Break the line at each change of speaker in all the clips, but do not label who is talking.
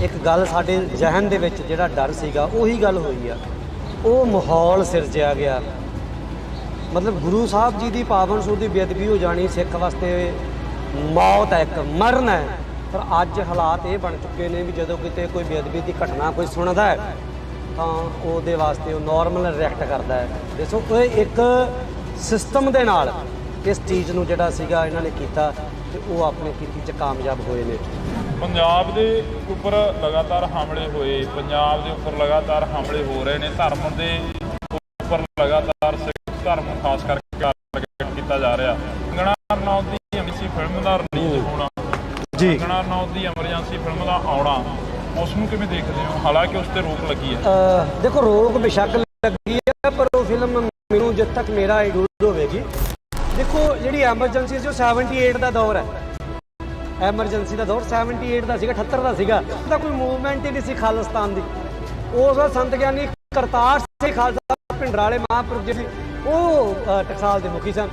एक गल साडे जहन दे विच जिहड़ा डर सीगा उही गल होई आ, वो माहौल सिरजिया गया। मतलब गुरु साहब जी की पावन सूह की बेअदबी हो जानी सिख वास्ते मौत है, एक मरण है। पर अज हालात ये बन चुके हैं भी जो किते कोई बेअदबी की घटना कोई सुनता है तो वो वास्ते नॉर्मल रिएक्ट करता है। देखो एक सिस्टम के नाल इस चीज़ को जोड़ा सीगा इन्होंने किया तो वो अपने खेती च कामयाब होए ने।
पंजाब के उपर लगातार हमले होए, पंजाब के उपर लगातार हमले हो रहे हैं, धर्म के उपर लगातार सिख धर्म खास करके टारगेट किया जा रहा। कंगना रनौत की एमरजेंसी फिल्म का रिलीज होना जी, कंगना रनौत की एमरजेंसी फिल्म का आना, उसनूं किवें देखदे हो? हालांकि उस पर रोक लगी है।
देखो रोक बेशक लगी है पर वो फिल्म मैनूं जब तक मेरा आइडूल होगी। देखो जी एमरजेंसी जो 78 का दौर है, एमरजेंसी का दौर 78 का 78 का सीगा, तो कोई मूवमेंट ही नहीं सी खालिस्तान की। उस संत ज्ञानी करतार सिंह खालसा पिंडराले महापुरुष जी वो टकसाल के मुखी सन।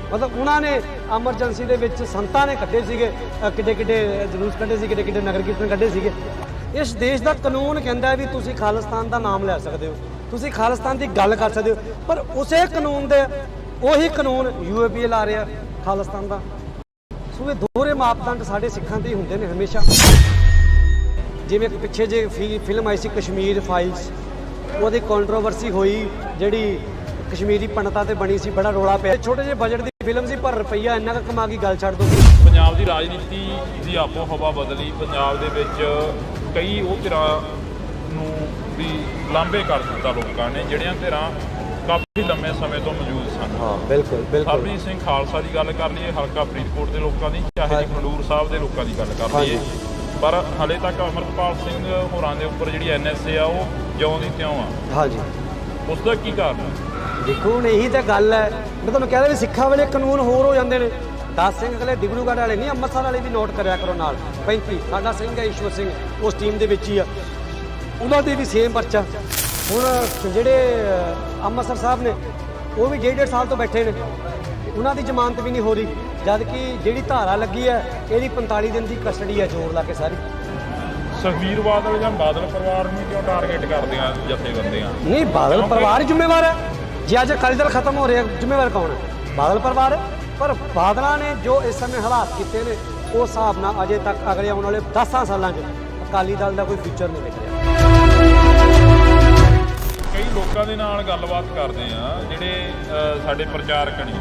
मतलब उन्होंने एमरजेंसी के विच संतां ने कड्ढे सीगे, किड्डे किड्डे जलूस कड्ढे सी, किड्डे किड्डे नगर कीर्तन कड्ढे सीगे। इस देश का कानून कहता है भी तुसी खालिस्तान का नाम लै सकते हो, तुसी खालिस्तान की गल कर सकते हो, पर उस कानून के ਉਹੀ ਕਾਨੂੰਨ UAPA ਲਾ ਰਿਹਾ ਖਾਲਿਸਤਾਨ ਦਾ। ਸੋ ਇਹ ਦੋਹਰੇ ਮਾਪਦੰਡ ਸਾਡੇ ਸਿੱਖਾਂ ਦੇ ਹੁੰਦੇ ਨੇ ਹਮੇਸ਼ਾ। ਜਿਵੇਂ ਪਿੱਛੇ ਜੇ ਫਿਲਮ ਆਈ ਸੀ ਕਸ਼ਮੀਰ ਫਾਈਲਸ, ਉਹਦੀ ਕੰਟਰੋਵਰਸੀ ਹੋਈ ਜਿਹੜੀ ਕਸ਼ਮੀਰੀ ਪੰਡਤਾਂ ਤੇ ਬਣੀ ਸੀ, ਬੜਾ ਰੌਲਾ ਪਿਆ। ਛੋਟੇ ਜਿਹੇ ਬਜਟ ਦੀ ਫਿਲਮ ਸੀ ਪਰ ਰੁਪਈਆ ਇੰਨਾ ਕੁ ਕਮਾ ਕੇ ਗੱਲ ਛੱਡ ਦੋ।
ਪੰਜਾਬ ਦੀ ਰਾਜਨੀਤੀ ਦੀ ਆਪੋ ਹਵਾ ਬਦਲੀ। ਪੰਜਾਬ ਦੇ ਵਿੱਚ ਕਈ ਉਹ ਧਿਰਾਂ ਨੂੰ ਵੀ ਲਾਂਭੇ ਕਰ ਦਿੱਤਾ ਲੋਕਾਂ ਨੇ ਜਿਹੜੀਆਂ ਧਿਰਾਂ काफ़ी लंबे समय तो मौजूद सन।
हाँ बिल्कुल बिल्कुल।
हरप्रीत सिंह खालसा की गल कर लीए, हल्का फरीदकोट के लोगों की, चाहे जी खडूर साहब के लोगों की गल कर लीए, पर हाले तक अमरपाल सिंह होरां दे उपर जिहड़ी NSA आ वो ज्यों दी त्यों आ।
हाँ जी,
उसका की कारण है?
देखो हुण यही तो गल है, मैं तुहानूं कह रहा भी सिक्खां वाले कानून होर हो जाते हैं। 10 सिंह अगले डिब्रूगढ़ वाले नहीं, अंमृतसर वाले भी नोट करिया करो नाल। 35 साडा सिंह है ईश्वर सिंह उस टीम के विच ही आ, उन्हां दे भी सेम परचा। हुण जिहड़े अंमृतसर साहब ने वो भी 1.5 साल तो बैठे ने, उन्होंने जमानत भी नहीं हो रही, जबकि जी धारा लगी है ये 45 दिन की कस्टडी है जोर ला के सारी।
सुखबीर बादल या बादल परिवार में क्यों टारगेट करते हैं जथेबंदियां?
नहीं, बादल परिवार ही जिम्मेवार है जी। अज अकाली दल खत्म हो रहा है, जिम्मेवार कौन है? बादल परिवार है। पर बादल ने जो इस समय हालात किए हैं उस हिसाब न अजे तक अगले आने वाले 10 सालों अकाली दल का कोई फ्यूचर नहीं दिख रहा।
कई लोगों के नाल गलबात करते हैं जिहड़े साडे प्रचारक ने,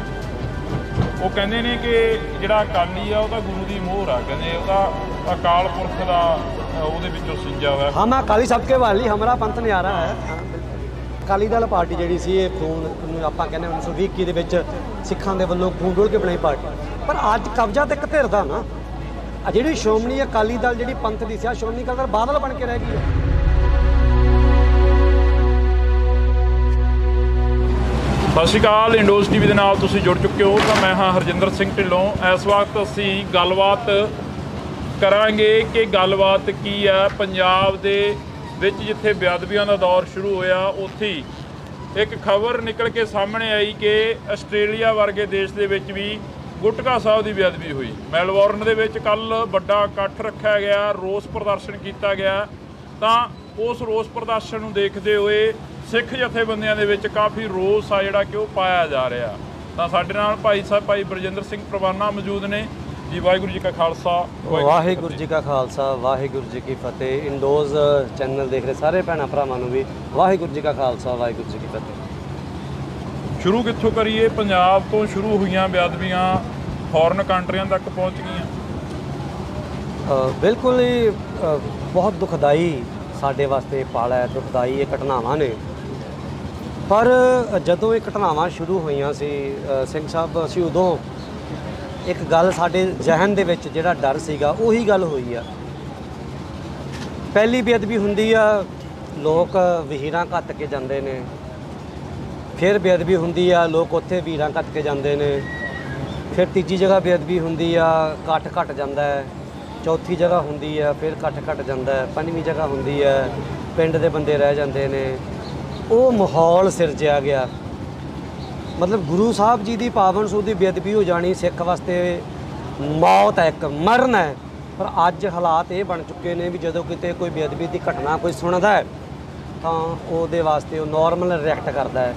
वो कहते हैं कि जिहड़ा अकाली आ वो गुरु की मोहर आ, कहते वो अकाल पुरख का ਉਹਦੇ ਵਿੱਚੋਂ ਸਿੰਜਾ ਹੋਇਆ।
हाँ मैं अकाली सबके वाली हमारा पंथ न्यारा है। अकाली दल पार्टी जी सी खून आप कहने 1920 के विच सिखां दे वल्लों खून डोल के बनाई पार्टी, पर अज कब्जा तो एक धिर दा ना। जी श्रोमणी अकाली दल जी पंथ की सी, श्रोमणी अकाली दल बादल बन के रह गई है।
ਸਤਿ ਸ਼੍ਰੀ ਅਕਾਲ, ਇੰਡੋਜ਼ TV ਦੇ ਨਾਲ ਤੁਸੀਂ ਜੁੜ ਚੁੱਕੇ ਹੋ ਤਾਂ ਮੈਂ ਹਾਂ ਹਰਜਿੰਦਰ ਸਿੰਘ ਢਿੱਲੋਂ। ਇਸ ਵਕਤ ਅਸੀਂ ਗੱਲਬਾਤ ਕਰਾਂਗੇ ਕਿ ਗੱਲਬਾਤ ਕੀ ਹੈ ਪੰਜਾਬ ਦੇ ਵਿੱਚ ਜਿੱਥੇ ਬੇਅਦਬੀਆਂ ਦਾ ਦੌਰ ਸ਼ੁਰੂ ਹੋਇਆ ਉੱਥੇ ਇੱਕ ਖਬਰ ਨਿਕਲ ਕੇ ਸਾਹਮਣੇ ਆਈ ਕਿ ਆਸਟ੍ਰੇਲੀਆ ਵਰਗੇ ਦੇਸ਼ ਦੇ ਵਿੱਚ ਵੀ ਗੁਟਕਾ ਸਾਹਿਬ ਦੀ ਬੇਅਦਬੀ ਹੋਈ। ਮੈਲਬੌਰਨ ਦੇ ਵਿੱਚ ਕੱਲ੍ਹ ਵੱਡਾ ਇਕੱਠ ਰੱਖਿਆ ਗਿਆ, ਰੋਸ ਪ੍ਰਦਰਸ਼ਨ ਕੀਤਾ ਗਿਆ। ਤਾਂ ਉਸ ਰੋਸ ਪ੍ਰਦਰਸ਼ਨ ਨੂੰ ਦੇਖਦੇ ਹੋਏ ਸਿੱਖ ਜਥੇਬੰਦੀਆਂ ਦੇ ਵਿੱਚ ਕਾਫੀ ਰੋਸ ਆ ਜਿਹੜਾ ਕਿ ਉਹ ਪਾਇਆ ਜਾ ਰਿਹਾ। ਤਾਂ ਸਾਡੇ ਨਾਲ ਭਾਈ ਸਾਹਿਬ ਭਾਈ ਬਰਜਿੰਦਰ ਸਿੰਘ ਪ੍ਰਵਾਨਾ ਮੌਜੂਦ ਨੇ ਜੀ। ਵਾਹਿਗੁਰੂ ਜੀ ਕਾ ਖਾਲਸਾ,
ਵਾਹਿਗੁਰੂ ਜੀ ਕਾ ਖਾਲਸਾ, ਵਾਹਿਗੁਰੂ ਜੀ ਕੀ ਫਤਿਹ। ਇੰਡੋਜ਼ ਚੈਨਲ ਦੇਖ ਰਹੇ ਸਾਰੇ ਭੈਣਾਂ ਭਰਾਵਾਂ ਨੂੰ ਵੀ ਵਾਹਿਗੁਰੂ ਜੀ ਕਾ ਖਾਲਸਾ, ਵਾਹਿਗੁਰੂ ਜੀ ਕੀ ਫਤਿਹ।
ਸ਼ੁਰੂ ਕਿੱਥੋਂ ਕਰੀਏ? ਪੰਜਾਬ ਤੋਂ ਸ਼ੁਰੂ ਹੋਈਆਂ ਬੇਅਦਬੀਆਂ ਫੋਰਨ ਕੰਟਰੀਆਂ ਤੱਕ ਪਹੁੰਚ ਗਈਆਂ।
ਬਿਲਕੁਲ ਹੀ ਬਹੁਤ ਦੁਖਦਾਈ ਸਾਡੇ ਵਾਸਤੇ ਪਲ ਹੈ, ਦੁਖਦਾਈ ਇਹ ਘਟਨਾਵਾਂ ਨੇ। ਪਰ ਜਦੋਂ ਇਹ ਘਟਨਾਵਾਂ ਸ਼ੁਰੂ ਹੋਈਆਂ ਸੀ ਸਿੰਘ ਸਾਹਿਬ, ਅਸੀਂ ਉਦੋਂ ਇੱਕ ਗੱਲ ਸਾਡੇ ਜਹਨ ਦੇ ਵਿੱਚ ਜਿਹੜਾ ਡਰ ਸੀਗਾ ਉਹੀ ਗੱਲ ਹੋਈ ਆ। ਪਹਿਲੀ ਬੇਅਦਬੀ ਹੁੰਦੀ ਆ, ਲੋਕ ਵਹੀਰਾਂ ਘੱਤ ਕੇ ਜਾਂਦੇ ਨੇ। ਫਿਰ ਬੇਅਦਬੀ ਹੁੰਦੀ ਆ, ਲੋਕ ਉੱਥੇ ਵਹੀਰਾਂ ਘੱਤ ਕੇ ਜਾਂਦੇ ਨੇ। ਫਿਰ ਤੀਜੀ ਜਗ੍ਹਾ ਬੇਅਦਬੀ ਹੁੰਦੀ ਆ, ਇਕੱਠ ਘੱਟ ਜਾਂਦਾ ਹੈ। ਚੌਥੀ ਜਗ੍ਹਾ ਹੁੰਦੀ ਆ, ਫਿਰ ਇਕੱਠ ਘੱਟ ਜਾਂਦਾ ਹੈ। ਪੰਜਵੀਂ ਜਗ੍ਹਾ ਹੁੰਦੀ ਹੈ, ਪਿੰਡ ਦੇ ਬੰਦੇ ਰਹਿ ਜਾਂਦੇ ਨੇ। ਉਹ ਮਾਹੌਲ ਸਿਰਜਿਆ ਗਿਆ। मतलब गुरु साहब जी की पावन सूह की बेअदबी हो जानी सिख वास्ते मौत है, एक मरण है। ਪਰ ਅੱਜ ਹਾਲਾਤ ਇਹ ਬਣ ਚੁੱਕੇ ਨੇ ਵੀ ਜਦੋਂ ਕਿਤੇ ਕੋਈ ਬੇਅਦਬੀ ਦੀ ਘਟਨਾ ਕੋਈ ਸੁਣਦਾ ਹੈ ਤਾਂ ਉਹਦੇ ਵਾਸਤੇ ਉਹ ਨਾਰਮਲ ਰਿਐਕਟ ਕਰਦਾ ਹੈ।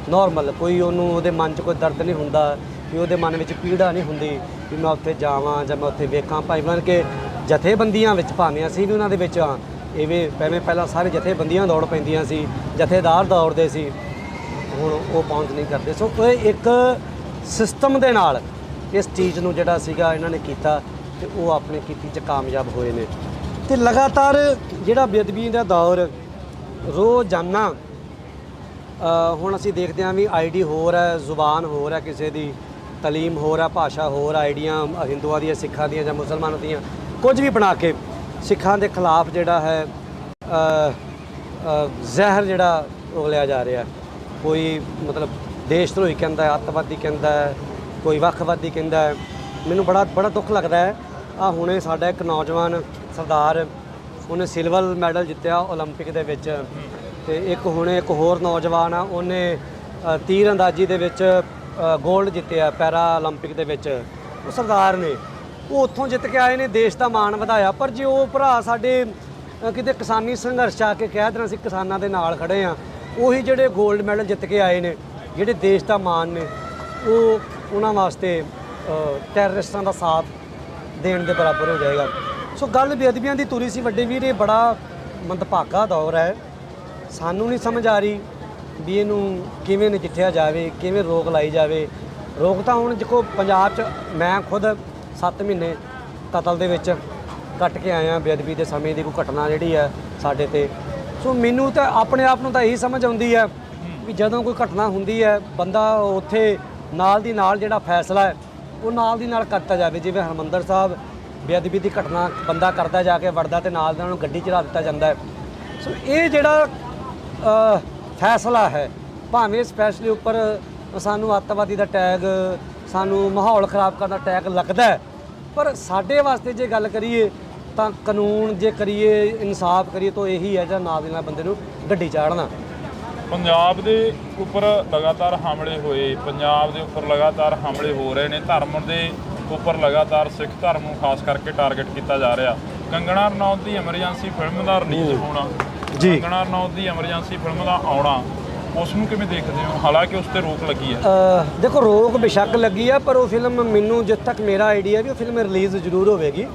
ਨਾਰਮਲ, ਕੋਈ ਉਹਨੂੰ ਉਹਦੇ ਮਨ 'ਚ ਕੋਈ ਦਰਦ ਨਹੀਂ ਹੁੰਦਾ, ਵੀ ਉਹਦੇ ਮਨ ਵਿੱਚ ਪੀੜਾ ਨਹੀਂ ਹੁੰਦੀ ਵੀ ਮੈਂ ਉੱਥੇ ਜਾਵਾਂ ਜਾਂ ਮੈਂ ਉੱਥੇ ਵੇਖਾਂ। ਭਾਵੇਂ ਕਿ ਜਥੇਬੰਦੀਆਂ ਵਿੱਚ ਭਾਵੇਂ ਅਸੀਂ ਵੀ ਉਹਨਾਂ ਦੇ ਵਿੱਚ ਹਾਂ, ਇਵੇਂ ਪਹਿਲਾਂ ਸਾਰੇ ਜਥੇਬੰਦੀਆਂ ਦੌੜ ਪੈਂਦੀਆਂ ਸੀ, ਜਥੇਦਾਰ ਦੌੜਦੇ ਸੀ, ਹੁਣ ਉਹ ਪਹੁੰਚ ਨਹੀਂ ਕਰਦੇ। ਸੋ ਇਹ ਇੱਕ ਸਿਸਟਮ ਦੇ ਨਾਲ ਇਸ ਚੀਜ਼ ਨੂੰ ਜਿਹੜਾ ਸੀਗਾ ਇਹਨਾਂ ਨੇ ਕੀਤਾ ਤੇ ਉਹ ਆਪਣੀ ਕੀਤੀ 'ਚ ਕਾਮਯਾਬ ਹੋਏ ਨੇ। ਤੇ ਲਗਾਤਾਰ ਜਿਹੜਾ ਬੇਅਦਬੀ ਦਾ ਦੌਰ ਰੋਜ਼ਾਨਾ ਹੁਣ ਅਸੀਂ ਦੇਖਦੇ ਹਾਂ ਵੀ ਆਈਡੀ ਹੋਰ ਹੈ, ਜ਼ੁਬਾਨ ਹੋਰ ਹੈ, ਕਿਸੇ ਦੀ ਤਾਲੀਮ ਹੋਰ ਹੈ, ਭਾਸ਼ਾ ਹੋਰ, ਆਈਡੀਆਂ ਹਿੰਦੂਆਂ ਦੀਆਂ, ਸਿੱਖਾਂ ਦੀਆਂ ਜਾਂ ਮੁਸਲਮਾਨਾਂ ਦੀਆਂ ਕੁਝ ਵੀ ਬਣਾ ਕੇ ਸਿੱਖਾਂ ਦੇ ਖਿਲਾਫ ਜਿਹੜਾ ਹੈ ਜ਼ਹਿਰ ਜਿਹੜਾ ਉਗਲਿਆ ਜਾ ਰਿਹਾ। ਕੋਈ ਮਤਲਬ ਦੇਸ਼ ਧਰੋਹੀ ਕਹਿੰਦਾ ਹੈ, ਅੱਤਵਾਦੀ ਕਹਿੰਦਾ ਹੈ, ਕੋਈ ਵੱਖਵਾਦੀ ਕਹਿੰਦਾ ਹੈ। ਮੈਨੂੰ ਬੜਾ ਦੁੱਖ ਲੱਗਦਾ ਹੈ। ਹੁਣੇ ਸਾਡਾ ਇੱਕ ਨੌਜਵਾਨ ਸਰਦਾਰ, ਉਹਨੇ ਸਿਲਵਰ ਮੈਡਲ ਜਿੱਤਿਆ ਓਲੰਪਿਕ ਦੇ ਵਿੱਚ, ਤੇ ਇੱਕ ਹੋਰ ਨੌਜਵਾਨ ਆ, ਉਹਨੇ ਤੀਰ ਅੰਦਾਜ਼ੀ ਦੇ ਵਿੱਚ ਗੋਲਡ ਜਿੱਤਿਆ ਪੈਰਾ ਓਲੰਪਿਕ ਦੇ ਵਿੱਚ। ਉਹ ਸਰਦਾਰ ਨੇ, ਉਹ ਉੱਥੋਂ ਜਿੱਤ ਕੇ ਆਏ ਨੇ, ਦੇਸ਼ ਦਾ ਮਾਣ ਵਧਾਇਆ। ਪਰ ਜੇ ਉਹ ਭਰਾ ਸਾਡੇ ਕਿਤੇ ਕਿਸਾਨੀ ਸੰਘਰਸ਼ 'ਚ ਆ ਕੇ ਕਹਿ ਦੇਣਾ ਅਸੀਂ ਕਿਸਾਨਾਂ ਦੇ ਨਾਲ ਖੜੇ ਆ, ਉਹੀ ਜਿਹੜੇ ਗੋਲਡ ਮੈਡਲ ਜਿੱਤ ਕੇ ਆਏ ਨੇ, ਜਿਹੜੇ ਦੇਸ਼ ਦਾ ਮਾਣ ਨੇ, ਉਹ ਉਹਨਾਂ ਵਾਸਤੇ ਟੈਰਰਿਸਟਾਂ ਦਾ ਸਾਥ ਦੇਣ ਦੇ ਬਰਾਬਰ ਹੋ ਜਾਏਗਾ। ਸੋ ਗੱਲ ਬੇਅਦਬੀਆਂ ਦੀ ਤੁਰੀ ਸੀ ਵੱਡੇ ਵੀਰ, ਇਹ ਬੜਾ ਮੰਦਭਾਗਾ ਦੌਰ ਹੈ। ਸਾਨੂੰ ਨਹੀਂ ਸਮਝ ਆ ਰਹੀ ਵੀ ਇਹਨੂੰ ਕਿਵੇਂ ਨਜਿੱਠਿਆ ਜਾਵੇ, ਕਿਵੇਂ ਰੋਕ ਲਾਈ ਜਾਵੇ। ਰੋਕ ਤਾਂ ਹੁਣ ਦੇਖੋ ਪੰਜਾਬ 'ਚ ਮੈਂ ਖੁਦ 7 ਮਹੀਨੇ ਕਤਲ ਦੇ ਵਿੱਚ ਕੱਟ ਕੇ ਆਇਆ, ਬੇਅਦਬੀ ਦੇ ਸਮੇਂ ਦੀ ਕੋਈ ਘਟਨਾ ਜਿਹੜੀ ਹੈ ਸਾਡੇ ਤੇ। ਸੋ ਮੈਨੂੰ ਤਾਂ ਆਪਣੇ ਆਪ ਨੂੰ ਤਾਂ ਇਹੀ ਸਮਝ ਆਉਂਦੀ ਹੈ ਵੀ ਜਦੋਂ ਕੋਈ ਘਟਨਾ ਹੁੰਦੀ ਹੈ, ਬੰਦਾ ਉੱਥੇ ਨਾਲ ਦੀ ਨਾਲ ਜਿਹੜਾ ਫੈਸਲਾ ਹੈ ਉਹ ਨਾਲ ਦੀ ਨਾਲ ਕਰਤਾ ਜਾਵੇ। ਜਿਵੇਂ ਹਰਿਮੰਦਰ ਸਾਹਿਬ ਬੇਅਦਬੀ ਦੀ ਘਟਨਾ ਬੰਦਾ ਕਰਦਾ, ਜਾ ਕੇ ਵੜਦਾ ਤੇ ਨਾਲ ਦੇ ਨਾਲ ਗੱਡੀ ਚੜਾ ਦਿੱਤਾ ਜਾਂਦਾ ਹੈ। ਸੋ ਇਹ ਜਿਹੜਾ ਫੈਸਲਾ ਹੈ, ਭਾਵੇਂ ਸਪੈਸ਼ਲੀ ਉੱਪਰ ਸਾਨੂੰ ਅੱਤਵਾਦੀ ਦਾ ਟੈਗ, ਸਾਨੂੰ ਮਾਹੌਲ ਖ਼ਰਾਬ ਕਰਨ ਦਾ ਟੈਗ ਲੱਗਦਾ ਹੈ, ਪਰ ਸਾਡੇ ਵਾਸਤੇ ਜੇ ਗੱਲ ਕਰੀਏ ਤਾਂ ਕਾਨੂੰਨ ਜੇ ਕਰੀਏ, ਇਨਸਾਫ ਕਰੀਏ ਤਾਂ ਇਹੀ ਹੈ ਜਿਹੜਾ ਨਾਲ ਦੇ ਨਾਲ ਬੰਦੇ ਨੂੰ ਗੱਡੀ ਚਾੜਨਾ।
ਪੰਜਾਬ ਦੇ ਉੱਪਰ ਲਗਾਤਾਰ ਹਮਲੇ ਹੋਏ, ਪੰਜਾਬ ਦੇ ਉੱਪਰ ਲਗਾਤਾਰ ਹਮਲੇ ਹੋ ਰਹੇ ਨੇ, ਧਰਮ ਦੇ ਉੱਪਰ ਲਗਾਤਾਰ ਸਿੱਖ ਧਰਮ ਨੂੰ ਖਾਸ ਕਰਕੇ ਟਾਰਗੇਟ ਕੀਤਾ ਜਾ ਰਿਹਾ। ਕੰਗਣਾ ਰਣੌਤ ਦੀ ਐਮਰਜੈਂਸੀ ਫਿਲਮ ਦਾ ਰਿਲੀਜ਼ ਹੋਣਾ, ਕੰਗਣਾ ਰਣੌਤ ਦੀ ਐਮਰਜੈਂਸੀ ਫਿਲਮ ਦਾ ਆਉਣਾ, ਉਸ ਨੂੰ ਕਿਵੇਂ ਦੇਖਦੇ ਹੋ? ਹਾਲਾਂਕਿ ਉਸ ਤੇ ਰੋਕ ਲੱਗੀ ਹੈ।
ਦੇਖੋ ਰੋਕ ਬੇਸ਼ੱਕ ਲੱਗੀ ਹੈ, ਪਰ ਉਹ ਫਿਲਮ ਮੈਨੂੰ ਜਿੱਥੇ ਤੱਕ ਮੇਰਾ ਆਈਡੀਆ ਵੀ ਉਹ ਫਿਲਮ ਰਿਲੀਜ਼ ਜ਼ਰੂਰ ਹੋਵੇਗੀ,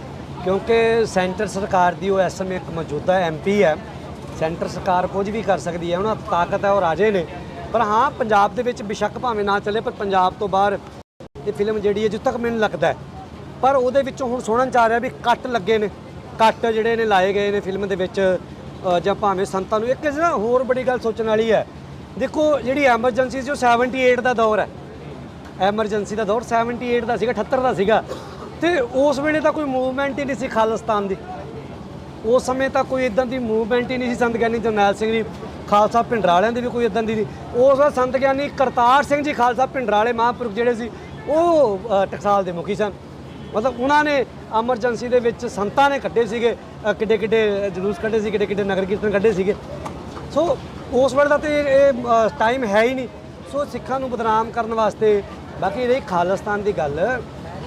ਕਿਉਂਕਿ ਸੈਂਟਰ ਸਰਕਾਰ ਦੀ ਉਹ ਇਸ ਸਮੇਂ ਇੱਕ ਮੌਜੂਦਾ MP ਹੈ। ਸੈਂਟਰ ਸਰਕਾਰ ਕੁਝ ਵੀ ਕਰ ਸਕਦੀ ਹੈ, ਉਹਨਾਂ ਦੀ ਤਾਕਤ ਹੈ, ਉਹ ਰਾਜੇ ਨੇ। ਪਰ ਹਾਂ, ਪੰਜਾਬ ਦੇ ਵਿੱਚ ਬੇਸ਼ੱਕ ਭਾਵੇਂ ਨਾ ਚੱਲੇ, ਪਰ ਪੰਜਾਬ ਤੋਂ ਬਾਹਰ ਇਹ ਫਿਲਮ ਜਿਹੜੀ ਹੈ ਜਿੱਥੇ ਤੱਕ ਮੈਨੂੰ ਲੱਗਦਾ ਹੈ, ਪਰ ਉਹਦੇ ਵਿੱਚੋਂ ਹੁਣ ਸੁਣਨ 'ਚ ਆ ਰਿਹਾ ਵੀ ਕੱਟ ਲੱਗੇ ਨੇ, ਕੱਟ ਜਿਹੜੇ ਨੇ ਲਾਏ ਗਏ ਨੇ ਫਿਲਮ ਦੇ ਵਿੱਚ, ਜਾਂ ਭਾਵੇਂ ਸੰਤਾਂ ਨੂੰ। ਇੱਕ ਨਾ ਹੋਰ ਬੜੀ ਗੱਲ ਸੋਚਣ ਵਾਲੀ ਹੈ, ਦੇਖੋ ਜਿਹੜੀ ਐਮਰਜੈਂਸੀ ਸੀ ਉਹ 78 ਦਾ ਦੌਰ ਹੈ। ਐਮਰਜੈਂਸੀ ਦਾ ਦੌਰ 78 ਦਾ ਸੀਗਾ, 78 ਦਾ ਸੀਗਾ, ਤੇ ਉਸ ਵੇਲੇ ਤਾਂ ਕੋਈ ਮੂਵਮੈਂਟ ਹੀ ਨਹੀਂ ਸੀ ਖਾਲਿਸਤਾਨ ਦੀ। ਉਸ ਸਮੇਂ ਤਾਂ ਕੋਈ ਇਦਾਂ ਦੀ ਮੂਵਮੈਂਟ ਹੀ ਨਹੀਂ ਸੀ। ਸੰਤ ਗਿਆਨੀ ਜਰਨੈਲ ਸਿੰਘ ਜੀ ਖਾਲਸਾ ਭਿੰਡਰਾਲਿਆਂ ਦੀ ਵੀ ਕੋਈ ਇਦਾਂ ਦੀ ਨਹੀਂ। ਉਸ ਵੇਲੇ ਸੰਤ ਗਿਆਨੀ ਕਰਤਾਰ ਸਿੰਘ ਜੀ ਖਾਲਸਾ ਭਿੰਡਰਾਲੇ ਮਹਾਂਪੁਰਖ ਜਿਹੜੇ ਸੀ, ਉਹ ਟਕਸਾਲ ਦੇ ਮੁਖੀ ਸਨ। ਮਤਲਬ ਉਹਨਾਂ ਨੇ ਐਮਰਜੈਂਸੀ ਦੇ ਵਿੱਚ ਸੰਤਾਂ ਨੇ ਕੱਢੇ ਸੀਗੇ, ਕਿੱਡੇ ਕਿੱਡੇ ਜਲੂਸ ਕੱਢੇ ਸੀ, ਕਿੱਡੇ ਕਿੱਡੇ ਨਗਰ ਕੀਰਤਨ ਕੱਢੇ ਸੀਗੇ। ਸੋ ਉਸ ਵੇਲੇ ਦਾ ਤੇ ਇਹ ਟਾਈਮ ਹੈ ਹੀ ਨਹੀਂ। ਸੋ ਸਿੱਖਾਂ ਨੂੰ ਬਦਨਾਮ ਕਰਨ ਵਾਸਤੇ। ਬਾਕੀ ਰਹੀ ਖਾਲਿਸਤਾਨ ਦੀ ਗੱਲ,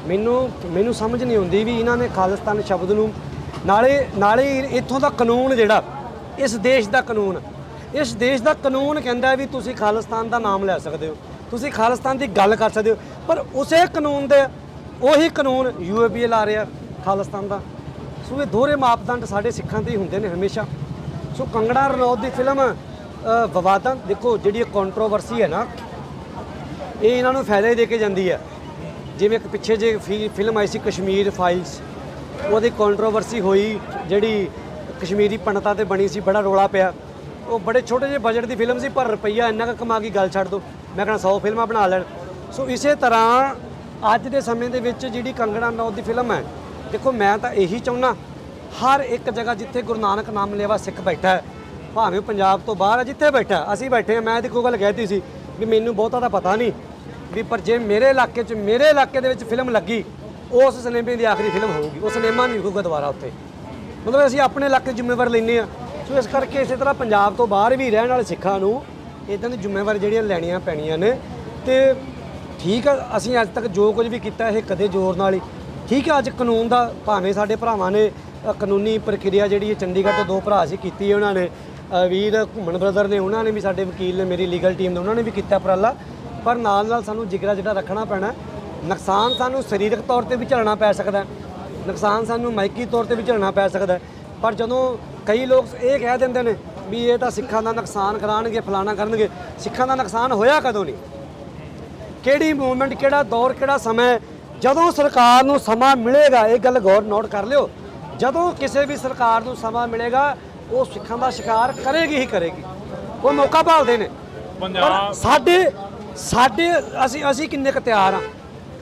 ਮੈਨੂੰ ਸਮਝ ਨਹੀਂ ਆਉਂਦੀ ਵੀ ਇਹਨਾਂ ਨੇ ਖਾਲਿਸਤਾਨ ਸ਼ਬਦ ਨੂੰ, ਨਾਲੇ ਇੱਥੋਂ ਦਾ ਕਾਨੂੰਨ ਜਿਹੜਾ, ਇਸ ਦੇਸ਼ ਦਾ ਕਾਨੂੰਨ ਕਹਿੰਦਾ ਵੀ ਤੁਸੀਂ ਖਾਲਿਸਤਾਨ ਦਾ ਨਾਮ ਲੈ ਸਕਦੇ ਹੋ, ਤੁਸੀਂ ਖਾਲਿਸਤਾਨ ਦੀ ਗੱਲ ਕਰ ਸਕਦੇ ਹੋ, ਪਰ ਉਸੇ ਕਾਨੂੰਨ ਦੇ ਉਹੀ ਕਾਨੂੰਨ UAPA ਲਾ ਰਿਹਾ ਖਾਲਿਸਤਾਨ ਦਾ। ਸੋ ਇਹ ਦੋਹਰੇ ਮਾਪਦੰਡ ਸਾਡੇ ਸਿੱਖਾਂ ਤੇ ਹੀ ਹੁੰਦੇ ਨੇ ਹਮੇਸ਼ਾ। ਸੋ ਕੰਗਣਾ ਰਣੌਤ ਦੀ ਫਿਲਮ ਵਿਵਾਦਾਂ, ਦੇਖੋ ਜਿਹੜੀ ਕੰਟਰੋਵਰਸੀ ਹੈ ਨਾ, ਇਹ ਇਹਨਾਂ ਨੂੰ ਫਾਇਦਾ ਹੀ ਦੇ ਕੇ ਜਾਂਦੀ ਹੈ। ਜਿਵੇਂ ਇੱਕ ਪਿੱਛੇ ਜੇ ਫਿਲਮ ਆਈ ਸੀ ਕਸ਼ਮੀਰ ਫਾਈਲਸ, ਉਹਦੀ ਕੰਟਰੋਵਰਸੀ ਹੋਈ, ਜਿਹੜੀ ਕਸ਼ਮੀਰੀ ਪੰਡਤਾਂ ਤੇ ਬਣੀ ਸੀ, ਬੜਾ ਰੌਲਾ ਪਿਆ। ਉਹ ਬੜੇ ਛੋਟੇ ਜਿਹੇ ਬਜਟ ਦੀ ਫਿਲਮ ਸੀ, ਪਰ ਰੁਪਈਆ ਇੰਨਾ ਕੁ ਕਮਾ ਗਈ, ਗੱਲ ਛੱਡ ਦਿਓ, ਮੈਂ ਕਹਿੰਦਾ 100 ਫਿਲਮਾਂ ਬਣਾ ਲੈਣ। ਸੋ ਇਸੇ ਤਰ੍ਹਾਂ ਅੱਜ ਦੇ ਸਮੇਂ ਦੇ ਵਿੱਚ ਜਿਹੜੀ ਕੰਗਣਾ ਰਣੌਤ ਦੀ ਫਿਲਮ ਹੈ, ਦੇਖੋ ਮੈਂ ਤਾਂ ਇਹੀ ਚਾਹੁੰਦਾ, ਹਰ ਇੱਕ ਜਗ੍ਹਾ ਜਿੱਥੇ ਗੁਰੂ ਨਾਨਕ ਨਾਮ ਲੈਵਾ ਸਿੱਖ ਬੈਠਾ ਹੈ, ਭਾਵੇਂ ਪੰਜਾਬ ਤੋਂ ਬਾਹਰ ਹੈ, ਜਿੱਥੇ ਬੈਠਾ ਅਸੀਂ ਬੈਠੇ ਹਾਂ। ਮੈਂ ਤਾਂ ਕੋਈ ਗੱਲ ਕਹਿਤੀ ਸੀ ਵੀ ਮੈਨੂੰ ਬਹੁਤਾ ਤਾਂ ਪਤਾ ਨਹੀਂ ਵੀ, ਪਰ ਜੇ ਮੇਰੇ ਇਲਾਕੇ ਦੇ ਵਿੱਚ ਫਿਲਮ ਲੱਗੀ, ਉਸ ਸਿਨੇਮੇ ਦੀ ਆਖਰੀ ਫਿਲਮ ਹੋਊਗੀ, ਉਹ ਸਿਨੇਮਾ ਨਹੀਂ ਹੋਊਗਾ ਦੁਬਾਰਾ ਉੱਥੇ। ਮਤਲਬ ਅਸੀਂ ਆਪਣੇ ਇਲਾਕੇ ਜ਼ਿੰਮੇਵਾਰ ਲੈਂਦੇ ਹਾਂ। ਸੋ ਇਸ ਕਰਕੇ ਇਸੇ ਤਰ੍ਹਾਂ ਪੰਜਾਬ ਤੋਂ ਬਾਹਰ ਵੀ ਰਹਿਣ ਵਾਲੇ ਸਿੱਖਾਂ ਨੂੰ ਇੱਦਾਂ ਦੀ ਜ਼ਿੰਮੇਵਾਰੀ ਜਿਹੜੀਆਂ ਲੈਣੀਆਂ ਪੈਣੀਆਂ ਨੇ। ਤੇ ਠੀਕ ਆ, ਅਸੀਂ ਅੱਜ ਤੱਕ ਜੋ ਕੁਝ ਵੀ ਕੀਤਾ ਇਹ ਕਦੇ ਜ਼ੋਰ ਨਾਲ ਹੀ ਠੀਕ ਹੈ। ਅੱਜ ਕਾਨੂੰਨ ਦਾ ਭਾਵੇਂ ਸਾਡੇ ਭਰਾਵਾਂ ਨੇ ਕਾਨੂੰਨੀ ਪ੍ਰਕਿਰਿਆ ਜਿਹੜੀ ਚੰਡੀਗੜ੍ਹ ਤੋਂ 2 ਭਰਾ ਸੀ ਕੀਤੀ ਹੈ, ਉਹਨਾਂ ਨੇ ਵੀਰ ਘੁੰਮਣ ਬ੍ਰਦਰ ਨੇ, ਉਹਨਾਂ ਨੇ ਵੀ, ਸਾਡੇ ਵਕੀਲ ਨੇ, ਮੇਰੀ ਲੀਗਲ ਟੀਮ ਨੇ, ਉਹਨਾਂ ਨੇ ਵੀ ਕੀਤਾ ਉਪਰਾਲਾ। ਪਰ ਨਾਲ ਸਾਨੂੰ ਜਿਗਰਾ ਜਿਹੜਾ ਰੱਖਣਾ ਪੈਣਾ। ਨੁਕਸਾਨ ਸਾਨੂੰ ਸਰੀਰਕ ਤੌਰ ਤੇ ਵੀ ਝੱਲਣਾ ਪੈ ਸਕਦਾ, ਨੁਕਸਾਨ ਸਾਨੂੰ ਮਾਇਕੀ ਤੌਰ ਤੇ ਵੀ ਝੱਲਣਾ ਪੈ ਸਕਦਾ। ਪਰ ਜਦੋਂ ਕਈ ਲੋਕ ਇਹ ਕਹਿ ਦਿੰਦੇ ਨੇ ਵੀ ਇਹ ਤਾਂ ਸਿੱਖਾਂ ਦਾ ਨੁਕਸਾਨ ਕਰਾਉਣਗੇ, ਫਲਾਣਾ ਕਰਨਗੇ, ਸਿੱਖਾਂ ਦਾ ਨੁਕਸਾਨ ਹੋਇਆ ਕਦੋਂ ਨਹੀਂ? ਕਿਹੜੀ ਮੂਵਮੈਂਟ, ਕਿਹੜਾ ਦੌਰ, ਕਿਹੜਾ ਸਮਾਂ? ਜਦੋਂ ਸਰਕਾਰ ਨੂੰ ਸਮਾਂ ਮਿਲੇਗਾ, ਇਹ ਗੱਲ ਗੌਰ ਨੋਟ ਕਰ ਲਿਓ, ਜਦੋਂ ਕਿਸੇ ਵੀ ਸਰਕਾਰ ਨੂੰ ਸਮਾਂ ਮਿਲੇਗਾ ਉਹ ਸਿੱਖਾਂ ਦਾ ਸ਼ਿਕਾਰ ਕਰੇਗੀ ਹੀ ਕਰੇਗੀ। ਉਹ ਮੌਕਾ ਭਾਲਦੇ ਨੇ। ਪਰ ਸਾਡੇ ਅਸੀਂ ਕਿੰਨੇ ਕੁ ਤਿਆਰ ਹਾਂ?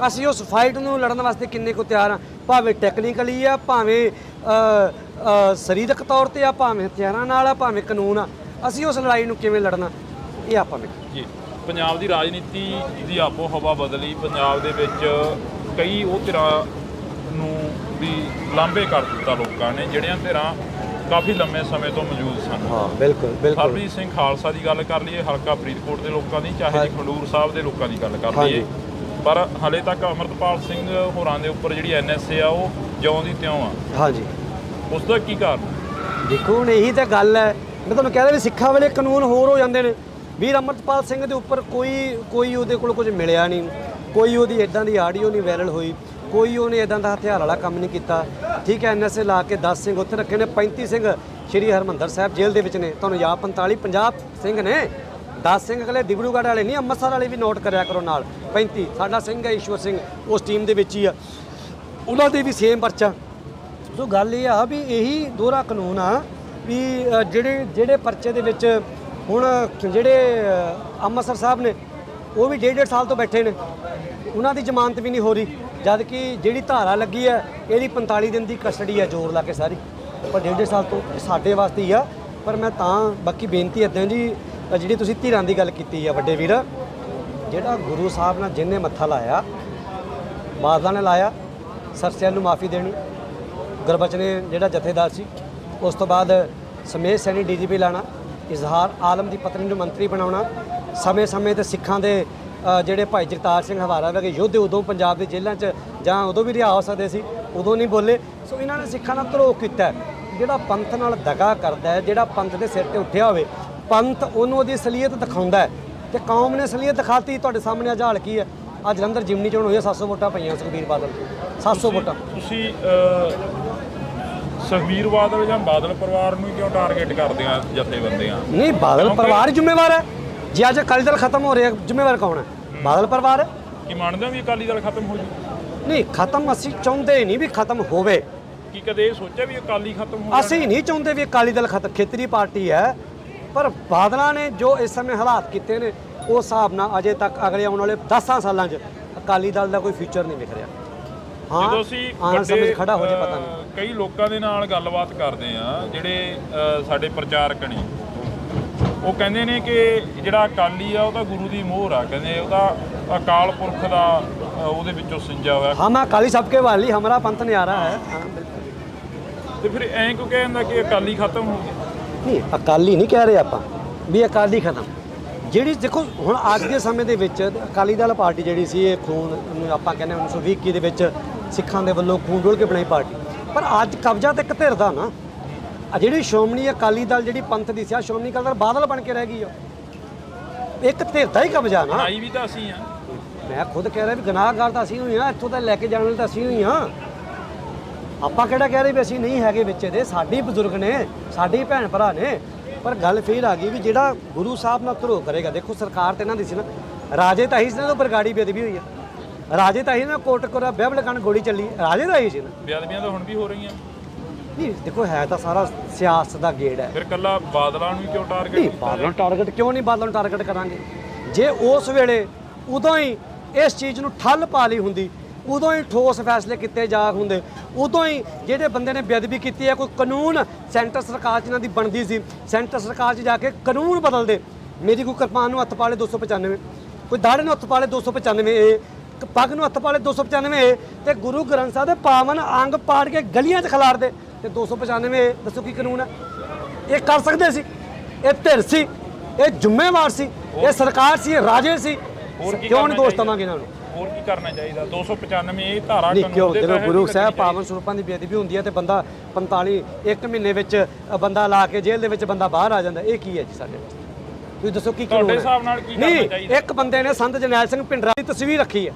ਅਸੀਂ ਉਸ ਫਾਈਟ ਨੂੰ ਲੜਨ ਵਾਸਤੇ ਕਿੰਨੇ ਕੁ ਤਿਆਰ ਹਾਂ? ਭਾਵੇਂ ਟੈਕਨੀਕਲੀ ਆ, ਭਾਵੇਂ ਸਰੀਰਕ ਤੌਰ ਤੇ ਆ, ਭਾਵੇਂ ਹਥਿਆਰਾਂ ਨਾਲ ਆ, ਭਾਵੇਂ ਕਾਨੂੰਨ ਆ, ਅਸੀਂ ਉਸ ਲੜਾਈ ਨੂੰ ਕਿਵੇਂ ਲੜਨਾ, ਇਹ ਆਪਾਂ ਵੇਖੋ
ਜੀ। ਪੰਜਾਬ ਦੀ ਰਾਜਨੀਤੀ ਦੀ ਆਪੋ ਹਵਾ ਬਦਲੀ। ਪੰਜਾਬ ਦੇ ਵਿੱਚ ਕਈ ਉਹ ਧਿਰਾਂ ਨੂੰ ਵੀ ਲਾਂਭੇ ਕਰ ਦਿੱਤਾ ਲੋਕਾਂ ਨੇ, ਜਿਹੜੀਆਂ ਧਿਰਾਂ ਕਾਫੀ ਲੰਮੇ ਸਮੇਂ ਤੋਂ ਮੌਜੂਦ ਸਨ।
ਹਾਂ, ਬਿਲਕੁਲ ਬਿਲਕੁਲ।
ਹਰਪ੍ਰੀਤ ਸਿੰਘ ਖਾਲਸਾ ਦੀ ਗੱਲ ਕਰ ਲਈਏ, ਹਲਕਾ ਫਰੀਦਕੋਟ ਦੇ ਲੋਕਾਂ ਦੀ, ਚਾਹੇ ਜੀ ਖਡੂਰ ਸਾਹਿਬ ਦੇ ਲੋਕਾਂ ਦੀ ਗੱਲ ਕਰ ਲਈਏ, ਪਰ ਹਲੇ ਤੱਕ ਅਮਰਤਪਾਲ ਸਿੰਘ ਹੋਰਾਂ ਦੇ ਉੱਪਰ ਜਿਹੜੀ NSA ਆ ਉਹ ਜਿਉਂ ਦੀ ਤਿਉਂ ਆ।
ਹਾਂਜੀ,
ਉਸ ਦਾ ਕੀ ਕਾਰਨ?
ਦੇਖੋ ਹੁਣ ਇਹੀ ਤਾਂ ਗੱਲ ਹੈ, ਮੈਂ ਤੁਹਾਨੂੰ ਕਹਿ ਰਿਹਾ ਵੀ ਸਿੱਖਾਂ ਵੇਲੇ ਕਾਨੂੰਨ ਹੋਰ ਹੋ ਜਾਂਦੇ ਨੇ। ਵੀਰ ਅਮਰਤਪਾਲ ਸਿੰਘ ਦੇ ਉੱਪਰ ਕੋਈ ਉਹਦੇ ਕੋਲ ਕੁਝ ਮਿਲਿਆ ਨਹੀਂ, ਕੋਈ ਉਹਦੀ ਇਦਾਂ ਦੀ ਆਡੀਓ ਨਹੀਂ ਵਾਇਰਲ ਹੋਈ, ਕੋਈ ਉਹਨੇ ਇਦਾਂ ਦਾ ਹਥਿਆਰ ਵਾਲਾ ਕੰਮ ਨਹੀਂ ਕੀਤਾ। ਠੀਕ ਹੈ, NSA ਲਾ ਕੇ 10 ਸਿੰਘ ਉੱਥੇ ਰੱਖੇ ਨੇ, 35 ਸਿੰਘ ਸ਼੍ਰੀ ਹਰਿਮੰਦਰ ਸਾਹਿਬ ਜੇਲ੍ਹ ਦੇ ਵਿੱਚ ਨੇ। ਤੁਹਾਨੂੰ ਯਾਦ 50 ਸਿੰਘ ਨੇ, 10 ਸਿੰਘ ਅਗਲੇ ਡਿਬਰੂਗੜ੍ਹ ਵਾਲੇ ਨਹੀਂ, ਅੰਮ੍ਰਿਤਸਰ ਵਾਲੇ ਵੀ ਨੋਟ ਕਰਿਆ ਕਰੋ ਨਾਲ। 35 ਸਾਡਾ ਸਿੰਘ ਹੈ ਈਸ਼ਵਰ ਸਿੰਘ, ਉਸ ਟੀਮ ਦੇ ਵਿੱਚ ਹੀ ਆ, ਉਹਨਾਂ ਦੇ ਵੀ ਸੇਮ ਪਰਚਾ। ਸੋ ਗੱਲ ਇਹ ਆ ਵੀ ਇਹੀ ਦੋਹਰਾ ਕਾਨੂੰਨ ਆ ਵੀ ਜਿਹੜੇ ਪਰਚੇ ਦੇ ਵਿੱਚ ਹੁਣ ਜਿਹੜੇ ਅੰਮ੍ਰਿਤਸਰ ਸਾਹਿਬ ਨੇ ਉਹ ਵੀ 1.5 ਸਾਲ ਤੋਂ ਬੈਠੇ ਨੇ, ਉਹਨਾਂ ਦੀ ਜ਼ਮਾਨਤ ਵੀ ਨਹੀਂ ਹੋ ਰਹੀ, ਜਦ ਕਿ ਜਿਹੜੀ ਧਾਰਾ ਲੱਗੀ ਹੈ ਇਹਦੀ 45 ਦਿਨ ਦੀ ਕਸਟਡੀ ਹੈ ਜ਼ੋਰ ਲਾ ਕੇ ਸਾਰੀ, ਪਰ 1.5 ਸਾਲ ਤੋਂ ਸਾਡੇ ਵਾਸਤੇ ਹੀ ਆ। ਪਰ ਮੈਂ ਤਾਂ ਬਾਕੀ ਬੇਨਤੀ ਇੱਦਾਂ ਜੀ, ਜਿਹੜੀ ਤੁਸੀਂ ਧਿਰਾਂ ਦੀ ਗੱਲ ਕੀਤੀ ਆ ਵੱਡੇ ਵੀਰ, ਜਿਹੜਾ ਗੁਰੂ ਸਾਹਿਬ ਨਾਲ ਜਿਹਨੇ ਮੱਥਾ ਲਾਇਆ, ਬਾਦਲਾਂ ਨੇ ਲਾਇਆ, ਸਰਸਿਆਂ ਨੂੰ ਮਾਫੀ ਦੇਣੀ, ਗੁਰਬਚਨੇ ਜਿਹੜਾ ਜਥੇਦਾਰ ਸੀ, ਉਸ ਤੋਂ ਬਾਅਦ ਸਮੇਤ ਸੈਣੀ DGP ਲਾਣਾ, ਇਜ਼ਹਾਰ ਆਲਮ ਦੀ ਪਤਨੀ ਨੂੰ ਮੰਤਰੀ ਬਣਾਉਣਾ, ਸਮੇਂ-ਸਮੇਂ ਤੇ ਸਿੱਖਾਂ ਦੇ ਜਿਹੜੇ ਭਾਈ ਜਗਤਾਰ ਸਿੰਘ ਹਵਾਰਾ ਵਰਗੇ ਯੋਧੇ ਉਦੋਂ ਪੰਜਾਬ ਦੇ ਜੇਲ੍ਹਾਂ 'ਚ ਜਾਂ ਉਦੋਂ ਵੀ ਰਿਹਾ ਹੋ ਸਕਦੇ ਸੀ, ਉਦੋਂ ਨਹੀਂ ਬੋਲੇ। ਸੋ ਇਹਨਾਂ ਨੇ ਸਿੱਖਾਂ ਨਾਲ ਧਰੋਹ ਕੀਤਾ। ਜਿਹੜਾ ਪੰਥ ਨਾਲ ਦਗਾ ਕਰਦਾ ਹੈ, ਜਿਹੜਾ ਪੰਥ ਦੇ ਸਿਰ ਤੇ ਉੱਠਿਆ ਹੋਵੇ, ਪੰਥ ਉਹਨੂੰ ਉਹਦੀ ਅਸਲੀਅਤ ਦਿਖਾਉਂਦਾ ਹੈ, ਤੇ ਕੌਮ ਨੇ ਅਸਲੀਅਤ ਦਿਖਾਤੀ। ਤੁਹਾਡੇ ਸਾਹਮਣੇ ਅੱਜ ਹਾਲ ਕੀ ਹੈ? ਅੱਜ ਜਲੰਧਰ ਜਿਮਨੀ ਚੋਣ ਹੋਈ ਹੈ, 700 ਵੋਟਾਂ ਪਈਆਂ ਸੁਖਬੀਰ ਬਾਦਲ, 700 ਵੋਟਾਂ।
ਤੁਸੀਂ ਸੁਖਬੀਰ ਬਾਦਲ ਜਾਂ ਬਾਦਲ ਪਰਿਵਾਰ ਨੂੰ ਕਿਉਂ ਟਾਰਗੇਟ ਕਰਦੇ ਆ ਜਥੇਬੰਦੀਆਂ?
ਨਹੀਂ, ਬਾਦਲ ਪਰਿਵਾਰ ਜ਼ਿੰਮੇਵਾਰ ਹੈ। ਜੇ ਅੱਜ ਅਕਾਲੀ ਦਲ ਖਤਮ ਹੋ ਰਿਹਾ, ਜ਼ਿੰਮੇਵਾਰ ਕੌਣ ਹੈ? ਬਾਦਲ ਪਰਿਵਾਰ ਹੈ।
ਕੀ ਮੰਨਦੇ ਹੋ ਵੀ ਅਕਾਲੀ ਦਲ ਖਤਮ ਹੋ ਜੂ?
ਨਹੀਂ, ਖਤਮ ਅਸੀਂ ਚਾਹੁੰਦੇ ਨਹੀਂ ਵੀ ਖਤਮ ਹੋਵੇ।
ਕੀ ਕਦੇ ਇਹ ਸੋਚਿਆ ਵੀ ਅਕਾਲੀ ਖਤਮ ਹੋ?
ਅਸੀਂ ਨਹੀਂ ਚਾਹੁੰਦੇ ਵੀ ਅਕਾਲੀ ਦਲ ਖਤਮ, ਖੇਤਰੀ ਪਾਰਟੀ ਹੈ, ਪਰ ਬਾਦਲਾਂ ਨੇ ਜੋ ਇਸ ਸਮੇਂ ਹਾਲਾਤ ਕੀਤੇ ਨੇ ਉਸ ਹਿਸਾਬ ਨਾਲ ਅਜੇ ਤੱਕ ਅਗਲੇ ਆਉਣ ਵਾਲੇ 10 ਸਾਲਾਂ 'ਚ ਅਕਾਲੀ ਦਲ ਦਾ ਕੋਈ ਫਿਊਚਰ ਨਹੀਂ ਵਿਖ ਰਿਹਾ। ਹਾਂ,
ਜਦੋਂ ਅਸੀਂ
ਆਉਣ ਸਮੇਂ ਖੜਾ ਹੋ ਜੇ ਪਤਾ ਨਹੀਂ।
ਕਈ ਲੋਕਾਂ ਦੇ ਨਾਲ ਗੱਲਬਾਤ ਕਰਦੇ ਆ, ਜਿਹੜੇ ਸਾਡੇ ਪ੍ਰਚਾਰਕ ਨੇ, ਉਹ ਕਹਿੰਦੇ ਨੇ ਕਿ ਜਿਹੜਾ ਅਕਾਲੀ ਆ ਉਹ ਤਾਂ ਗੁਰੂ ਦੀ ਮੋਹਰ ਆ, ਕਹਿੰਦੇ ਉਹ ਤਾਂ ਅਕਾਲ ਪੁਰਖ ਦਾ ਉਹਦੇ ਵਿੱਚੋਂ ਸਿੰਜਾ ਹੋਇਆ।
ਹਾਂ, ਮੈਂ ਅਕਾਲੀ ਸਭ ਕੇ ਵਾਲੀ, ਹਮਾਰਾ ਪੰਥ ਨਿਆਰਾ ਹੈ।
ਤੇ ਫਿਰ ਐਂ ਕਿਉਂ ਕਹਿੰਦਾ ਕਿ ਅਕਾਲੀ ਖਤਮ ਹੋ ਗਿਆ?
ਨਹੀਂ, ਅਕਾਲੀ ਨਹੀਂ ਕਹਿ ਰਹੇ ਆਪਾਂ ਵੀ ਅਕਾਲੀ ਖਤਮ। ਜਿਹੜੀ ਦੇਖੋ ਹੁਣ ਅੱਜ ਦੇ ਸਮੇਂ ਦੇ ਵਿੱਚ ਅਕਾਲੀ ਦਲ ਪਾਰਟੀ ਜਿਹੜੀ ਸੀ, ਇਹ ਖੂਨ ਨੂੰ ਆਪਾਂ ਕਹਿੰਦੇ 1920 ਦੇ ਵਿੱਚ ਸਿੱਖਾਂ ਦੇ ਵੱਲੋਂ ਖੂਨ ਡੋਲ ਕੇ ਬਣਾਈ ਪਾਰਟੀ, ਪਰ ਅੱਜ ਕਬਜ਼ਾ ਤਾਂ ਇੱਕ ਧਿਰ ਦਾ ਨਾ। ਜਿਹੜੀ ਸ਼੍ਰੋਮਣੀ ਅਕਾਲੀ ਦਲ ਜਿਹੜੀ ਪੰਥ ਦੀ ਸੀ, ਆ ਸ਼੍ਰੋਮਣੀ ਅਕਾਲੀ ਦਲ ਬਾਦਲ ਬਣ ਕੇ ਰਹਿ ਗਈ ਆ, ਇੱਕ ਧਿਰ ਦਾ ਹੀ ਕਬਜ਼ਾ ਨਾ।
ਬਣਾਈ ਵੀ ਤਾਂ ਅਸੀਂ ਆ।
ਮੈਂ ਖੁਦ ਕਹਿ ਰਿਹਾ ਵੀ ਗੁਨਾਹਗਾਰ ਤਾਂ ਅਸੀਂ ਹੋਈ ਹਾਂ, ਇੱਥੋਂ ਤਾਂ ਲੈ ਕੇ ਜਾਣ ਵਾਲੇ ਤਾਂ ਅਸੀਂ ਹੋਈ ਹਾਂ। ਆਪਾਂ ਕਿਹੜਾ ਕਹਿ ਰਹੇ ਵੀ ਅਸੀਂ ਨਹੀਂ ਹੈਗੇ ਵਿੱਚ ਇਹਦੇ, ਸਾਡੇ ਬਜ਼ੁਰਗ ਨੇ, ਸਾਡੇ ਭੈਣ ਭਰਾ ਨੇ। ਪਰ ਗੱਲ ਫੇਰ ਆ ਗਈ ਵੀ ਜਿਹੜਾ ਗੁਰੂ ਸਾਹਿਬ ਨਾਲ ਧਰੋਹ ਕਰੇਗਾ। ਦੇਖੋ ਸਰਕਾਰ ਤੇ ਇਹਨਾਂ ਦੀ ਸੀ ਨਾ, ਰਾਜੇ ਤਾਂ ਹੀ ਸੀ ਨਾ, ਬਰਗਾੜੀ ਬੇਅਦਬੀ ਹੋਈ ਆ, ਰਾਜੇ ਤਾਂ ਹੀ ਨਾ, ਕੋਟਕਪੁਰਾ ਬਿਹਬਲ ਕਾਂਡ ਗੋਲੀ ਚੱਲੀ, ਰਾਜੇ ਦਾ ਹੀ ਸੀ ਨਾ।
ਬੇਅਦਬੀਆਂ ਤਾਂ ਹੁਣ ਵੀ ਹੋ ਰਹੀਆਂ।
ਨਹੀਂ ਦੇਖੋ, ਹੈ ਤਾਂ ਸਾਰਾ ਸਿਆਸਤ ਦਾ ਗੇੜ ਹੈ।
ਫਿਰ ਕੱਲਾ ਬਾਦਲਾਂ ਨੂੰ ਕਿਉਂ ਟਾਰਗੇਟ
ਨਹੀਂ, ਬਾਦਲਾਂ ਨੂੰ ਟਾਰਗੇਟ ਕਿਉਂ ਨਹੀਂ? ਬਾਦਲਾਂ ਨੂੰ ਟਾਰਗੇਟ ਕਰਾਂਗੇ ਜੇ ਉਸ ਵੇਲੇ ਉਦੋਂ ਹੀ ਇਸ ਚੀਜ਼ ਨੂੰ ਠੱਲ ਪਾ ਲਈ ਹੁੰਦੀ, ਉਦੋਂ ਹੀ ਠੋਸ ਫੈਸਲੇ ਕੀਤੇ ਜਾ ਹੁੰਦੇ, ਉਦੋਂ ਹੀ ਜਿਹੜੇ ਬੰਦੇ ਨੇ ਬੇਅਦਬੀ ਕੀਤੀ ਹੈ ਕੋਈ ਕਾਨੂੰਨ ਸੈਂਟਰ ਸਰਕਾਰ 'ਚ ਇਹਨਾਂ ਦੀ ਬਣਦੀ ਸੀ, ਸੈਂਟਰ ਸਰਕਾਰ 'ਚ ਜਾ ਕੇ ਕਾਨੂੰਨ ਬਦਲਦੇ। ਮੇਰੀ ਕੋਈ ਕਿਰਪਾਨ ਨੂੰ ਹੱਥ ਪਾ ਲੇ 295, ਕੋਈ ਦਾੜੇ ਨੂੰ ਹੱਥ ਪਾ ਲੇ 295, ਪੱਗ ਨੂੰ ਹੱਥ ਪਾ ਲੇ 295, ਤੇ ਗੁਰੂ ਗ੍ਰੰਥ ਸਾਹਿਬ ਦੇ ਪਾਵਨ ਅੰਗ ਪਾੜ ਕੇ ਗਲੀਆਂ 'ਚ ਖਿਲਾਰਦੇ ਤੇ 295। ਦੱਸੋ ਕੀ ਕਾਨੂੰਨ ਹੈ? ਇਹ ਕਰ ਸਕਦੇ ਸੀ? ਇਹ ਧਿਰ ਸੀ, ਇਹ ਜ਼ਿੰਮੇਵਾਰ ਸੀ, ਇਹ ਸਰਕਾਰ ਸੀ, ਇਹ ਰਾਜੇ ਸੀ। ਕਿਉਂ ਨਹੀਂ ਦੋਸ਼ ਦਵਾਂਗੇ ਇਹਨਾਂ ਨੂੰ?
ਹੋਰ ਕੀ ਕਰਨਾ ਚਾਹੀਦਾ? 295 ਇਹ ਧਾਰਾ
ਨਹੀਂ, ਕਿਉਂ?
ਦੇ
ਜਦੋਂ
ਤਹਿਤ
ਗੁਰੂ
ਹੀ
ਸਾਹਿਬ
ਲੱਗਣੀ
ਪਾਵਨ ਸਰੂਪਾਂ ਦੀ ਬੇਅਦਬੀ ਹੁੰਦੀ ਹੈ ਤੇ ਬੰਦਾ 45 ਇੱਕ ਮਹੀਨੇ ਵਿੱਚ ਬੰਦਾ ਲਾ ਕੇ ਜੇਲ੍ਹ ਦੇ ਵਿੱਚ ਬੰਦਾ ਬਾਹਰ ਆ ਜਾਂਦਾ, ਇਹ ਕੀ ਹੈ ਜੀ ਸਾਡੇ ਵਾਸਤੇ? ਤੁਸੀਂ ਦੱਸੋ ਕੀ ਕਾਨੂੰਨ
ਤੁਹਾਡੇ
ਹੈ?
ਹਿਸਾਬ ਨਾਲ ਕੀ ਕਰਨਾ
ਨਹੀਂ,
ਚਾਹੀਦਾ?
ਇੱਕ ਬੰਦੇ ਨੇ ਸੰਤ ਜਰਨੈਲ ਸਿੰਘ ਭਿੰਡਰਾਂ ਦੀ ਤਸਵੀਰ ਰੱਖੀ ਹੈ,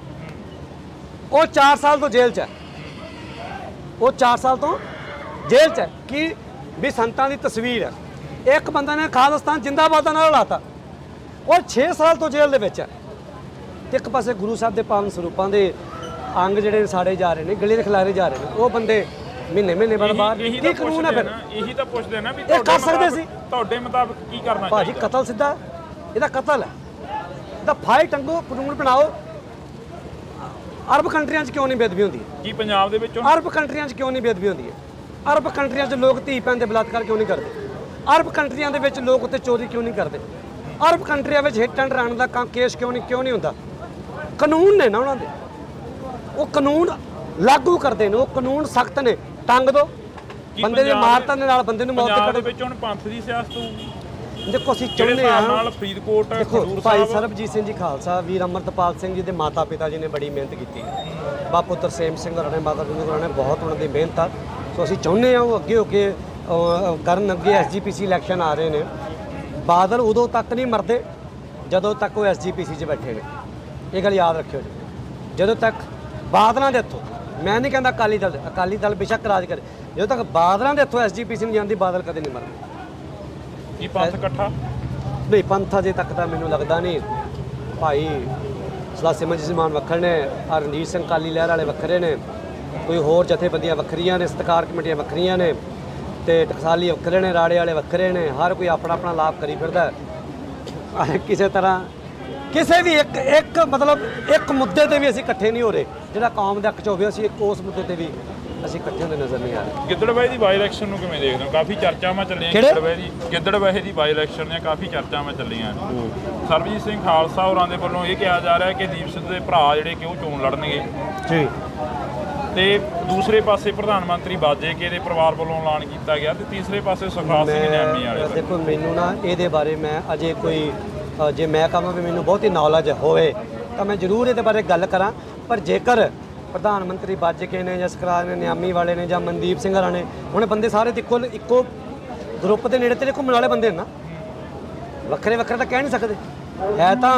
ਉਹ 4 ਸਾਲ ਤੋਂ ਜੇਲ੍ਹ 'ਚ ਹੈ। ਉਹ 4 ਸਾਲ ਤੋਂ ਜੇਲ੍ਹ 'ਚ ਹੈ ਕਿ ਵੀ ਸੰਤਾਂ ਦੀ ਤਸਵੀਰ ਹੈ। ਇੱਕ ਬੰਦਾ ਨੇ ਖਾਲਿਸਤਾਨ ਜਿੰਦਾਬਾਦ ਦਾ ਨਾਰਾ ਲਾਤਾ, ਉਹ 6 ਸਾਲ ਤੋਂ ਜੇਲ੍ਹ ਦੇ ਵਿੱਚ ਹੈ। ਤੇ ਇੱਕ ਪਾਸੇ ਗੁਰੂ ਸਾਹਿਬ ਦੇ ਪਾਵਨ ਸਰੂਪਾਂ ਦੇ ਅੰਗ ਜਿਹੜੇ ਸਾੜੇ ਜਾ ਰਹੇ ਨੇ, ਗਲੇ ਦੇ ਖਿਲਾਰੇ ਜਾ ਰਹੇ ਨੇ, ਉਹ ਬੰਦੇ ਮਹੀਨੇ ਬਾਅਦ ਬਾਹਰ।
ਇਹੀ
ਕੀ ਕਾਨੂੰਨ ਹੈ ਫਿਰ?
ਇਹੀ ਤਾਂ ਪੁੱਛਦੇ ਨਾ ਵੀ
ਇਹ ਕਰ ਸਕਦੇ ਸੀ।
ਤੁਹਾਡੇ ਮੁਤਾਬਕ ਕੀ ਕਰਨਾ
ਭਾਜੀ
ਚਾਹੀਦਾ?
ਕਤਲ ਸਿੱਧਾ, ਇਹਦਾ ਕਤਲ ਹੈ, ਇਹਦਾ ਫਾਇਲ ਟੰਗੋ, ਕਾਨੂੰਨ ਬਣਾਓ। ਅਰਬ ਕੰਟਰੀਆਂ 'ਚ ਕਿਉਂ ਨਹੀਂ ਬੇਅਦਬੀ ਹੁੰਦੀ ਹੈ?
ਕੀ ਪੰਜਾਬ ਦੇ ਵਿੱਚੋਂ
ਅਰਬ ਕੰਟਰੀਆਂ 'ਚ ਕਿਉਂ ਨਹੀਂ ਬੇਅਦਬੀ ਹੁੰਦੀ ਹੈ? ਅਰਬ ਕੰਟਰੀਆਂ 'ਚ ਲੋਕ ਧੀ ਭੈਣ ਦੇ ਬਲਾਤਕਾਰ ਕਿਉਂ ਨਹੀਂ ਕਰਦੇ? ਅਰਬ ਕੰਟਰੀਆਂ ਦੇ ਵਿੱਚ ਲੋਕ ਉੱਤੇ ਚੋਰੀ ਕਿਉਂ ਨਹੀਂ ਕਰਦੇ? ਅਰਬ ਕੰਟਰੀਆਂ ਵਿੱਚ hit and run the case ਕਿਉਂ ਨਹੀਂ ਹੁੰਦਾ? ਕਾਨੂੰਨ ਨੇ ਨਾ ਉਹਨਾਂ ਦੇ, ਉਹ ਕਾਨੂੰਨ ਲਾਗੂ ਕਰਦੇ ਨੇ, ਉਹ ਕਾਨੂੰਨ ਸਖਤ ਨੇ। ਟੰਗ ਦੋ ਬੰਦੇ ਦੇ, ਮਾਰਤਾ ਦੇ ਨਾਲ ਬੰਦੇ ਨੂੰ ਮੌਤ
ਪੰਜਾਬ
ਤੇ
ਦੇ
ਕੱਢੋ।
ਵਿੱਚ ਹੁਣ ਪੰਥ ਦੀ ਸਿਆਸਤ ਹੋਊਗੀ।
ਦੇਖੋ ਅਸੀਂ
ਜਿਹੜੇ
ਚਾਹੁੰਦੇ
ਹਿਸਾਬ
ਹਾਂ,
ਨਾਲ ਫਰੀਦਕੋਟ
ਦੇਖੋ
ਖਡੂਰ
ਭਾਈ
ਸਾਹਿਬ
ਸਰਬਜੀਤ ਸਿੰਘ ਜੀ ਖਾਲਸਾ, ਵੀਰ ਅਮਰਤਪਾਲ ਸਿੰਘ ਜੀ ਦੇ ਮਾਤਾ ਪਿਤਾ ਜੀ ਨੇ ਬੜੀ ਮਿਹਨਤ ਕੀਤੀ ਹੈ। ਬਾਪੂ ਤਰਸੇਮ ਸਿੰਘ ਹੋਰਾਂ ਨੇ, ਮਾਤਾ ਗੁਜਰ ਹੋਰਾਂ ਨੇ, ਬਹੁਤ ਉਹਨਾਂ ਦੀ ਮਿਹਨਤ ਆ। ਸੋ ਅਸੀਂ ਚਾਹੁੰਦੇ ਹਾਂ ਉਹ ਅੱਗੇ ਹੋ ਕੇ ਕਰਨ। ਅੱਗੇ SGPC ਇਲੈਕਸ਼ਨ ਆ ਰਹੇ ਨੇ, ਬਾਦਲ ਉਦੋਂ ਤੱਕ ਨਹੀਂ ਮਰਦੇ ਜਦੋਂ ਤੱਕ ਉਹ SGPC 'ਚ ਬੈਠੇ ਨੇ। ਇਹ ਗੱਲ ਯਾਦ ਰੱਖਿਓ ਜੀ। ਜਦੋਂ ਤੱਕ ਬਾਦਲਾਂ ਦੇ ਹੱਥੋਂ, ਮੈਂ ਨਹੀਂ ਕਹਿੰਦਾ ਅਕਾਲੀ ਦਲ ਬੇਸ਼ੱਕ ਰਾਜ ਕਰੇ, ਜਦੋਂ ਤੱਕ ਬਾਦਲਾਂ ਦੇ ਹੱਥੋਂ SGPC ਨਹੀਂ ਜਾਂਦੀ, ਬਾਦਲ ਕਦੇ ਨਹੀਂ ਮਰਦੇ।
ਕੀ ਪੰਥ ਇਕੱਠਾ?
ਨਹੀਂ, ਪੰਥ ਅਜੇ ਤੱਕ ਤਾਂ ਮੈਨੂੰ ਲੱਗਦਾ ਨਹੀਂ। ਭਾਈ ਸਰਦਾਰ ਸਿਮਰਜੀਤ ਸਿੰਘ ਮਾਨ ਵੱਖਰੇ ਨੇ, ਰਣਜੀਤ ਸਿੰਘ ਅਕਾਲੀ ਲਹਿਰ ਵਾਲੇ ਵੱਖਰੇ ਨੇ, ਕੋਈ ਹੋਰ ਜਥੇਬੰਦੀਆਂ ਵੱਖਰੀਆਂ ਨੇ, ਸਤਿਕਾਰ ਕਮੇਟੀਆਂ ਵੱਖਰੀਆਂ ਨੇ, ਤੇ ਟਕਸਾਲੀ ਵੱਖਰੇ ਨੇ, ਰਾੜੇ ਵਾਲੇ ਵੱਖਰੇ ਨੇ। ਹਰ ਕੋਈ ਆਪਣਾ ਲਾਭ ਕਰੀ ਫਿਰਦਾ। ਕਿਸੇ ਤਰ੍ਹਾਂ ਕਿਸੇ ਵੀ ਇੱਕ ਮਤਲਬ ਇੱਕ ਮੁੱਦੇ ਤੇ ਵੀ ਅਸੀਂ ਇਕੱਠੇ ਨਹੀਂ ਹੋ ਰਹੇ ਜਿਹੜਾ ਕੌਮ ਦੇ ਹੱਕ 'ਚ ਹੋਵੇ। ਅਸੀਂ ਉਸ ਮੁੱਦੇ ਤੇ ਵੀ ਅਸੀਂ ਇਕੱਠੇ ਹੁੰਦੇ ਨਜ਼ਰ ਨਹੀਂ ਆ ਰਹੇ।
ਗਿੱਦੜਬਾਹੇ ਦੀ ਬਾਈ ਇਲੈਕਸ਼ਨ ਨੂੰ ਕਿਵੇਂ ਦੇਖਦੇ ਹੋ? ਕਾਫੀ ਚਰਚਾਵਾਂ ਚੱਲੀਆਂ ਗਿੱਦੜਬਾਹੇ ਦੀ ਬਾਈ ਇਲੈਕਸ਼ਨ ਦੀਆਂ ਕਾਫੀ ਚਰਚਾਵਾਂ ਚੱਲੀਆਂ। ਸਰਬਜੀਤ ਸਿੰਘ ਖਾਲਸਾ ਹੋਰਾਂ ਦੇ ਵੱਲੋਂ ਇਹ ਕਿਹਾ ਜਾ ਰਿਹਾ ਕਿ ਦੀਪ ਸਿੱਧੂ ਦੇ ਭਰਾ ਜਿਹੜੇ ਕਿ ਉਹ ਚੋਣ ਲੜਨਗੇ
ਜੀ,
ਤੇ ਦੂਸਰੇ ਪਾਸੇ ਪ੍ਰਧਾਨ ਮੰਤਰੀ ਬਾਜੇ ਕੇ ਦੇ ਪਰਿਵਾਰ ਵੱਲੋਂ ਐਲਾਨ ਕੀਤਾ ਗਿਆ, ਤੇ ਤੀਸਰੇ ਪਾਸੇ ਸੁਖਰਾਜ ਸਿੰਘ ਨਿਆਮੀ ਵਾਲੇ।
ਦੇਖੋ ਮੈਨੂੰ ਨਾ ਇਹਦੇ ਬਾਰੇ ਮੈਂ ਅਜੇ ਕੋਈ ਜੇ ਮੈਂ ਕਹਾਂ ਵੀ ਮੈਨੂੰ ਬਹੁਤੀ ਨੌਲੇਜ ਹੋਵੇ ਤਾਂ ਮੈਂ ਜ਼ਰੂਰ ਇਹਦੇ ਬਾਰੇ ਗੱਲ ਕਰਾਂ। ਪਰ ਜੇਕਰ ਪ੍ਰਧਾਨ ਮੰਤਰੀ ਬਾਜੇ ਨੇ ਜਾਂ ਸੁਖਰਾਜ ਨੇ, ਨਿਆਮੀ ਵਾਲੇ ਨੇ ਜਾਂ ਮਨਦੀਪ ਸਿੰਘ ਹਰਾਂ ਨੇ, ਹੁਣ ਬੰਦੇ ਸਾਰੇ ਇੱਕੋ ਗਰੁੱਪ ਦੇ ਨੇੜੇ ਤੇੜੇ ਘੁੰਮਣ ਵਾਲੇ ਬੰਦੇ ਨੇ ਨਾ, ਵੱਖਰੇ ਤਾਂ ਕਹਿ ਨਹੀਂ ਸਕਦੇ। ਹੈ ਤਾਂ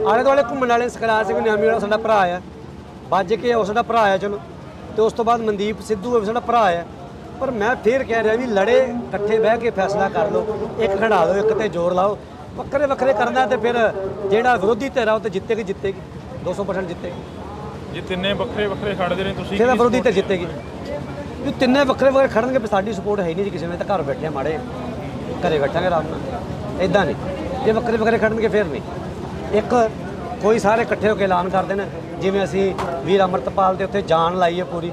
ਆਲੇ ਦੁਆਲੇ ਘੁੰਮਣ ਵਾਲੇ। ਸੁਖਰਾਜ ਸਿੰਘ ਨਿਆਮੀ ਵਾਲਾ ਸਾਡਾ ਭਰਾ ਆ, ਬਾਜੇ ਕੇ ਉਹ ਸਾਡਾ ਭਰਾ ਆ, ਚਲੋ। ਤੇ ਉਸ ਤੋਂ ਬਾਅਦ ਮਨਦੀਪ ਸਿੱਧੂ ਵੀ ਸਾਡਾ ਭਰਾ ਆ। ਪਰ ਮੈਂ ਫੇਰ ਕਹਿ ਰਿਹਾ ਵੀ ਲੜੇ ਇਕੱਠੇ ਬਹਿ ਕੇ ਫੈਸਲਾ ਕਰ ਲਓ, ਇੱਕ ਖੜਾ ਦਿਓ, ਇੱਕ ਤੇ ਜ਼ੋਰ ਲਾਓ। ਵੱਖਰੇ ਕਰਨਾ ਤੇ ਫਿਰ ਜਿਹੜਾ ਵਿਰੋਧੀ ਧਿਰ ਆ ਉਹ ਤੇ ਜਿੱਤੇਗੀ 200% ਜਿੱਤੇਗੀ।
ਜੇ ਤਿੰਨੇ ਵੱਖਰੇ ਖੜਦੇ ਨੇ ਤੁਸੀਂ
ਇਹਦਾ ਵਿਰੋਧੀ ਧਿਰ ਜਿੱਤੇਗੀ। ਵੀ ਤਿੰਨੇ ਵੱਖਰੇ ਖੜਨਗੇ, ਫਿਰ ਸਾਡੀ ਸਪੋਰਟ ਹੈ ਨਹੀਂ ਜੀ ਕਿਸੇ ਨੇ। ਤਾਂ ਘਰ ਬੈਠੇ ਮਾੜੇ, ਘਰੇ ਬੈਠਾਂਗੇ ਆਰਾਮ ਨਾਲ। ਇਦਾਂ ਨਹੀਂ, ਜੇ ਵੱਖਰੇ ਖੜਨਗੇ ਫਿਰ ਨਹੀਂ। ਇੱਕ ਕੋਈ ਸਾਰੇ ਇਕੱਠੇ ਹੋ ਕੇ ਐਲਾਨ ਕਰਦੇ ਨੇ, ਜਿਵੇਂ ਅਸੀਂ ਵੀਰ ਅਮਰਤਪਾਲ ਦੇ ਉੱਤੇ ਜਾਨ ਲਾਈ ਹੈ ਪੂਰੀ,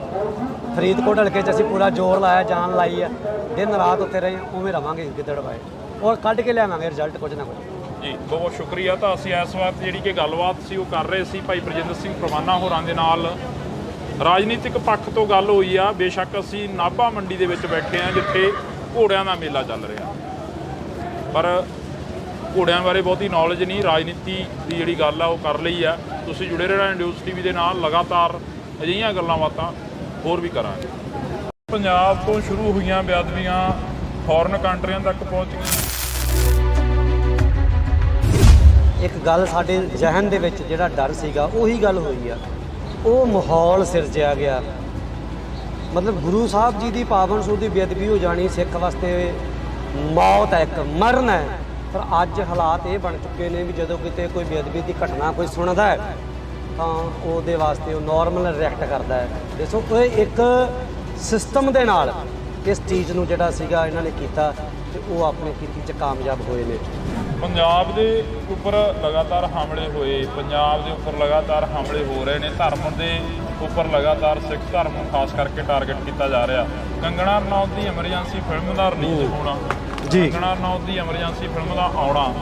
ਫਰੀਦਕੋਟ ਹਲਕੇ 'ਚ ਅਸੀਂ ਪੂਰਾ ਜ਼ੋਰ ਲਾਇਆ, ਜਾਨ ਲਾਈ ਹੈ, ਦਿਨ ਰਾਤ ਉੱਥੇ ਰਹੇ, ਉਵੇਂ ਰਵਾਂਗੇ ਗਿੱਦੜਬਾਹੇ, ਔਰ ਕੱਢ ਕੇ ਲਿਆਵਾਂਗੇ ਰਿਜ਼ਲਟ ਕੁਝ ਨਾ ਕੁਝ।
ਜੀ ਬਹੁਤ ਸ਼ੁਕਰੀਆ। ਤਾਂ ਅਸੀਂ ਇਸ ਵਕਤ ਜਿਹੜੀ ਕਿ ਗੱਲਬਾਤ ਸੀ ਉਹ ਕਰ ਰਹੇ ਸੀ ਭਾਈ ਬਰਜਿੰਦਰ ਸਿੰਘ ਪਰਵਾਨਾ ਹੋਰਾਂ ਦੇ ਨਾਲ। ਰਾਜਨੀਤਿਕ ਪੱਖ ਤੋਂ ਗੱਲ ਹੋਈ ਆ। ਬੇਸ਼ੱਕ ਅਸੀਂ ਨਾਭਾ ਮੰਡੀ ਦੇ ਵਿੱਚ ਬੈਠੇ ਹਾਂ ਜਿੱਥੇ ਘੋੜਿਆਂ ਦਾ ਮੇਲਾ ਚੱਲ ਰਿਹਾ, ਪਰ ਘੋੜਿਆਂ ਬਾਰੇ ਬਹੁਤੀ ਨੌਲੇਜ ਨਹੀਂ। ਰਾਜਨੀਤੀ ਦੀ ਜਿਹੜੀ ਗੱਲ ਆ ਉਹ ਕਰ ਲਈ ਆ। ਤੁਸੀਂ ਜੁੜੇ ਰਹਿਣਾ ਨਿਊਜ਼ TV ਦੇ ਨਾਲ, ਲਗਾਤਾਰ ਅਜਿਹੀਆਂ ਗੱਲਾਂ ਬਾਤਾਂ ਹੋਰ ਵੀ ਕਰਾਂਗੇ। ਪੰਜਾਬ ਤੋਂ ਸ਼ੁਰੂ ਹੋਈਆਂ ਬੇਅਦਬੀਆਂ ਫੋਰਨ ਕੰਟਰੀਆਂ ਤੱਕ ਪਹੁੰਚ ਗਈਆਂ।
ਇੱਕ ਗੱਲ ਸਾਡੇ ਜ਼ਿਹਨ ਦੇ ਵਿੱਚ ਜਿਹੜਾ ਡਰ ਸੀਗਾ ਉਹੀ ਗੱਲ ਹੋਈ ਆ। ਉਹ ਮਾਹੌਲ ਸਿਰਜਿਆ ਗਿਆ। ਮਤਲਬ ਗੁਰੂ ਸਾਹਿਬ ਜੀ ਦੀ ਪਾਵਨ ਸਰੂਪ ਦੀ ਬੇਅਦਬੀ ਹੋ ਜਾਣੀ ਸਿੱਖ ਵਾਸਤੇ ਮੌਤ ਹੈ, ਇੱਕ ਮਰਨ ਹੈ। ਪਰ ਅੱਜ ਹਾਲਾਤ ਇਹ ਬਣ ਚੁੱਕੇ ਨੇ ਵੀ ਜਦੋਂ ਕਿਤੇ ਕੋਈ ਬੇਅਦਬੀ ਦੀ ਘਟਨਾ ਕੋਈ ਸੁਣਦਾ ਹੈ ਤਾਂ ਉਹਦੇ ਵਾਸਤੇ ਉਹ ਨੋਰਮਲ ਰਿਐਕਟ ਕਰਦਾ ਹੈ। ਦੇਖੋ ਇਹ ਇੱਕ ਸਿਸਟਮ ਦੇ ਨਾਲ ਇਸ ਚੀਜ਼ ਨੂੰ ਜਿਹੜਾ ਸੀਗਾ ਇਹਨਾਂ ਨੇ ਕੀਤਾ ਤੇ ਉਹ ਆਪਣੀ ਕੀਤੀ 'ਚ ਕਾਮਯਾਬ ਹੋਏ ਨੇ।
ਪੰਜਾਬ ਦੇ ਉੱਪਰ ਲਗਾਤਾਰ ਹਮਲੇ ਹੋਏ, ਪੰਜਾਬ ਦੇ ਉੱਪਰ ਲਗਾਤਾਰ ਹਮਲੇ ਹੋ ਰਹੇ ਨੇ, ਧਰਮ ਦੇ ਉੱਪਰ ਲਗਾਤਾਰ ਸਿੱਖ ਧਰਮ ਨੂੰ ਖਾਸ ਕਰਕੇ ਟਾਰਗੇਟ ਕੀਤਾ ਜਾ ਰਿਹਾ। ਕੰਗਣਾ ਰਣੌਤ ਦੀ ਐਮਰਜੈਂਸੀ ਫਿਲਮ ਦਾ ਰਿਲੀਜ਼ ਹੋਣਾ ਜੀ, ਕੰਗਣਾ ਰਣੌਤ ਦੀ ਐਮਰਜੈਂਸੀ ਫਿਲਮ ਦਾ ਆਉਣਾ,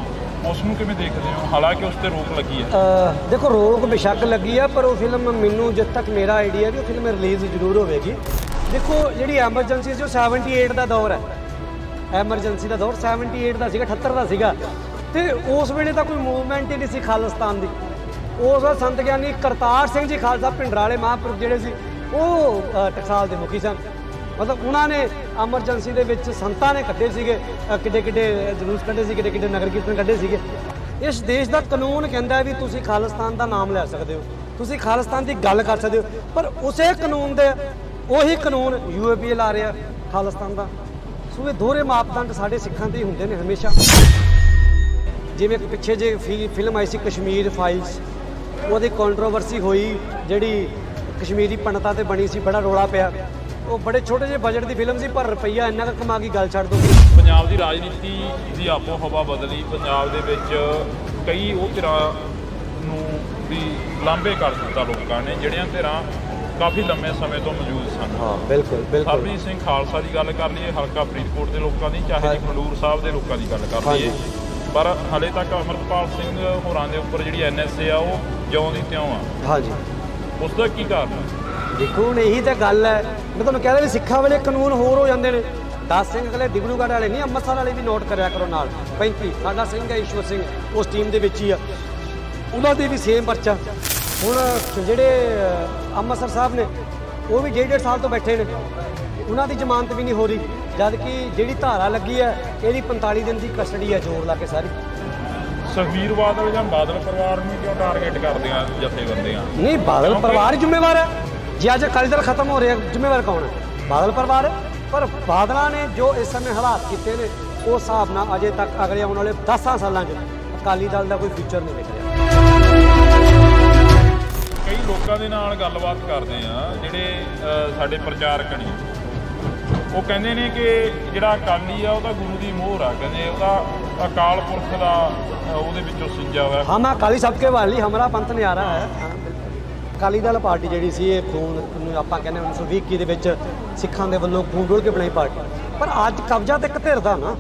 ਉਸ ਨੂੰ ਕਿਵੇਂ ਦੇਖਦੇ ਹੋ? ਹਾਲਾਂਕਿ ਉਸ ਤੇ ਰੋਕ ਲੱਗੀ ਹੈ।
ਦੇਖੋ ਰੋਕ ਬੇਸ਼ੱਕ ਲੱਗੀ ਆ, ਪਰ ਉਹ ਫਿਲਮ ਮੈਨੂੰ ਜਿੱਥੇ ਤੱਕ ਮੇਰਾ ਆਈਡੀਆ ਵੀ ਉਹ ਫਿਲਮ ਰਿਲੀਜ਼ ਜ਼ਰੂਰ ਹੋਵੇਗੀ। ਦੇਖੋ ਜਿਹੜੀ ਐਮਰਜੈਂਸੀ ਜੋ 78 ਦਾ ਦੌਰ ਹੈ, ਐਮਰਜੈਂਸੀ ਦਾ ਦੌਰ 78 ਦਾ ਸੀਗਾ, 78 ਦਾ ਸੀਗਾ, ਤੇ ਉਸ ਵੇਲੇ ਤਾਂ ਕੋਈ ਮੂਵਮੈਂਟ ਹੀ ਨਹੀਂ ਸੀ ਖਾਲਿਸਤਾਨ ਦੀ। ਉਸ ਵੇਲੇ ਸੰਤ ਗਿਆਨੀ ਕਰਤਾਰ ਸਿੰਘ ਜੀ ਖਾਲਸਾ ਭਿੰਡਰਾਂ ਵਾਲੇ ਮਹਾਂਪੁਰਖ ਜਿਹੜੇ ਸੀ ਉਹ ਟਕਸਾਲ ਦੇ ਮੁਖੀ ਸਨ। ਮਤਲਬ ਉਹਨਾਂ ਨੇ ਐਮਰਜੈਂਸੀ ਦੇ ਵਿੱਚ ਸੰਤਾਂ ਨੇ ਕੱਢੇ ਸੀਗੇ, ਕਿੱਡੇ ਕਿੱਡੇ ਜਲੂਸ ਕੱਢੇ ਸੀ, ਕਿੱਡੇ ਕਿੱਡੇ ਨਗਰ ਕੀਰਤਨ ਕੱਢੇ ਸੀਗੇ। ਇਸ ਦੇਸ਼ ਦਾ ਕਾਨੂੰਨ ਕਹਿੰਦਾ ਵੀ ਤੁਸੀਂ ਖਾਲਿਸਤਾਨ ਦਾ ਨਾਮ ਲੈ ਸਕਦੇ ਹੋ, ਤੁਸੀਂ ਖਾਲਿਸਤਾਨ ਦੀ ਗੱਲ ਕਰ ਸਕਦੇ ਹੋ, ਪਰ ਉਸੇ ਕਾਨੂੰਨ ਦੇ ਉਹੀ ਕਾਨੂੰਨ UAPA ਲਾ ਰਿਹਾ ਖਾਲਿਸਤਾਨ ਦਾ। ਸੋ ਇਹ ਦੋਹਰੇ ਮਾਪਦੰਡ ਸਾਡੇ ਸਿੱਖਾਂ ਦੇ ਹੀ ਹੁੰਦੇ ਨੇ ਹਮੇਸ਼ਾ। ਜਿਵੇਂ ਪਿੱਛੇ ਜੇ ਫਿਲਮ ਆਈ ਸੀ ਕਸ਼ਮੀਰ ਫਾਈਲਸ, ਉਹਦੀ ਕੰਟਰੋਵਰਸੀ ਹੋਈ, ਜਿਹੜੀ ਕਸ਼ਮੀਰੀ ਪੰਡਤਾਂ ਤੇ ਬਣੀ ਸੀ, ਬੜਾ ਰੌਲਾ ਪਿਆ। ਉਹ ਬੜੇ ਛੋਟੇ ਜਿਹੇ ਬਜਟ ਦੀ ਫਿਲਮ ਸੀ, ਪਰ ਰੁਪਈਆ ਇੰਨਾ ਕੁ ਕਮਾ ਕੇ ਗੱਲ ਛੱਡ ਦੋ।
ਪੰਜਾਬ ਦੀ ਰਾਜਨੀਤੀ ਦੀ ਆਪੋ ਹਵਾ ਬਦਲੀ। ਪੰਜਾਬ ਦੇ ਵਿੱਚ ਕਈ ਉਹ ਧਿਰਾਂ ਨੂੰ ਵੀ ਲਾਂਭੇ ਕਰ ਦਿੱਤਾ ਲੋਕਾਂ ਨੇ, ਜਿਹੜੀਆਂ ਧਿਰਾਂ ਕਾਫੀ ਲੰਮੇ ਸਮੇਂ ਤੋਂ ਮੌਜੂਦ ਸਨ।
ਹਾਂ ਬਿਲਕੁਲ ਬਿਲਕੁਲ।
ਹਰਪ੍ਰੀਤ ਸਿੰਘ ਖਾਲਸਾ ਦੀ ਗੱਲ ਕਰ ਲਈਏ, ਹਲਕਾ ਫਰੀਦਕੋਟ ਦੇ ਲੋਕਾਂ ਦੀ, ਚਾਹੇ ਜੀ ਖਡੂਰ ਸਾਹਿਬ ਦੇ ਲੋਕਾਂ ਦੀ ਗੱਲ ਕਰ ਲਈਏ, ਪਰ ਹਾਲੇ ਤੱਕ ਅਮਰਪਾਲ ਸਿੰਘ ਹੋਰਾਂ ਦੇ ਉੱਪਰ ਜਿਹੜੀ NSA ਆ ਉਹ ਜਿਉਂ ਦੀ ਤਿਉਂ ਆ।
ਹਾਂਜੀ,
ਉਸ ਦਾ ਕੀ ਕਾਰਨ ਹੈ?
ਦੇਖੋ ਹੁਣ ਇਹੀ ਤਾਂ ਗੱਲ ਹੈ, ਮੈਂ ਤੁਹਾਨੂੰ ਕਹਿ ਰਿਹਾ ਵੀ ਸਿੱਖਾਂ ਵੇਲੇ ਕਾਨੂੰਨ ਹੋਰ ਹੋ ਜਾਂਦੇ ਨੇ। 10 ਸਿੰਘ ਅਗਲੇ ਡਿਬਰੂਗੜ੍ਹ ਵਾਲੇ ਨਹੀਂ, ਅੰਮ੍ਰਿਤਸਰ ਵਾਲੇ ਵੀ ਨੋਟ ਕਰਿਆ ਕਰੋ ਨਾਲ। 35 ਸਾਡਾ ਸਿੰਘ ਹੈ ਈਸ਼ਵਰ ਸਿੰਘ, ਉਸ ਟੀਮ ਦੇ ਵਿੱਚ ਹੀ ਆ, ਉਹਨਾਂ ਦੇ ਵੀ ਸੇਮ ਪਰਚਾ। ਹੁਣ ਜਿਹੜੇ ਅੰਮ੍ਰਿਤਸਰ ਸਾਹਿਬ ਨੇ ਉਹ ਵੀ 1.5 ਸਾਲ ਤੋਂ ਬੈਠੇ ਨੇ, ਉਹਨਾਂ ਦੀ ਜ਼ਮਾਨਤ ਵੀ ਨਹੀਂ ਹੋ ਰਹੀ, ਜਦ ਕਿ ਜਿਹੜੀ ਧਾਰਾ ਲੱਗੀ ਹੈ ਇਹਦੀ 45 ਦਿਨ ਦੀ ਕਸਟਡੀ ਹੈ ਜ਼ੋਰ ਲਾ ਕੇ ਸਾਰੀ।
ਸੁਖਬੀਰ ਬਾਦਲ ਜਾਂ ਬਾਦਲ ਪਰਿਵਾਰ ਨੂੰ ਕਿਉਂ ਟਾਰਗੇਟ ਕਰਦੇ ਆ ਜਥੇਬੰਦੀਆਂ?
ਨਹੀਂ, ਬਾਦਲ ਪਰਿਵਾਰ ਹੀ ਜ਼ਿੰਮੇਵਾਰ ਹੈ। ਜੇ ਅੱਜ ਅਕਾਲੀ ਦਲ ਖਤਮ ਹੋ ਰਿਹਾ, ਜ਼ਿੰਮੇਵਾਰ ਕੌਣ ਹੈ? ਬਾਦਲ ਪਰਿਵਾਰ ਹੈ। ਪਰ ਬਾਦਲਾਂ ਨੇ ਜੋ ਇਸ ਸਮੇਂ ਹਾਲਾਤ ਕੀਤੇ ਨੇ, ਉਸ ਹਿਸਾਬ ਨਾਲ ਅਜੇ ਤੱਕ ਅਗਲੇ ਆਉਣ ਵਾਲੇ 10 ਸਾਲਾਂ 'ਚ ਅਕਾਲੀ ਦਲ ਦਾ ਕੋਈ ਫਿਊਚਰ ਨਹੀਂ ਦਿਖ ਰਿਹਾ।
ਕਈ ਲੋਕਾਂ ਦੇ ਨਾਲ ਗੱਲਬਾਤ ਕਰਦੇ ਆ ਜਿਹੜੇ ਸਾਡੇ ਪ੍ਰਚਾਰਕ ਨੇ, ਉਹ ਕਹਿੰਦੇ ਨੇ ਕਿ ਜਿਹੜਾ ਅਕਾਲੀ ਆ ਉਹ ਤਾਂ ਗੁਰੂ ਦੀ ਮੋਹਰ ਆ, ਕਹਿੰਦੇ ਉਹਦਾ ਅਕਾਲ ਪੁਰਖ ਦਾ ਉਹਦੇ ਵਿੱਚੋਂ ਸਿੰਜਾ ਹੋਇਆ।
ਹਾਂ, ਮੈਂ ਅਕਾਲੀ ਸਭ ਕੇ ਵਾਲੀ ਹਮਾਰਾ ਪੰਥ ਨਿਆਰਾ ਹੈ। ਅਕਾਲੀ ਦਲ ਪਾਰਟੀ ਜਿਹੜੀ ਸੀ ਇਹ ਖੂਨ ਨੂੰ ਆਪਾਂ ਕਹਿੰਦੇ 1920 ਦੇ ਵਿੱਚ ਸਿੱਖਾਂ ਦੇ ਵੱਲੋਂ ਖੂਨ ਡੋਲ ਕੇ ਬਣਾਈ ਪਾਰਟੀ, ਪਰ ਅੱਜ ਕਬਜ਼ਾ ਤੇ ਇੱਕ ਧਿਰ ਦਾ ਨਾ।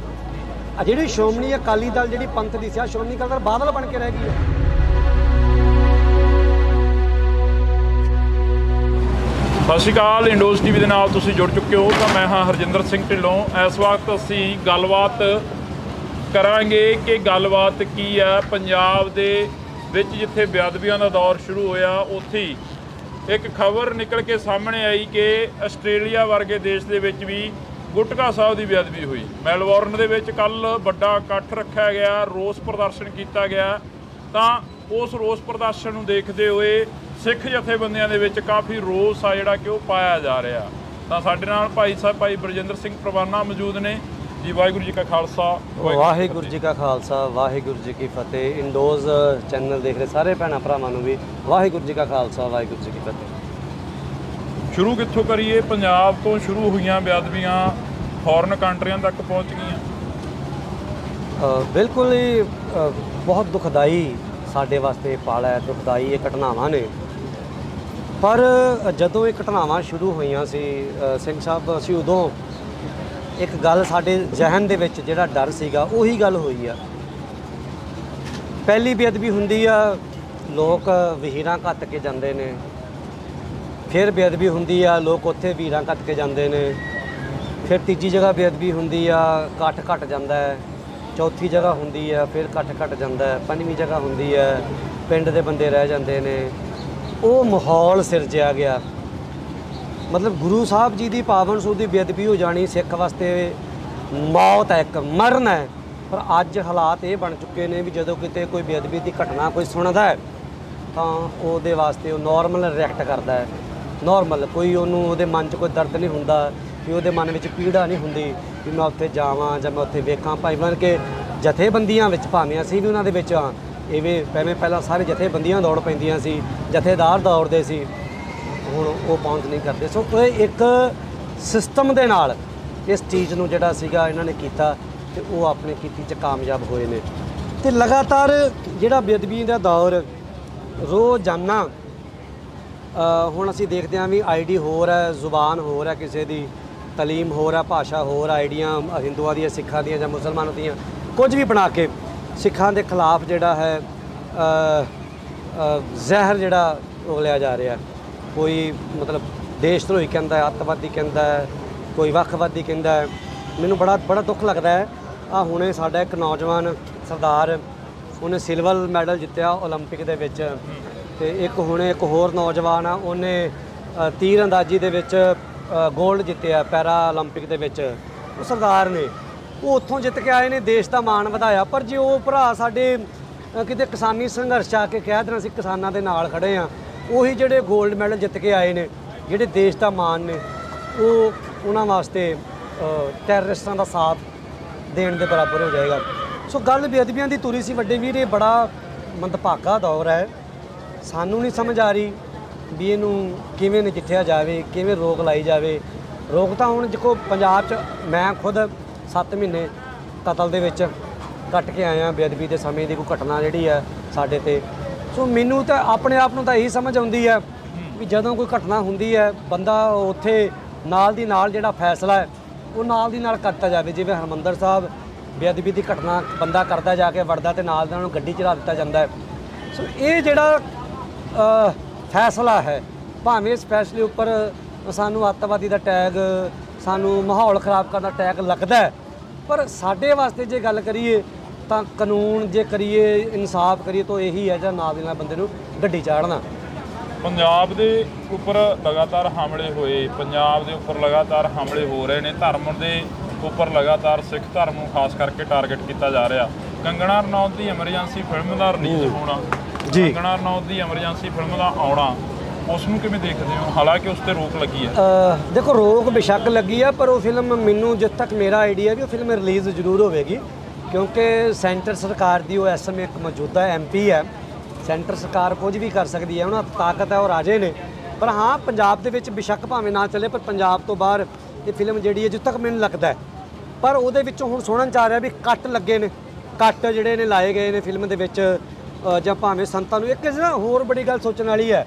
ਆ ਜਿਹੜੀ ਸ਼੍ਰੋਮਣੀ ਅਕਾਲੀ ਦਲ ਜਿਹੜੀ ਪੰਥ ਦੀ ਸੀ, ਸ਼੍ਰੋਮਣੀ ਅਕਾਲੀ ਦਲ ਬਾਦਲ ਬਣ ਕੇ ਰਹਿ ਗਈ ਹੈ।
ਸਤਿ ਸ਼੍ਰੀ ਅਕਾਲ, ਇੰਡੋਜ਼ TV ਦੇ ਨਾਲ ਤੁਸੀਂ ਜੁੜ ਚੁੱਕੇ ਹੋ ਤਾਂ ਮੈਂ ਹਾਂ ਹਰਜਿੰਦਰ ਸਿੰਘ ਢਿੱਲੋਂ। ਇਸ ਵਕਤ ਅਸੀਂ ਗੱਲਬਾਤ ਕਰਾਂਗੇ ਕਿ ਗੱਲਬਾਤ ਕੀ ਹੈ ਪੰਜਾਬ ਦੇ ਵਿੱਚ। ਜਿੱਥੇ ਬੇਅਦਬੀਆਂ ਦਾ ਦੌਰ ਸ਼ੁਰੂ ਹੋਇਆ, ਉੱਥੇ ਹੀ ਇੱਕ ਖਬਰ ਨਿਕਲ ਕੇ ਸਾਹਮਣੇ ਆਈ ਕਿ ਆਸਟ੍ਰੇਲੀਆ ਵਰਗੇ ਦੇਸ਼ ਦੇ ਵਿੱਚ ਵੀ ਗੁਟਕਾ ਸਾਹਿਬ ਦੀ ਬੇਅਦਬੀ ਹੋਈ। ਮੈਲਬੌਰਨ ਦੇ ਵਿੱਚ ਕੱਲ੍ਹ ਵੱਡਾ ਇਕੱਠ ਰੱਖਿਆ ਗਿਆ, ਰੋਸ ਪ੍ਰਦਰਸ਼ਨ ਕੀਤਾ ਗਿਆ। ਤਾਂ ਉਸ ਰੋਸ ਪ੍ਰਦਰਸ਼ਨ ਨੂੰ ਦੇਖਦੇ ਹੋਏ ਸਿੱਖ ਜਥੇਬੰਦੀਆਂ ਦੇ ਵਿੱਚ ਕਾਫੀ ਰੋਸ ਆ ਜਿਹੜਾ ਕਿ ਉਹ ਪਾਇਆ ਜਾ ਰਿਹਾ। ਤਾਂ ਸਾਡੇ ਨਾਲ ਭਾਈ ਬਰਜਿੰਦਰ ਸਿੰਘ ਪ੍ਰਵਾਨਾ ਮੌਜੂਦ ਨੇ ਜੀ। ਵਾਹਿਗੁਰੂ ਜੀ ਕਾ ਖਾਲਸਾ,
ਵਾਹਿਗੁਰੂ ਜੀ ਕਾ ਖਾਲਸਾ, ਵਾਹਿਗੁਰੂ ਜੀ ਕੀ ਫਤਿਹ। ਇੰਡੋਜ਼ ਚੈਨਲ ਦੇਖ ਰਹੇ ਸਾਰੇ ਭੈਣਾਂ ਭਰਾਵਾਂ ਨੂੰ ਵੀ ਵਾਹਿਗੁਰੂ ਜੀ ਕਾ ਖਾਲਸਾ, ਵਾਹਿਗੁਰੂ ਜੀ ਕੀ ਫਤਿਹ।
ਸ਼ੁਰੂ ਕਿੱਥੋਂ ਕਰੀਏ? ਪੰਜਾਬ ਤੋਂ ਸ਼ੁਰੂ ਹੋਈਆਂ ਬੇਅਦਬੀਆਂ ਫੋਰਨ ਕੰਟਰੀਆਂ ਤੱਕ ਪਹੁੰਚ ਗਈਆਂ।
ਬਿਲਕੁਲ ਹੀ ਬਹੁਤ ਦੁਖਦਾਈ ਸਾਡੇ ਵਾਸਤੇ ਪਲ ਹੈ, ਦੁਖਦਾਈ ਇਹ ਘਟਨਾਵਾਂ ਨੇ। ਪਰ ਜਦੋਂ ਇਹ ਘਟਨਾਵਾਂ ਸ਼ੁਰੂ ਹੋਈਆਂ ਸੀ ਸਿੰਘ ਸਾਹਿਬ, ਅਸੀਂ ਉਦੋਂ ਇੱਕ ਗੱਲ ਸਾਡੇ ਜ਼ਿਹਨ ਦੇ ਵਿੱਚ ਜਿਹੜਾ ਡਰ ਸੀਗਾ ਉਹੀ ਗੱਲ ਹੋਈ ਆ। ਪਹਿਲੀ ਬੇਅਦਬੀ ਹੁੰਦੀ ਆ, ਲੋਕ ਵਹੀਰਾਂ ਘੱਤ ਕੇ ਜਾਂਦੇ ਨੇ। ਫਿਰ ਬੇਅਦਬੀ ਹੁੰਦੀ ਆ, ਲੋਕ ਉੱਥੇ ਵਹੀਰਾਂ ਘੱਤ ਕੇ ਜਾਂਦੇ ਨੇ। ਫਿਰ ਤੀਜੀ ਜਗ੍ਹਾ ਬੇਅਦਬੀ ਹੁੰਦੀ ਆ, ਇਕੱਠ ਘੱਟ ਜਾਂਦਾ ਹੈ। ਚੌਥੀ ਜਗ੍ਹਾ ਹੁੰਦੀ ਆ, ਫਿਰ ਇਕੱਠ ਘੱਟ ਜਾਂਦਾ ਹੈ। ਪੰਜਵੀਂ ਜਗ੍ਹਾ ਹੁੰਦੀ ਹੈ, ਪਿੰਡ ਦੇ ਬੰਦੇ ਰਹਿ ਜਾਂਦੇ ਨੇ। ਉਹ ਮਾਹੌਲ ਸਿਰਜਿਆ ਗਿਆ। ਮਤਲਬ ਗੁਰੂ ਸਾਹਿਬ ਜੀ ਦੀ ਪਾਵਨ ਸੂਹ ਦੀ ਬੇਅਦਬੀ ਹੋ ਜਾਣੀ ਸਿੱਖ ਵਾਸਤੇ ਮੌਤ ਹੈ, ਇੱਕ ਮਰਨ ਹੈ। ਪਰ ਅੱਜ ਹਾਲਾਤ ਇਹ ਬਣ ਚੁੱਕੇ ਨੇ ਵੀ ਜਦੋਂ ਕਿਤੇ ਕੋਈ ਬੇਅਦਬੀ ਦੀ ਘਟਨਾ ਕੋਈ ਸੁਣਦਾ ਹੈ ਤਾਂ ਉਹਦੇ ਵਾਸਤੇ ਉਹ ਨੋਰਮਲ ਰਿਐਕਟ ਕਰਦਾ ਹੈ। ਨੋਰਮਲ, ਕੋਈ ਉਹਨੂੰ ਉਹਦੇ ਮਨ 'ਚ ਕੋਈ ਦਰਦ ਨਹੀਂ ਹੁੰਦਾ, ਵੀ ਉਹਦੇ ਮਨ ਵਿੱਚ ਪੀੜਾ ਨਹੀਂ ਹੁੰਦੀ ਵੀ ਮੈਂ ਉੱਥੇ ਜਾਵਾਂ ਜਾਂ ਮੈਂ ਉੱਥੇ ਵੇਖਾਂ। ਭਾਵੇਂ ਕਿ ਜਥੇਬੰਦੀਆਂ ਵਿੱਚ ਭਾਵੇਂ ਅਸੀਂ ਵੀ ਉਹਨਾਂ ਦੇ ਵਿੱਚ ਹਾਂ, ਇਹ ਵੀ ਪਹਿਲਾਂ ਸਾਰੇ ਜਥੇਬੰਦੀਆਂ ਦੌੜ ਪੈਂਦੀਆਂ ਸੀ, ਜਥੇਦਾਰ ਦੌੜਦੇ ਸੀ, ਹੁਣ ਉਹ ਪਹੁੰਚ ਨਹੀਂ ਕਰਦੇ। ਸੋ ਇਹ ਇੱਕ ਸਿਸਟਮ ਦੇ ਨਾਲ ਇਸ ਚੀਜ਼ ਨੂੰ ਜਿਹੜਾ ਸੀਗਾ ਇਹਨਾਂ ਨੇ ਕੀਤਾ ਤੇ ਉਹ ਆਪਣੀ ਕੀਤੀ 'ਚ ਕਾਮਯਾਬ ਹੋਏ ਨੇ। ਤੇ ਲਗਾਤਾਰ ਜਿਹੜਾ ਬੇਅਦਬੀ ਦਾ ਦੌਰ ਰੋਜ਼ਾਨਾ ਹੁਣ ਅਸੀਂ ਦੇਖਦੇ ਹਾਂ ਵੀ ਆਈਡੀ ਹੋਰ ਹੈ, ਜ਼ੁਬਾਨ ਹੋਰ ਹੈ, ਕਿਸੇ ਦੀ ਤਾਲੀਮ ਹੋਰ ਹੈ, ਭਾਸ਼ਾ ਹੋਰ, ਆਈਡੀਆਂ ਹਿੰਦੂਆਂ ਦੀਆਂ, ਸਿੱਖਾਂ ਦੀਆਂ ਜਾਂ ਮੁਸਲਮਾਨਾਂ ਦੀਆਂ ਕੁਝ ਵੀ ਬਣਾ ਕੇ ਸਿੱਖਾਂ ਦੇ ਖਿਲਾਫ ਜਿਹੜਾ ਹੈ ਜ਼ਹਿਰ ਜਿਹੜਾ ਉਗਲਿਆ ਜਾ ਰਿਹਾ। ਕੋਈ ਮਤਲਬ ਦੇਸ਼ ਧਰੋਹੀ ਕਹਿੰਦਾ ਹੈ, ਅੱਤਵਾਦੀ ਕਹਿੰਦਾ ਹੈ, ਕੋਈ ਵੱਖਵਾਦੀ ਕਹਿੰਦਾ ਹੈ। ਮੈਨੂੰ ਬੜਾ ਦੁੱਖ ਲੱਗਦਾ ਹੈ। ਹੁਣੇ ਸਾਡਾ ਇੱਕ ਨੌਜਵਾਨ ਸਰਦਾਰ ਉਹਨੇ ਸਿਲਵਰ ਮੈਡਲ ਜਿੱਤਿਆ 올림픽 ਦੇ ਵਿੱਚ। ਤੇ ਇੱਕ ਹੋਰ ਨੌਜਵਾਨ ਆ, ਉਹਨੇ ਤੀਰ ਅੰਦਾਜ਼ੀ ਦੇ ਵਿੱਚ 골ਡ ਜਿੱਤਿਆ ਪੈਰਾ 올림픽 ਦੇ ਵਿੱਚ। ਉਹ ਸਰਦਾਰ ਨੇ, ਉਹ ਉੱਥੋਂ ਜਿੱਤ ਕੇ ਆਏ ਨੇ, ਦੇਸ਼ ਦਾ ਮਾਣ ਵਧਾਇਆ। ਪਰ ਜੇ ਉਹ ਭਰਾ ਸਾਡੇ ਕਿਤੇ ਕਿਸਾਨੀ ਸੰਘਰਸ਼ ਆ ਕੇ ਕਹਿ ਦੇਣਾ ਅਸੀਂ ਕਿਸਾਨਾਂ ਦੇ ਨਾਲ ਖੜੇ ਆ, ਉਹੀ ਜਿਹੜੇ 골ਡ ਮੈਡਲ ਜਿੱਤ ਕੇ ਆਏ ਨੇ, ਜਿਹੜੇ ਦੇਸ਼ ਦਾ ਮਾਣ ਨੇ, ਉਹ ਉਹਨਾਂ ਵਾਸਤੇ ਟੈਰਰਿਸਟਾਂ ਦਾ ਸਾਥ ਦੇਣ ਦੇ ਬਰਾਬਰ ਹੋ ਜਾਏਗਾ। ਸੋ ਗੱਲ ਬੇਅਦਬੀਆਂ ਦੀ ਤੁਰੀ ਸੀ ਵੱਡੇ ਵੀਰ, ਇਹ ਬੜਾ ਮੰਦਭਾਗਾ ਦੌਰ ਹੈ। ਸਾਨੂੰ ਨਹੀਂ ਸਮਝ ਆ ਰਹੀ ਵੀ ਇਹਨੂੰ ਕਿਵੇਂ ਨਜਿੱਠਿਆ ਜਾਵੇ, ਕਿਵੇਂ ਰੋਕ ਲਾਈ ਜਾਵੇ। ਰੋਕ ਤਾਂ ਹੁਣ ਦੇਖੋ ਪੰਜਾਬ 'ਚ ਮੈਂ ਖੁਦ 7 ਮਹੀਨੇ ਕਤਲ ਦੇ ਵਿੱਚ ਕੱਟ ਕੇ ਆਇਆ, ਬੇਅਦਬੀ ਦੇ ਸਮੇਂ ਦੀ ਕੋਈ ਘਟਨਾ ਜਿਹੜੀ ਹੈ ਸਾਡੇ ਤੇ। ਸੋ ਮੈਨੂੰ ਤਾਂ ਆਪਣੇ ਆਪ ਨੂੰ ਤਾਂ ਇਹੀ ਸਮਝ ਆਉਂਦੀ ਹੈ ਵੀ ਜਦੋਂ ਕੋਈ ਘਟਨਾ ਹੁੰਦੀ ਹੈ, ਬੰਦਾ ਉੱਥੇ ਨਾਲ ਦੀ ਨਾਲ ਜਿਹੜਾ ਫੈਸਲਾ ਹੈ ਉਹ ਨਾਲ ਦੀ ਨਾਲ ਕਰਤਾ ਜਾਵੇ। ਜਿਵੇਂ ਹਰਿਮੰਦਰ ਸਾਹਿਬ ਬੇਅਦਬੀ ਦੀ ਘਟਨਾ ਬੰਦਾ ਕਰਦਾ ਜਾ ਕੇ ਵੜਦਾ ਤੇ ਨਾਲ ਉਹਨਾਂ ਨੂੰ ਗੱਡੀ ਚੜਾ ਦਿੱਤਾ ਜਾਂਦਾ ਹੈ। ਸੋ ਇਹ ਜਿਹੜਾ ਫੈਸਲਾ ਹੈ, ਭਾਵੇਂ ਸਪੈਸ਼ਲੀ ਉੱਪਰ ਸਾਨੂੰ ਅੱਤਵਾਦੀ ਦਾ ਟੈਗ, ਸਾਨੂੰ ਮਾਹੌਲ ਖਰਾਬ ਕਰਨ ਦਾ ਟੈਗ ਲੱਗਦਾ ਹੈ, ਪਰ ਸਾਡੇ ਵਾਸਤੇ ਜੇ ਗੱਲ ਕਰੀਏ ਤਾਂ ਕਾਨੂੰਨ ਜੇ ਕਰੀਏ, ਇਨਸਾਫ ਕਰੀਏ ਤਾਂ ਇਹੀ ਹੈ ਜਾਂ ਨਾਲ ਦੀ ਨਾਲ ਬੰਦੇ ਨੂੰ ਗੱਡੀ ਚਾੜਨਾ।
ਪੰਜਾਬ ਦੇ ਉੱਪਰ ਲਗਾਤਾਰ ਹਮਲੇ ਹੋਏ, ਪੰਜਾਬ ਦੇ ਉੱਪਰ ਲਗਾਤਾਰ ਹਮਲੇ ਹੋ ਰਹੇ ਨੇ, ਧਰਮ ਦੇ ਉੱਪਰ ਲਗਾਤਾਰ ਸਿੱਖ ਧਰਮ ਨੂੰ ਖਾਸ ਕਰਕੇ ਟਾਰਗੇਟ ਕੀਤਾ ਜਾ ਰਿਹਾ। ਕੰਗਣਾ ਰਣੌਤ ਦੀ ਐਮਰਜੈਂਸੀ ਫਿਲਮ ਦਾ ਰਿਲੀਜ਼ ਹੋਣਾ ਜੀ, ਕੰਗਣਾ ਰਣੌਤ ਦੀ ਐਮਰਜੈਂਸੀ ਫਿਲਮ ਦਾ ਆਉਣਾ, ਉਸ ਨੂੰ ਕਿਵੇਂ ਦੇਖਦੇ ਹੋ? ਹਾਲਾਂਕਿ ਉਸ ਤੇ ਰੋਕ ਲੱਗੀ ਹੈ।
ਦੇਖੋ ਰੋਕ ਬੇਸ਼ੱਕ ਲੱਗੀ ਹੈ, ਪਰ ਉਹ ਫਿਲਮ ਮੈਨੂੰ ਜਿੱਥੇ ਤੱਕ ਮੇਰਾ ਆਈਡੀਆ ਵੀ ਉਹ ਫਿਲਮ ਰਿਲੀਜ਼ ਜ਼ਰੂਰ ਹੋਵੇਗੀ, ਕਿਉਂਕਿ ਸੈਂਟਰ ਸਰਕਾਰ ਦੀ ਉਹ ਇਸ ਸਮੇਂ ਇੱਕ ਮੌਜੂਦਾ MP ਹੈ। ਸੈਂਟਰ ਸਰਕਾਰ ਕੁਝ ਵੀ ਕਰ ਸਕਦੀ ਹੈ, ਉਹਨਾਂ ਤਾਕਤ ਹੈ, ਉਹ ਰਾਜੇ ਨੇ। ਪਰ ਹਾਂ, ਪੰਜਾਬ ਦੇ ਵਿੱਚ ਬੇਸ਼ੱਕ ਭਾਵੇਂ ਨਾ ਚੱਲੇ, ਪਰ ਪੰਜਾਬ ਤੋਂ ਬਾਹਰ ਇਹ ਫਿਲਮ ਜਿਹੜੀ ਹੈ ਜਿੱਥੇ ਤੱਕ ਮੈਨੂੰ ਲੱਗਦਾ ਹੈ, ਪਰ ਉਹਦੇ ਵਿੱਚੋਂ ਹੁਣ ਸੁਣਨ 'ਚ ਆ ਰਿਹਾ ਵੀ ਕੱਟ ਲੱਗੇ ਨੇ, ਕੱਟ ਜਿਹੜੇ ਨੇ ਲਾਏ ਗਏ ਨੇ ਫਿਲਮ ਦੇ ਵਿੱਚ, ਜਾਂ ਭਾਵੇਂ ਸੰਤਾਂ ਨੂੰ। ਇੱਕ ਨਾ ਹੋਰ ਬੜੀ ਗੱਲ ਸੋਚਣ ਵਾਲੀ ਹੈ,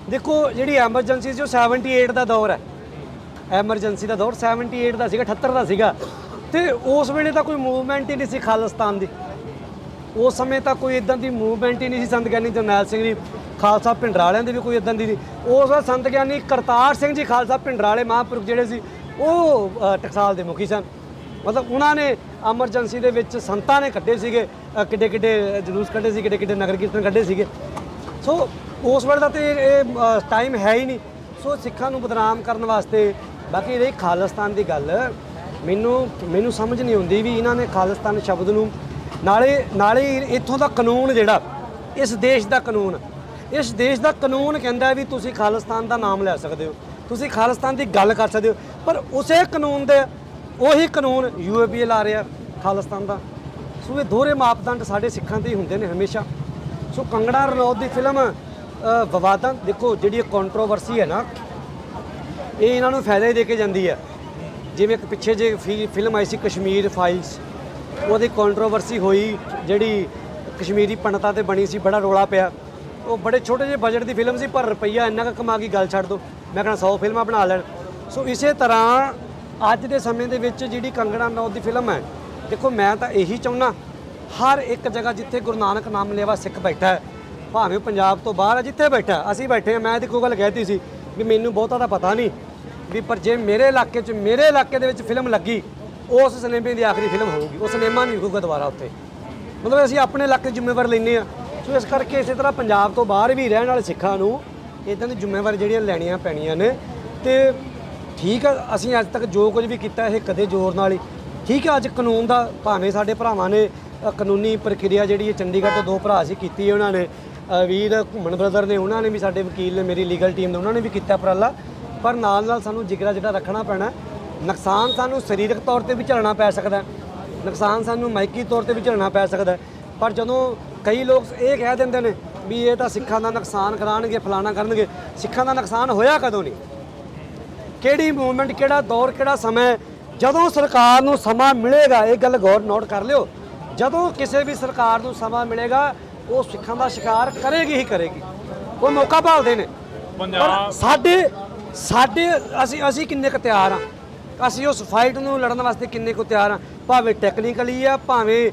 ਦੇਖੋ ਜਿਹੜੀ ਐਮਰਜੈਂਸੀ ਸੀ ਉਹ 78 ਦਾ ਦੌਰ ਹੈ। ਐਮਰਜੈਂਸੀ ਦਾ ਦੌਰ 78 ਦਾ ਸੀਗਾ, 78 ਦਾ ਸੀਗਾ। ਤੇ ਉਸ ਵੇਲੇ ਤਾਂ ਕੋਈ ਮੂਵਮੈਂਟ ਹੀ ਨਹੀਂ ਸੀ ਖਾਲਿਸਤਾਨ ਦੀ। ਉਸ ਸਮੇਂ ਤਾਂ ਕੋਈ ਇਦਾਂ ਦੀ ਮੂਵਮੈਂਟ ਹੀ ਨਹੀਂ ਸੀ। ਸੰਤ ਗਿਆਨੀ ਜਰਨੈਲ ਸਿੰਘ ਜੀ ਖਾਲਸਾ ਭਿੰਡਰਾਲਿਆਂ ਦੀ ਵੀ ਕੋਈ ਇਦਾਂ ਦੀ ਨਹੀਂ। ਉਸ ਵੇਲੇ ਸੰਤ ਗਿਆਨੀ ਕਰਤਾਰ ਸਿੰਘ ਜੀ ਖਾਲਸਾ ਭਿੰਡਰਾਲੇ ਮਹਾਂਪੁਰਖ ਜਿਹੜੇ ਸੀ, ਉਹ ਟਕਸਾਲ ਦੇ ਮੁਖੀ ਸਨ। ਮਤਲਬ ਉਹਨਾਂ ਨੇ ਐਮਰਜੈਂਸੀ ਦੇ ਵਿੱਚ ਸੰਤਾਂ ਨੇ ਕੱਢੇ ਸੀਗੇ, ਕਿੱਡੇ ਕਿੱਡੇ ਜਲੂਸ ਕੱਢੇ ਸੀ, ਕਿੱਡੇ ਕਿੱਡੇ ਨਗਰ ਕੀਰਤਨ ਕੱਢੇ ਸੀਗੇ। ਸੋ ਉਸ ਵੇਲੇ ਦਾ ਤੇ ਇਹ ਟਾਈਮ ਹੈ ਹੀ ਨਹੀਂ। ਸੋ ਸਿੱਖਾਂ ਨੂੰ ਬਦਨਾਮ ਕਰਨ ਵਾਸਤੇ। ਬਾਕੀ ਰਹੀ ਖਾਲਿਸਤਾਨ ਦੀ ਗੱਲ, ਮੈਨੂੰ ਸਮਝ ਨਹੀਂ ਆਉਂਦੀ ਵੀ ਇਹਨਾਂ ਨੇ ਖਾਲਿਸਤਾਨ ਸ਼ਬਦ ਨੂੰ, ਨਾਲੇ ਇੱਥੋਂ ਦਾ ਕਾਨੂੰਨ ਜਿਹੜਾ, ਇਸ ਦੇਸ਼ ਦਾ ਕਾਨੂੰਨ ਕਹਿੰਦਾ ਵੀ ਤੁਸੀਂ ਖਾਲਿਸਤਾਨ ਦਾ ਨਾਮ ਲੈ ਸਕਦੇ ਹੋ, ਤੁਸੀਂ ਖਾਲਿਸਤਾਨ ਦੀ ਗੱਲ ਕਰ ਸਕਦੇ ਹੋ, ਪਰ ਉਸੇ ਕਾਨੂੰਨ ਦੇ ਉਹੀ ਕਾਨੂੰਨ UAPA ਲਾ ਰਿਹਾ ਖਾਲਿਸਤਾਨ ਦਾ। ਸੋ ਇਹ ਦੋਹਰੇ ਮਾਪਦੰਡ ਸਾਡੇ ਸਿੱਖਾਂ ਦੇ ਹੀ ਹੁੰਦੇ ਨੇ ਹਮੇਸ਼ਾ। ਸੋ ਕੰਗਣਾ ਰਣੌਤ ਦੀ ਫਿਲਮ ਵਿਵਾਦਾਂ, ਦੇਖੋ ਜਿਹੜੀ ਕੰਟਰੋਵਰਸੀ ਹੈ ਨਾ, ਇਹ ਇਹਨਾਂ ਨੂੰ ਫਾਇਦਾ ਹੀ ਦੇ ਕੇ ਜਾਂਦੀ ਹੈ। ਜਿਵੇਂ ਇੱਕ ਪਿੱਛੇ ਜੇ ਫਿਲਮ ਆਈ ਸੀ ਕਸ਼ਮੀਰ ਫਾਈਲਸ, ਉਹਦੀ ਕੰਟਰੋਵਰਸੀ ਹੋਈ, ਜਿਹੜੀ ਕਸ਼ਮੀਰੀ ਪੰਡਤਾਂ ਤੇ ਬਣੀ ਸੀ, ਬੜਾ ਰੌਲਾ ਪਿਆ। ਉਹ ਬੜੇ ਛੋਟੇ ਜਿਹੇ ਬਜਟ ਦੀ ਫਿਲਮ ਸੀ, ਪਰ ਰੁਪਈਆ ਇੰਨਾ ਕੁ ਕਮਾ ਗਈ, ਗੱਲ ਛੱਡ ਦਿਓ। ਮੈਂ ਕਹਿੰਦਾ 100 ਫਿਲਮਾਂ ਬਣਾ ਲੈਣ। ਸੋ ਇਸੇ ਤਰ੍ਹਾਂ ਅੱਜ ਦੇ ਸਮੇਂ ਦੇ ਵਿੱਚ ਜਿਹੜੀ ਕੰਗਣਾ ਰਣੌਤ ਦੀ ਫਿਲਮ ਹੈ, ਦੇਖੋ ਮੈਂ ਤਾਂ ਇਹੀ ਚਾਹੁੰਦਾ, ਹਰ ਇੱਕ ਜਗ੍ਹਾ ਜਿੱਥੇ ਗੁਰੂ ਨਾਨਕ ਨਾਮ ਲੈਵਾ ਸਿੱਖ ਬੈਠਾ ਹੈ, ਭਾਵੇਂ ਪੰਜਾਬ ਤੋਂ ਬਾਹਰ ਹੈ, ਜਿੱਥੇ ਬੈਠਾ ਅਸੀਂ ਬੈਠੇ ਹਾਂ। ਮੈਂ ਤਾਂ ਕੋਈ ਗੱਲ ਕਹਿਤੀ ਸੀ ਵੀ ਮੈਨੂੰ ਬਹੁਤਾ ਤਾਂ ਪਤਾ ਨਹੀਂ ਵੀ, ਪਰ ਜੇ ਮੇਰੇ ਇਲਾਕੇ ਦੇ ਵਿੱਚ ਫਿਲਮ ਲੱਗੀ, ਉਸ ਸਿਨੇਮੇ ਦੀ ਆਖਰੀ ਫਿਲਮ ਹੋਊਗੀ, ਉਹ ਸਿਨੇਮਾ ਨਹੀਂ ਵਿਕੂਗਾ ਦੁਬਾਰਾ ਉੱਥੇ। ਮਤਲਬ ਅਸੀਂ ਆਪਣੇ ਇਲਾਕੇ ਜ਼ਿੰਮੇਵਾਰ ਲੈਂਦੇ ਹਾਂ। ਸੋ ਇਸ ਕਰਕੇ ਇਸੇ ਤਰ੍ਹਾਂ ਪੰਜਾਬ ਤੋਂ ਬਾਹਰ ਵੀ ਰਹਿਣ ਵਾਲੇ ਸਿੱਖਾਂ ਨੂੰ ਇੱਦਾਂ ਦੀ ਜ਼ਿੰਮੇਵਾਰੀ ਜਿਹੜੀਆਂ ਲੈਣੀਆਂ ਪੈਣੀਆਂ ਨੇ। ਤੇ ਠੀਕ ਆ, ਅਸੀਂ ਅੱਜ ਤੱਕ ਜੋ ਕੁਝ ਵੀ ਕੀਤਾ ਇਹ ਕਦੇ ਜ਼ੋਰ ਨਾਲ ਹੀ ਠੀਕ ਹੈ। ਅੱਜ ਕਾਨੂੰਨ ਦਾ ਭਾਵੇਂ ਸਾਡੇ ਭਰਾਵਾਂ ਨੇ ਕਾਨੂੰਨੀ ਪ੍ਰਕਿਰਿਆ ਜਿਹੜੀ ਹੈ, ਚੰਡੀਗੜ੍ਹ ਤੋਂ 2 ਭਰਾ ਸੀ ਕੀਤੀ, ਉਹਨਾਂ ਨੇ ਵੀਰ ਘੁੰਮਣ ਬ੍ਰਦਰ ਨੇ, ਉਹਨਾਂ ਨੇ ਵੀ, ਸਾਡੇ ਵਕੀਲ ਨੇ, ਮੇਰੀ ਲੀਗਲ ਟੀਮ ਨੇ, ਉਹਨਾਂ ਨੇ ਵੀ ਕੀਤਾ ਉਪਰਾਲਾ। ਪਰ ਨਾਲ ਸਾਨੂੰ ਜਿਗਰਾ ਜਿਹੜਾ ਰੱਖਣਾ ਪੈਣਾ। ਨੁਕਸਾਨ ਸਾਨੂੰ ਸਰੀਰਕ ਤੌਰ ਤੇ ਵੀ ਝੱਲਣਾ ਪੈ ਸਕਦਾ, ਨੁਕਸਾਨ ਸਾਨੂੰ ਮਾਇਕੀ ਤੌਰ ਤੇ ਵੀ ਝੱਲਣਾ ਪੈ ਸਕਦਾ। ਪਰ ਜਦੋਂ ਕਈ ਲੋਕ ਇਹ ਕਹਿ ਦਿੰਦੇ ਨੇ ਵੀ ਇਹ ਤਾਂ ਸਿੱਖਾਂ ਦਾ ਨੁਕਸਾਨ ਕਰਾਉਣਗੇ, ਫਲਾਣਾ ਕਰਨਗੇ, ਸਿੱਖਾਂ ਦਾ ਨੁਕਸਾਨ ਹੋਇਆ ਕਦੋਂ ਨਹੀਂ? ਕਿਹੜੀ ਮੂਵਮੈਂਟ, ਕਿਹੜਾ ਦੌਰ, ਕਿਹੜਾ ਸਮਾਂ? ਜਦੋਂ ਸਰਕਾਰ ਨੂੰ ਸਮਾਂ ਮਿਲੇਗਾ, ਇਹ ਗੱਲ ਗੌਰ ਨੋਟ ਕਰ ਲਿਓ, ਜਦੋਂ ਕਿਸੇ ਵੀ ਸਰਕਾਰ ਨੂੰ ਸਮਾਂ ਮਿਲੇਗਾ, ਉਹ ਸਿੱਖਾਂ ਦਾ ਸ਼ਿਕਾਰ ਕਰੇਗੀ ਹੀ ਕਰੇਗੀ। ਉਹ ਮੌਕਾ ਭਾਲਦੇ ਨੇ। ਪਰ ਸਾਡੇ ਅਸੀਂ ਕਿੰਨੇ ਕੁ ਤਿਆਰ ਹਾਂ? ਅਸੀਂ ਉਸ ਫਾਈਟ ਨੂੰ ਲੜਨ ਵਾਸਤੇ ਕਿੰਨੇ ਕੁ ਤਿਆਰ ਹਾਂ? ਭਾਵੇਂ ਟੈਕਨੀਕਲੀ ਆ, ਭਾਵੇਂ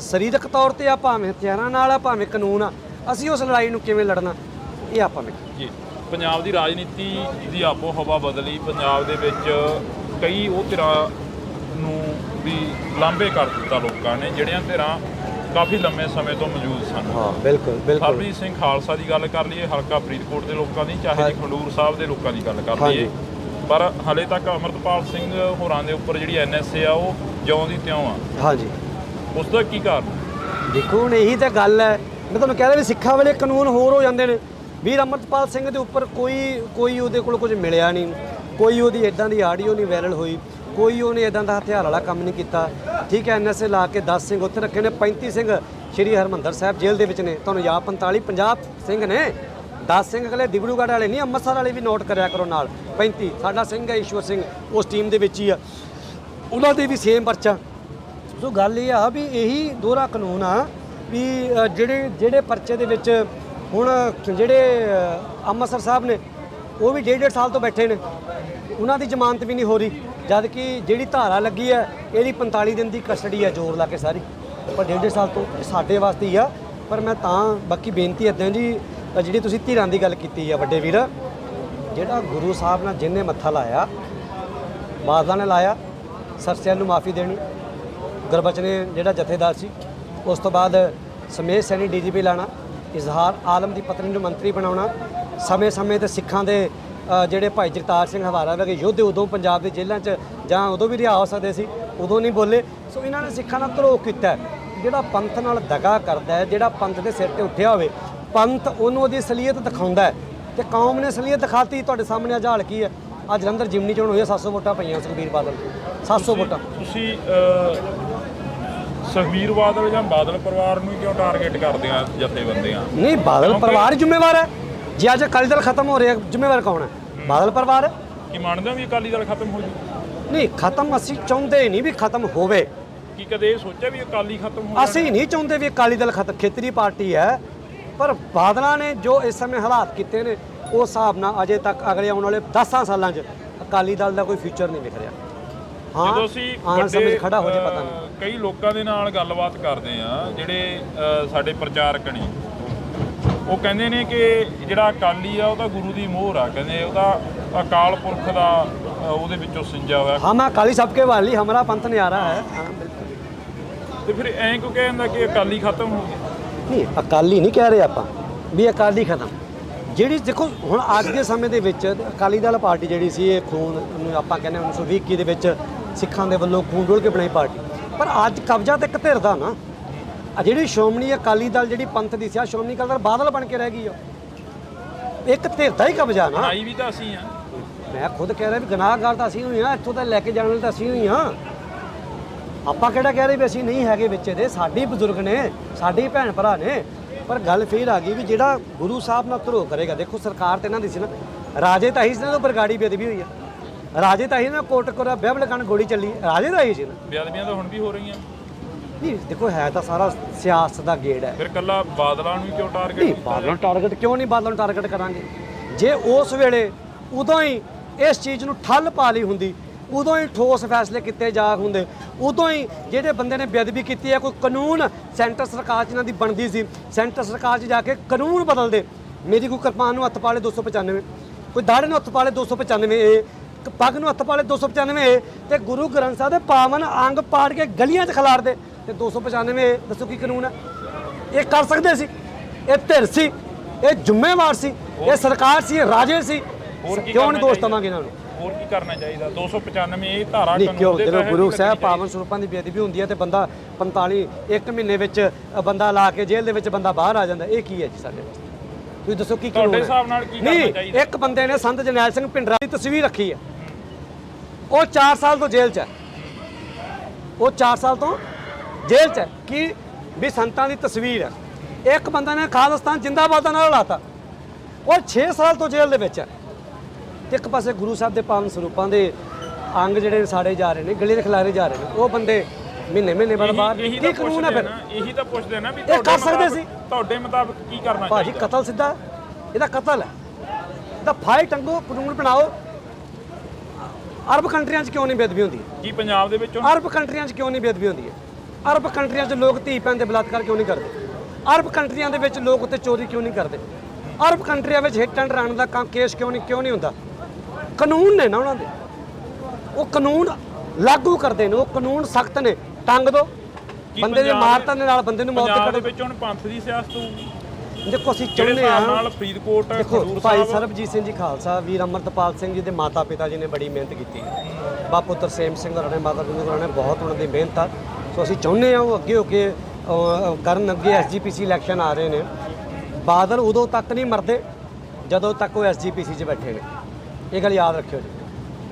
ਸਰੀਰਕ ਤੌਰ ਤੇ ਆ, ਭਾਵੇਂ ਹਥਿਆਰਾਂ ਨਾਲ ਆ, ਭਾਵੇਂ ਕਾਨੂੰਨ ਆ, ਅਸੀਂ ਉਸ ਲੜਾਈ ਨੂੰ ਕਿਵੇਂ ਲੜਨਾ, ਇਹ ਆਪਾਂ ਨੇ
ਜੀ। ਪੰਜਾਬ ਦੀ ਰਾਜਨੀਤੀ ਦੀ ਆਪੋ ਹਵਾ ਬਦਲੀ। ਪੰਜਾਬ ਦੇ ਵਿੱਚ ਕਈ ਉਹ ਧਿਰਾਂ ਨੂੰ ਵੀ ਲਾਂਭੇ ਕਰ ਦਿੱਤਾ ਲੋਕਾਂ ਨੇ, ਜਿਹੜੀਆਂ ਧਿਰਾਂ ਕਾਫੀ ਲੰਮੇ ਸਮੇਂ ਤੋਂ ਮੌਜੂਦ ਸਨ।
ਹਾਂ ਬਿਲਕੁਲ ਬਿਲਕੁਲ।
ਹਰਪ੍ਰੀਤ ਸਿੰਘ ਖਾਲਸਾ ਦੀ ਗੱਲ ਕਰ ਲਈਏ, ਹਲਕਾ ਫਰੀਦਕੋਟ ਦੇ ਲੋਕਾਂ ਦੀ, ਚਾਹੇ ਜੀ ਖਡੂਰ ਸਾਹਿਬ ਦੇ ਲੋਕਾਂ ਦੀ ਗੱਲ ਕਰ ਲਈਏ, ਪਰ ਹਲੇ ਤੱਕ ਅਮਰਤਪਾਲ ਸਿੰਘ ਹੋਰਾਂ ਦੇ ਉੱਪਰ ਜਿਹੜੀ NSA ਆ ਉਹ ਜਿਉਂ ਦੀ ਤਿਉਂ ਆ।
ਹਾਂਜੀ,
ਉਸ ਦਾ ਕੀ ਕਾਰਨ?
ਦੇਖੋ ਹੁਣ ਇਹੀ ਤਾਂ ਗੱਲ ਹੈ, ਮੈਂ ਤੁਹਾਨੂੰ ਕਹਿ ਰਿਹਾ ਵੀ ਸਿੱਖਾਂ ਵੇਲੇ ਕਾਨੂੰਨ ਹੋਰ ਹੋ ਜਾਂਦੇ ਨੇ। ਵੀਰ ਅਮਰਤਪਾਲ ਸਿੰਘ ਦੇ ਉੱਪਰ ਕੋਈ ਉਹਦੇ ਕੋਲ ਕੁਝ ਮਿਲਿਆ ਨਹੀਂ, ਕੋਈ ਉਹਦੀ ਇਦਾਂ ਦੀ ਆਡੀਓ ਨਹੀਂ ਵਾਇਰਲ ਹੋਈ, ਕੋਈ ਉਹਨੇ ਇਦਾਂ ਦਾ ਹਥਿਆਰ ਵਾਲਾ ਕੰਮ ਨਹੀਂ ਕੀਤਾ। ਠੀਕ ਹੈ, NSA ਲਾ ਕੇ 10 ਸਿੰਘ ਉੱਥੇ ਰੱਖੇ ਨੇ, 35 ਸਿੰਘ ਸ਼੍ਰੀ ਹਰਿਮੰਦਰ ਸਾਹਿਬ ਜੇਲ੍ਹ ਦੇ ਵਿੱਚ ਨੇ। ਤੁਹਾਨੂੰ ਯਾਦ 50 ਸਿੰਘ ਨੇ, 10 ਸਿੰਘ ਅਗਲੇ ਦਿਬੜੂਗੜ੍ਹ ਵਾਲੇ ਨਹੀਂ, ਅੰਮ੍ਰਿਤਸਰ ਵਾਲੇ ਵੀ ਨੋਟ ਕਰਿਆ ਕਰੋ ਨਾਲ। 35 ਸਾਡਾ ਸਿੰਘ ਹੈ ਈਸ਼ਵਰ ਸਿੰਘ, ਉਸ ਟੀਮ ਦੇ ਵਿੱਚ ਹੀ ਆ, ਉਹਨਾਂ ਦੇ ਵੀ ਸੇਮ ਪਰਚਾ। ਸੋ ਗੱਲ ਇਹ ਆ ਵੀ ਇਹੀ ਦੋਹਰਾ ਕਾਨੂੰਨ ਆ ਵੀ ਜਿਹੜੇ ਪਰਚੇ ਦੇ ਵਿੱਚ ਹੁਣ ਜਿਹੜੇ ਅੰਮ੍ਰਿਤਸਰ ਸਾਹਿਬ ਨੇ ਉਹ ਵੀ 1.5 ਸਾਲ ਤੋਂ ਬੈਠੇ ਨੇ, ਉਹਨਾਂ ਦੀ ਜ਼ਮਾਨਤ ਵੀ ਨਹੀਂ ਹੋ ਰਹੀ, ਜਦ ਕਿ ਜਿਹੜੀ ਧਾਰਾ ਲੱਗੀ ਹੈ ਇਹਦੀ 45 ਦਿਨ ਦੀ ਕਸਟਡੀ ਹੈ ਜ਼ੋਰ ਲਾ ਕੇ ਸਾਰੀ, ਪਰ 1.5 ਸਾਲ ਤੋਂ ਸਾਡੇ ਵਾਸਤੇ ਹੀ ਆ। ਪਰ ਮੈਂ ਤਾਂ ਬਾਕੀ ਬੇਨਤੀ ਇੱਦਾਂ ਜੀ, ਜਿਹੜੀ ਤੁਸੀਂ ਧਿਰਾਂ ਦੀ ਗੱਲ ਕੀਤੀ ਆ ਵੱਡੇ ਵੀਰ, ਜਿਹੜਾ ਗੁਰੂ ਸਾਹਿਬ ਨਾਲ ਜਿਹਨੇ ਮੱਥਾ ਲਾਇਆ, ਬਾਦਲਾਂ ਨੇ ਲਾਇਆ, ਸਰਸਿਆਂ ਨੂੰ ਮਾਫੀ ਦੇਣੀ, ਗੁਰਬਚਨੇ ਜਿਹੜਾ ਜਥੇਦਾਰ ਸੀ, ਉਸ ਤੋਂ ਬਾਅਦ ਸਮੇਤ ਸੈਣੀ DGP ਲਾਣਾ, ਇਜ਼ਹਾਰ ਆਲਮ ਦੀ ਪਤਨੀ ਨੂੰ ਮੰਤਰੀ ਬਣਾਉਣਾ, ਸਮੇਂ-ਸਮੇਂ ਤੇ ਸਿੱਖਾਂ ਦੇ ਜਿਹੜੇ ਭਾਈ ਜਗਤਾਰ ਸਿੰਘ ਹਵਾਰਾ ਵਰਗੇ ਯੋਧੇ ਉਦੋਂ ਪੰਜਾਬ ਦੇ ਜੇਲ੍ਹਾਂ 'ਚ ਜਾਂ ਉਦੋਂ ਵੀ ਰਿਹਾ ਹੋ ਸਕਦੇ ਸੀ, ਉਦੋਂ ਨਹੀਂ ਬੋਲੇ। ਸੋ ਇਹਨਾਂ ਨੇ ਸਿੱਖਾਂ ਨਾਲ ਧਰੋਹ ਕੀਤਾ। ਜਿਹੜਾ ਪੰਥ ਨਾਲ ਦਗਾ ਕਰਦਾ ਹੈ, ਜਿਹੜਾ ਪੰਥ ਦੇ ਸਿਰ ਤੇ ਉੱਠਿਆ ਹੋਵੇ, ਪੰਥ ਉਹਨੂੰ ਉਹਦੀ ਅਸਲੀਅਤ ਦਿਖਾਉਂਦਾ ਹੈ, ਤੇ ਕੌਮ ਨੇ ਅਸਲੀਅਤ ਦਿਖਾਤੀ। ਤੁਹਾਡੇ ਸਾਹਮਣੇ ਅੱਜ ਹਾਲ ਕੀ ਹੈ, ਅੱਜ ਜਲੰਧਰ ਜਿਮਨੀ ਚੋਣ ਹੋਈ ਹੈ, 700 ਵੋਟਾਂ ਪਈਆਂ ਸੁਖਬੀਰ ਬਾਦਲ, 700 ਵੋਟਾਂ।
ਤੁਸੀਂ ਸੁਖਬੀਰ ਬਾਦਲ ਜਾਂ ਬਾਦਲ ਪਰਿਵਾਰ ਨੂੰ ਕਿਉਂ ਟਾਰਗੇਟ ਕਰਦੇ ਆ ਜਥੇਬੰਦੀਆਂ?
ਨਹੀਂ, ਬਾਦਲ ਪਰਿਵਾਰ ਜ਼ਿੰਮੇਵਾਰ ਹੈ। ਜੇ ਅੱਜ ਅਕਾਲੀ ਦਲ ਖਤਮ ਹੋ ਰਿਹਾ, ਜ਼ਿੰਮੇਵਾਰ ਕੌਣ ਹੈ? ਬਾਦਲ ਪਰਿਵਾਰ ਹੈ।
ਕੀ ਮੰਨਦੇ ਹੋ ਵੀ ਅਕਾਲੀ ਦਲ ਖਤਮ ਹੋ ਜੂ?
ਨਹੀਂ, ਖਤਮ ਅਸੀਂ ਚਾਹੁੰਦੇ ਨਹੀਂ ਵੀ ਖਤਮ ਹੋਵੇ।
ਕੀ ਕਦੇ ਇਹ ਸੋਚਿਆ ਵੀ ਅਕਾਲੀ ਖਤਮ ਹੋ?
ਅਸੀਂ ਨਹੀਂ ਚਾਹੁੰਦੇ ਵੀ ਅਕਾਲੀ ਦਲ ਖਤਮ, ਖੇਤਰੀ ਪਾਰਟੀ ਹੈ, ਪਰ ਬਾਦਲਾਂ ਨੇ ਜੋ ਇਸ ਸਮੇਂ ਹਾਲਾਤ ਕੀਤੇ ਨੇ, ਉਸ ਹਿਸਾਬ ਨਾਲ ਅਜੇ ਤੱਕ ਅਗਲੇ ਆਉਣ ਵਾਲੇ 10 ਸਾਲਾਂ 'ਚ ਅਕਾਲੀ ਦਲ ਦਾ ਕੋਈ ਫਿਊਚਰ ਨਹੀਂ ਵਿਖ ਰਿਹਾ।
ਜਦੋਂ ਅਸੀਂ
ਆਉਣ ਸਮੇਂ ਖੜਾ ਹੋ ਜੇ ਪਤਾ ਨਹੀਂ।
ਕਈ ਲੋਕਾਂ ਦੇ ਨਾਲ ਗੱਲਬਾਤ ਕਰਦੇ ਆ, ਜਿਹੜੇ ਸਾਡੇ ਪ੍ਰਚਾਰਕ ਨੇ, ਉਹ ਕਹਿੰਦੇ ਨੇ ਕਿ ਜਿਹੜਾ ਅਕਾਲੀ ਆ ਉਹ ਤਾਂ ਗੁਰੂ ਦੀ ਮੋਹਰ ਆ, ਕਹਿੰਦੇ ਉਹਦਾ ਅਕਾਲ ਪੁਰਖ ਦਾ ਉਹਦੇ ਵਿੱਚੋਂ ਸਿੰਜਾ ਹੋਇਆ।
ਹਾਂ, ਮੈਂ ਅਕਾਲੀ ਸਭ ਕੇ ਵਾਲੀ, ਹਮਾਰਾ ਪੰਥ ਨਿਆਰਾ ਹੈ।
ਤੇ ਫਿਰ ਐਂ ਕਿਉਂ ਕਹਿੰਦਾ ਕਿ ਅਕਾਲੀ ਖਤਮ ਹੋ ਗਿਆ? ਨਹੀਂ,
ਅਕਾਲੀ ਨਹੀਂ ਕਹਿ ਰਹੇ ਆਪਾਂ ਵੀ ਅਕਾਲੀ ਖਤਮ। ਜਿਹੜੀ ਦੇਖੋ ਹੁਣ ਅੱਜ ਦੇ ਸਮੇਂ ਦੇ ਵਿੱਚ ਅਕਾਲੀ ਦਲ ਪਾਰਟੀ ਜਿਹੜੀ ਸੀ, ਇਹ ਖੂਨ ਨੂੰ ਆਪਾਂ ਕਹਿੰਦੇ 1920 ਦੇ ਵਿੱਚ ਸਿੱਖਾਂ ਦੇ ਵੱਲੋਂ ਖੂਨ ਡੋਲ ਕੇ ਬਣਾਈ ਪਾਰਟੀ, ਪਰ ਅੱਜ ਕਬਜ਼ਾ ਤੇ ਇੱਕ ਧਿਰ ਦਾ ਨਾ, ਜਿਹੜੀ ਸ਼੍ਰੋਮਣੀ ਅਕਾਲੀ ਦਲ ਜਿਹੜੀ ਪੰਥ ਦੀ ਸੀ, ਆ ਸ਼੍ਰੋਮਣੀ ਅਕਾਲੀ ਦਲ ਬਾਦਲ ਬਣ ਕੇ ਰਹਿ ਗਈ ਆ, ਇੱਕ ਧਿਰ ਦਾ ਹੀ ਕਬਜ਼ਾ ਨਾ।
ਬਣਾਈ ਵੀ ਤਾਂ ਅਸੀਂ ਆ।
ਮੈਂ ਖੁਦ ਕਹਿ ਰਿਹਾ ਵੀ ਗੁਨਾਹਗਾਰ ਤਾਂ ਅਸੀਂ ਹੋਈ ਹਾਂ, ਇੱਥੋਂ ਤਾਂ ਲੈ ਕੇ ਜਾਣ ਵਾਲੇ ਤਾਂ ਅਸੀਂ ਹੋਈ ਹਾਂ। ਆਪਾਂ ਕਿਹੜਾ ਕਹਿ ਰਹੇ ਵੀ ਅਸੀਂ ਨਹੀਂ ਹੈਗੇ ਵਿੱਚ ਇਹਦੇ, ਸਾਡੇ ਬਜ਼ੁਰਗ ਨੇ, ਸਾਡੇ ਭੈਣ ਭਰਾ ਨੇ। ਪਰ ਗੱਲ ਫੇਰ ਆ ਗਈ ਵੀ ਜਿਹੜਾ ਗੁਰੂ ਸਾਹਿਬ ਨਾਲ ਧਰੋਹ ਕਰੇਗਾ। ਦੇਖੋ ਸਰਕਾਰ ਤੇ ਇਹਨਾਂ ਦੀ ਸੀ ਨਾ, ਰਾਜੇ ਤਾਹੀ ਸੀ ਨਾ, ਬਰਗਾੜੀ ਬੇਅਦਬੀ ਹੋਈ ਆ, ਰਾਜੇ ਤਾਹੀ ਨਾ ਕੋਟ ਕੋਰਾ ਬਹਿਬਲ ਕਾਂਡ ਗੋਲੀ ਚੱਲੀ, ਰਾਜੇ ਤਾਹੀ ਸੀ ਨਾ।
ਬੇਅਦਬੀਆਂ ਤਾਂ ਹੁਣ ਵੀ ਹੋ ਰਹੀਆਂ।
ਨਹੀਂ ਦੇਖੋ, ਹੈ ਤਾਂ ਸਾਰਾ ਸਿਆਸਤ ਦਾ ਗੇੜ ਹੈ।
ਫਿਰ ਕੱਲਾ ਬਾਦਲਾਂ ਨੂੰ ਕਿਉਂ ਟਾਰਗੇਟ?
ਨਹੀਂ, ਬਾਦਲਾਂ ਨੂੰ ਟਾਰਗੇਟ ਕਿਉਂ ਨਹੀਂ, ਬਾਦਲਾਂ ਨੂੰ ਟਾਰਗੇਟ ਕਰਾਂਗੇ। ਜੇ ਉਸ ਵੇਲੇ ਉਦੋਂ ਹੀ ਇਸ ਚੀਜ਼ ਨੂੰ ਠੱਲ ਪਾ ਲਈ ਹੁੰਦੀ, ਉਦੋਂ ਹੀ ਠੋਸ ਫੈਸਲੇ ਕੀਤੇ ਜਾ ਹੁੰਦੇ, ਉਦੋਂ ਹੀ ਜਿਹੜੇ ਬੰਦੇ ਨੇ ਬੇਅਦਬੀ ਕੀਤੀ ਹੈ, ਕੋਈ ਕਾਨੂੰਨ ਸੈਂਟਰ ਸਰਕਾਰ 'ਚ ਇਹਨਾਂ ਦੀ ਬਣਦੀ ਸੀ, ਸੈਂਟਰ ਸਰਕਾਰ 'ਚ ਜਾ ਕੇ ਕਾਨੂੰਨ ਬਦਲਦੇ। ਮੇਰੀ ਕੋਈ ਕਿਰਪਾਨ ਨੂੰ ਹੱਥ ਪਾ ਲੇ 295, ਕੋਈ ਦਾੜੇ ਨੂੰ ਹੱਥ ਪਾ ਲੇ 295A, ਪੱਗ ਨੂੰ ਹੱਥ ਪਾ ਲੇ 295A, ਤੇ ਗੁਰੂ ਗ੍ਰੰਥ ਸਾਹਿਬ ਦੇ ਪਾਵਨ ਅੰਗ ਪਾੜ ਕੇ ਗਲੀਆਂ 'ਚ ਖਿਲਾਰਦੇ ਤੇ 295A। ਦੱਸੋ ਕੀ ਕਾਨੂੰਨ ਹੈ? ਇਹ ਕਰ ਸਕਦੇ ਸੀ? ਇਹ ਧਿਰ ਸੀ, ਇਹ ਜ਼ਿੰਮੇਵਾਰ ਸੀ, ਇਹ ਸਰਕਾਰ ਸੀ, ਇਹ ਰਾਜੇ ਸੀ। ਕਿਉਂ ਨਹੀਂ ਦੋਸਤ ਦਵਾਂਗੇ ਇਹਨਾਂ ਨੂੰ?
ਹੋਰ ਕੀ ਕਰਨਾ ਚਾਹੀਦਾ? 295 ਧਾਰਾ
ਨਹੀਂ, ਕਿਉਂ? ਜਦੋਂ ਗੁਰੂ ਸਾਹਿਬ ਪਾਵਨ ਸਰੂਪਾਂ ਦੀ ਬੇਅਦਬੀ ਹੁੰਦੀ ਹੈ ਤੇ ਬੰਦਾ 45 ਇੱਕ ਮਹੀਨੇ ਵਿੱਚ ਬੰਦਾ ਲਾ ਕੇ ਜੇਲ੍ਹ ਦੇ ਵਿੱਚ ਬੰਦਾ ਬਾਹਰ ਆ ਜਾਂਦਾ, ਇਹ ਕੀ ਹੈ ਜੀ ਸਾਡੇ ਵਾਸਤੇ? ਤੁਸੀਂ ਦੱਸੋ ਕੀ ਕਾਨੂੰਨ ਹੈ?
ਤੁਹਾਡੇ ਹਿਸਾਬ ਨਾਲ ਕੀ ਕਰਨਾ ਚਾਹੀਦਾ?
ਨਹੀਂ, ਇੱਕ ਬੰਦੇ ਨੇ ਸੰਤ ਜਰਨੈਲ ਸਿੰਘ ਭਿੰਡਰਾਂ ਦੀ ਤਸਵੀਰ ਰੱਖੀ ਹੈ, ਉਹ 4 ਸਾਲ ਤੋਂ ਜੇਲ੍ਹ 'ਚ ਹੈ, ਉਹ 4 ਸਾਲ ਤੋਂ ਜੇਲ੍ਹ 'ਚ ਹੈ। ਕੀ ਵੀ ਸੰਤਾਂ ਦੀ ਤਸਵੀਰ ਹੈ। ਇੱਕ ਬੰਦਾ ਨੇ ਖਾਲਿਸਤਾਨ ਜਿੰਦਾਬਾਦ ਨਾਲ ਲਾਤਾ, ਉਹ 6 ਸਾਲ ਤੋਂ ਜੇਲ੍ਹ ਦੇ ਵਿੱਚ ਹੈ। ਤੇ ਇੱਕ ਪਾਸੇ ਗੁਰੂ ਸਾਹਿਬ ਦੇ ਪਾਵਨ ਸਰੂਪਾਂ ਦੇ ਅੰਗ ਜਿਹੜੇ ਸਾੜੇ ਜਾ ਰਹੇ ਨੇ, ਗਲੇ ਦੇ ਖਿਲਾਰੇ ਜਾ ਰਹੇ ਨੇ, ਉਹ ਬੰਦੇ ਮਹੀਨੇ ਬਾਅਦ ਬਾਹਰ। ਕੀ ਕਾਨੂੰਨ ਹੈ ਫਿਰ?
ਇਹੀ ਤਾਂ ਪੁੱਛਦੇ ਨਾ ਵੀ
ਇਹ ਕਰ ਸਕਦੇ ਸੀ?
ਤੁਹਾਡੇ ਮੁਤਾਬਕ ਕੀ ਕਰਨਾ
ਭਾਜੀ
ਚਾਹੀਦਾ?
ਕਤਲ ਸਿੱਧਾ, ਇਹਦਾ ਕਤਲ ਹੈ, ਇਹਦਾ ਫਾਇਲ ਟੰਗੋ, ਕਾਨੂੰਨ ਬਣਾਓ। ਅਰਬ ਕੰਟਰੀਆਂ 'ਚ ਕਿਉਂ ਨਹੀਂ ਬੇਅਦਬੀ ਹੁੰਦੀ?
ਕੀ ਪੰਜਾਬ ਦੇ ਵਿੱਚੋਂ?
ਅਰਬ ਕੰਟਰੀਆਂ 'ਚ ਕਿਉਂ ਨਹੀਂ ਬੇਅਦਬੀ ਹੁੰਦੀ ਹੈ? ਅਰਬ ਕੰਟਰੀਆਂ 'ਚ ਲੋਕ ਧੀ ਭੈਣ ਦੇ ਬਲਾਤਕਾਰ ਕਿਉਂ ਨਹੀਂ ਕਰਦੇ? ਅਰਬ ਕੰਟਰੀਆਂ ਦੇ ਵਿੱਚ ਲੋਕ ਉੱਤੇ ਚੋਰੀ ਕਿਉਂ ਨਹੀਂ ਕਰਦੇ? ਅਰਬ ਕੰਟਰੀਆਂ ਵਿੱਚ ਹਿੱਟ ਐਂਡ ਰਨ ਦਾ ਕੰਮ ਕੇਸ ਕਿਉਂ ਨਹੀਂ ਹੁੰਦਾ? ਕਾਨੂੰਨ ਨੇ ਨਾ ਉਹਨਾਂ ਦੇ, ਉਹ ਕਾਨੂੰਨ ਲਾਗੂ ਕਰਦੇ ਨੇ, ਉਹ ਕਾਨੂੰਨ ਸਖਤ ਨੇ। ਟੰਗ ਦੋ, ਬੰਦੇ ਦੇ ਮਾਰਤਾ ਦੇ ਨਾਲ ਬੰਦੇ ਨੂੰ ਮੌਤ
ਪੰਜਾਬ
ਦੇ
ਦੇ ਵਿੱਚ ਹੁਣ ਪੰਥ ਦੀ ਸਿਆਸਤ ਹੋਊਗੀ।
ਦੇਖੋ ਅਸੀਂ
ਜਿਹੜੇ
ਚਾਹੁੰਦੇ
ਹਿਸਾਬ
ਹਾਂ
ਨਾਲ ਫਰੀਦਕੋਟ
ਦੇਖੋ
ਖਡੂਰ
ਭਾਈ
ਸਾਹਿਬ
ਸਰਬਜੀਤ ਸਿੰਘ ਜੀ ਖਾਲਸਾ ਵੀਰ ਅਮਰਤਪਾਲ ਸਿੰਘ ਜੀ ਦੇ ਮਾਤਾ ਪਿਤਾ ਜੀ ਨੇ ਬੜੀ ਮਿਹਨਤ ਕੀਤੀ ਹੈ। ਬਾਪੂ ਤਰਸੇਮ ਸਿੰਘ ਹੋਰਾਂ ਨੇ ਮਾਤਾ ਗੁਜਰ ਹੋਰਾਂ ਨੇ ਬਹੁਤ ਉਹਨਾਂ ਦੀ ਮਿਹਨਤ ਆ। ਸੋ ਅਸੀਂ ਚਾਹੁੰਦੇ ਹਾਂ ਉਹ ਅੱਗੇ ਹੋ ਕੇ ਕਰਨ। ਅੱਗੇ ਐਸਜੀਪੀਸੀ ਇਲੈਕਸ਼ਨ ਆ ਰਹੇ ਨੇ। ਬਾਦਲ ਉਦੋਂ ਤੱਕ ਨਹੀਂ ਮਰਦੇ ਜਦੋਂ ਤੱਕ ਉਹ ਐਸਜੀਪੀਸੀ 'ਚ ਬੈਠੇ ਨੇ। ਇਹ ਗੱਲ ਯਾਦ ਰੱਖਿਓ ਜੀ।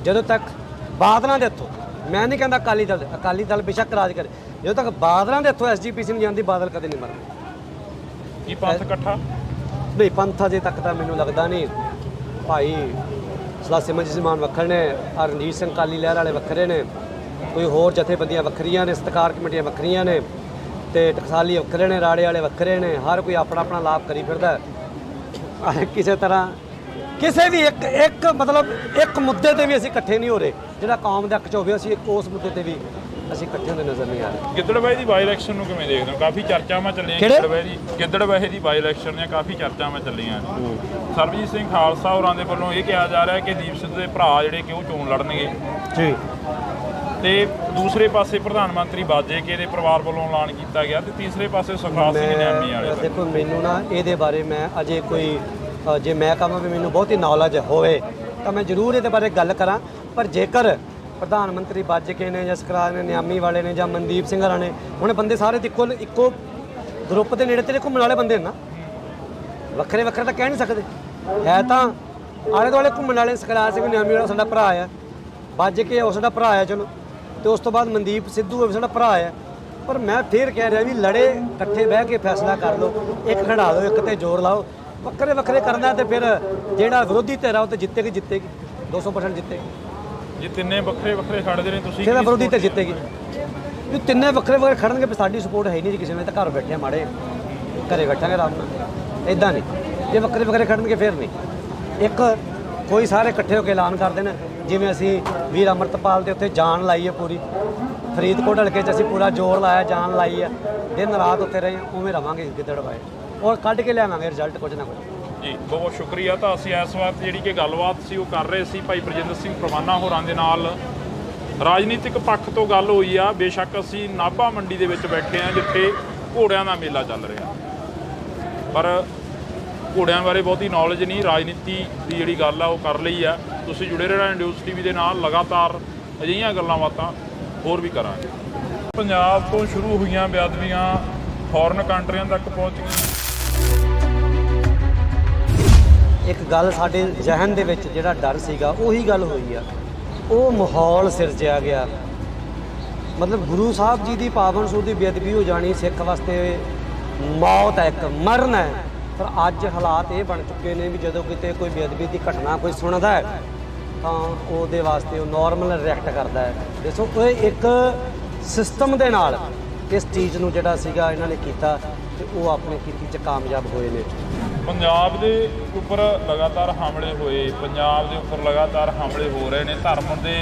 ਜਦੋਂ ਤੱਕ ਬਾਦਲਾਂ ਦੇ ਹੱਥੋਂ, ਮੈਂ ਨਹੀਂ ਕਹਿੰਦਾ ਅਕਾਲੀ ਦਲ ਬੇਸ਼ੱਕ ਰਾਜ ਕਰੇ, ਜਦੋਂ ਤੱਕ ਬਾਦਲਾਂ ਦੇ ਹੱਥੋਂ ਐਸਜੀਪੀਸੀ ਨਹੀਂ ਜਾਂਦੀ ਬਾਦਲ ਕਦੇ ਨਹੀਂ ਮਰਦੇ।
ਕੀ ਪੰਥ ਇਕੱਠਾ
ਨਹੀਂ ਪੰਥ ਅਜੇ ਤੱਕ ਤਾਂ ਮੈਨੂੰ ਲੱਗਦਾ ਨਹੀਂ। ਭਾਈ ਸਿਮਰਜੀਤ ਸਿੰਘ ਮਾਨ ਵੱਖਰੇ ਨੇ, ਰਣਜੀਤ ਸਿੰਘ ਕਾਲੀ ਲਹਿਰ ਵਾਲੇ ਵੱਖਰੇ ਨੇ, ਕੋਈ ਹੋਰ ਜਥੇਬੰਦੀਆਂ ਵੱਖਰੀਆਂ ਨੇ, ਸਤਿਕਾਰ ਕਮੇਟੀਆਂ ਵੱਖਰੀਆਂ ਨੇ, ਤੇ ਟਕਸਾਲੀ ਵੱਖਰੇ ਨੇ, ਰਾੜੇ ਵਾਲੇ ਵੱਖਰੇ ਨੇ। ਹਰ ਕੋਈ ਆਪਣਾ ਆਪਣਾ ਲਾਭ ਕਰੀ ਫਿਰਦਾ। ਕਿਸੇ ਤਰ੍ਹਾਂ ਕਿਸੇ ਵੀ ਇੱਕ ਮਤਲਬ ਇੱਕ ਮੁੱਦੇ ਤੇ ਵੀ ਅਸੀਂ ਇਕੱਠੇ ਨਹੀਂ ਹੋ ਰਹੇ ਜਿਹੜਾ ਕੌਮ ਦੇ ਹੱਕ 'ਚ ਹੋਵੇ। ਅਸੀਂ ਉਸ ਮੁੱਦੇ ਤੇ ਵੀ ਅਸੀਂ ਇਕੱਠੇ ਹੁੰਦੇ ਨਜ਼ਰ ਨਹੀਂ ਆ ਰਹੇ।
ਗਿੱਦੜਬਾਹੇ ਦੀ ਬਾਈ ਇਲੈਕਸ਼ਨ ਨੂੰ ਕਿਵੇਂ ਦੇਖਦੇ ਹੋ? ਕਾਫੀ ਚਰਚਾਵਾਂ ਚੱਲੀਆਂ ਗਿੱਦੜਬਾਹੇ ਦੀ ਬਾਈ ਇਲੈਕਸ਼ਨ ਦੀਆਂ ਕਾਫੀ ਚਰਚਾਵਾਂ ਚੱਲੀਆਂ। ਸਰਬਜੀਤ ਸਿੰਘ ਖਾਲਸਾ ਹੋਰਾਂ ਦੇ ਵੱਲੋਂ ਇਹ ਕਿਹਾ ਜਾ ਰਿਹਾ ਕਿ ਦੀਪ ਸਿੱਧੂ ਦੇ ਭਰਾ ਜਿਹੜੇ ਕਿ ਉਹ ਚੋਣ ਲੜਨਗੇ
ਜੀ,
ਤੇ ਦੂਸਰੇ ਪਾਸੇ ਪ੍ਰਧਾਨ ਮੰਤਰੀ ਬਾਜੇ ਕੇ ਦੇ ਪਰਿਵਾਰ ਵੱਲੋਂ ਐਲਾਨ ਕੀਤਾ ਗਿਆ, ਤੇ ਤੀਸਰੇ ਪਾਸੇ ਸੁਖਰਾਜ ਸਿੰਘ ਨਿਆਮੀ ਵਾਲੇ।
ਦੇਖੋ ਮੈਨੂੰ ਨਾ ਇਹਦੇ ਬਾਰੇ ਮੈਂ ਅਜੇ ਕੋਈ ਜੇ ਮੈਂ ਕਹਾਂ ਵੀ ਮੈਨੂੰ ਬਹੁਤੀ ਨੌਲੇਜ ਹੋਵੇ ਤਾਂ ਮੈਂ ਜ਼ਰੂਰ ਇਹਦੇ ਬਾਰੇ ਗੱਲ ਕਰਾਂ। ਪਰ ਜੇਕਰ ਪ੍ਰਧਾਨ ਮੰਤਰੀ ਬਾਜੇ ਨੇ ਜਾਂ ਸੁਖਰਾਜ ਨੇ, ਨਿਆਮੀ ਵਾਲੇ ਨੇ ਜਾਂ ਮਨਦੀਪ ਸਿੰਘ ਹਰਾਂ ਨੇ, ਹੁਣ ਬੰਦੇ ਸਾਰੇ ਇੱਕੋ ਗਰੁੱਪ ਦੇ ਨੇੜੇ ਤੇੜੇ ਘੁੰਮਣ ਵਾਲੇ ਬੰਦੇ ਨੇ ਨਾ। ਵੱਖਰੇ ਵੱਖਰੇ ਤਾਂ ਕਹਿ ਨਹੀਂ ਸਕਦੇ। ਹੈ ਤਾਂ ਆਲੇ ਦੁਆਲੇ ਘੁੰਮਣ ਵਾਲੇ। ਸੁਖਰਾਜ ਸਿੰਘ ਨਿਆਮੀ ਵਾਲਾ ਸਾਡਾ ਭਰਾ ਆ, ਬਾਜੇ ਕੇ ਉਹ ਸਾਡਾ ਭਰਾ ਆ, ਚਲੋ। ਤੇ ਉਸ ਤੋਂ ਬਾਅਦ ਮਨਦੀਪ ਸਿੱਧੂ ਵੀ ਸਾਡਾ ਭਰਾ ਆ। ਪਰ ਮੈਂ ਫੇਰ ਕਹਿ ਰਿਹਾ ਵੀ ਲੜੇ ਇਕੱਠੇ ਬਹਿ ਕੇ ਫੈਸਲਾ ਕਰ ਲਓ, ਇੱਕ ਖੜਾ ਦਿਓ, ਇੱਕ ਤੇ ਜ਼ੋਰ ਲਾਓ। ਵੱਖਰੇ ਵੱਖਰੇ ਕਰਨਾ ਤੇ ਫਿਰ ਜਿਹੜਾ ਵਿਰੋਧੀ ਧਿਰ ਆ ਉਹ ਤੇ ਜਿੱਤੇਗੀ 200% ਜਿੱਤੇਗੀ।
ਜੇ ਤਿੰਨੇ ਵੱਖਰੇ ਵੱਖਰੇ ਖੜਦੇ ਨੇ ਤੁਸੀਂ
ਕਿਹਦਾ ਵਿਰੋਧੀ ਤੇ ਜਿੱਤੇਗੀ? ਵੀ ਤਿੰਨੇ ਵੱਖਰੇ ਵੱਖਰੇ ਖੜਨਗੇ ਫਿਰ ਸਾਡੀ ਸਪੋਰਟ ਹੈ ਨਹੀਂ ਜੀ ਕਿਸੇ ਨੇ। ਤਾਂ ਘਰ ਬੈਠੇ ਮਾੜੇ ਘਰੇ ਬੈਠਾਂਗੇ ਆਰਾਮ ਨਾਲ। ਇਦਾਂ ਨਹੀਂ, ਜੇ ਵੱਖਰੇ ਵੱਖਰੇ ਖੜਨਗੇ ਫਿਰ ਨਹੀਂ। ਇੱਕ ਕੋਈ ਸਾਰੇ ਇਕੱਠੇ ਹੋ ਕੇ ਐਲਾਨ ਕਰਦੇ ਨੇ, ਜਿਵੇਂ ਅਸੀਂ ਵੀਰ ਅਮਰਤਪਾਲ ਦੇ ਉੱਤੇ ਜਾਨ ਲਾਈ ਹੈ ਪੂਰੀ। ਫਰੀਦਕੋਟ ਹਲਕੇ 'ਚ ਅਸੀਂ ਪੂਰਾ ਜ਼ੋਰ ਲਾਇਆ, ਜਾਨ ਲਾਈ ਹੈ, ਦਿਨ ਰਾਤ ਉੱਤੇ ਰਹੇ, ਉਵੇਂ ਰਵਾਂਗੇ ਗਿੱਦੜਬਾਹੇ ਔਰ ਕੱਢ ਕੇ ਲਿਆਵਾਂਗੇ ਰਿਜ਼ਲਟ ਕੁਝ ਨਾ ਕੁਝ।
ਜੀ ਬਹੁਤ ਬਹੁਤ ਸ਼ੁਕਰੀਆ। ਤਾਂ ਅਸੀਂ ਇਸ ਵਕਤ ਜਿਹੜੀ ਕਿ ਗੱਲਬਾਤ ਸੀ ਉਹ ਕਰ ਰਹੇ ਸੀ ਭਾਈ ਬਰਜਿੰਦਰ ਸਿੰਘ ਪਰਵਾਨਾ ਹੋਰਾਂ ਦੇ ਨਾਲ। ਰਾਜਨੀਤਿਕ ਪੱਖ ਤੋਂ ਗੱਲ ਹੋਈ ਆ। ਬੇਸ਼ੱਕ ਅਸੀਂ ਨਾਭਾ ਮੰਡੀ ਦੇ ਵਿੱਚ ਬੈਠੇ ਹਾਂ ਜਿੱਥੇ ਘੋੜਿਆਂ ਦਾ ਮੇਲਾ ਚੱਲ ਰਿਹਾ, ਪਰ ਘੋੜਿਆਂ ਬਾਰੇ ਬਹੁਤੀ ਨੌਲੇਜ ਨਹੀਂ। ਰਾਜਨੀਤੀ ਦੀ ਜਿਹੜੀ ਗੱਲ ਆ ਉਹ ਕਰ ਲਈ ਆ। ਤੁਸੀਂ ਜੁੜੇ ਰਹਿਣਾ ਇੰਡਿਊਸ ਟੀਵੀ ਦੇ ਨਾਲ। ਲਗਾਤਾਰ ਅਜਿਹੀਆਂ ਗੱਲਾਂ ਬਾਤਾਂ ਹੋਰ ਵੀ ਕਰਾਂਗੇ। ਪੰਜਾਬ ਤੋਂ ਸ਼ੁਰੂ ਹੋਈਆਂ ਬੇਅਦਬੀਆਂ ਫੋਰਨ ਕੰਟਰੀਆਂ ਤੱਕ ਪਹੁੰਚ ਗਈਆਂ।
ਇੱਕ ਗੱਲ ਸਾਡੇ ਜ਼ਿਹਨ ਦੇ ਵਿੱਚ ਜਿਹੜਾ ਡਰ ਸੀਗਾ ਉਹੀ ਗੱਲ ਹੋਈ ਆ। ਉਹ ਮਾਹੌਲ ਸਿਰਜਿਆ ਗਿਆ। ਮਤਲਬ ਗੁਰੂ ਸਾਹਿਬ ਜੀ ਦੀ ਪਾਵਨ ਸੂਰ ਦੀ ਬੇਅਦਬੀ ਹੋ ਜਾਣੀ ਸਿੱਖ ਵਾਸਤੇ ਮੌਤ ਹੈ, ਇੱਕ ਮਰਨ ਹੈ। ਪਰ ਅੱਜ ਹਾਲਾਤ ਇਹ ਬਣ ਚੁੱਕੇ ਨੇ ਵੀ ਜਦੋਂ ਕਿਤੇ ਕੋਈ ਬੇਅਦਬੀ ਦੀ ਘਟਨਾ ਕੋਈ ਸੁਣਦਾ ਹੈ ਤਾਂ ਉਹਦੇ ਵਾਸਤੇ ਉਹ ਨੋਰਮਲ ਰਿਐਕਟ ਕਰਦਾ ਹੈ। ਦੇਖੋ ਇਹ ਇੱਕ ਸਿਸਟਮ ਦੇ ਨਾਲ ਇਸ ਚੀਜ਼ ਨੂੰ ਜਿਹੜਾ ਸੀਗਾ ਇਹਨਾਂ ਨੇ ਕੀਤਾ ਤੇ ਉਹ ਆਪਣੀ ਕੀਤੀ 'ਚ ਕਾਮਯਾਬ ਹੋਏ ਨੇ।
ਪੰਜਾਬ ਦੇ ਉੱਪਰ ਲਗਾਤਾਰ ਹਮਲੇ ਹੋਏ, ਪੰਜਾਬ ਦੇ ਉੱਪਰ ਲਗਾਤਾਰ ਹਮਲੇ ਹੋ ਰਹੇ ਨੇ। ਧਰਮ ਦੇ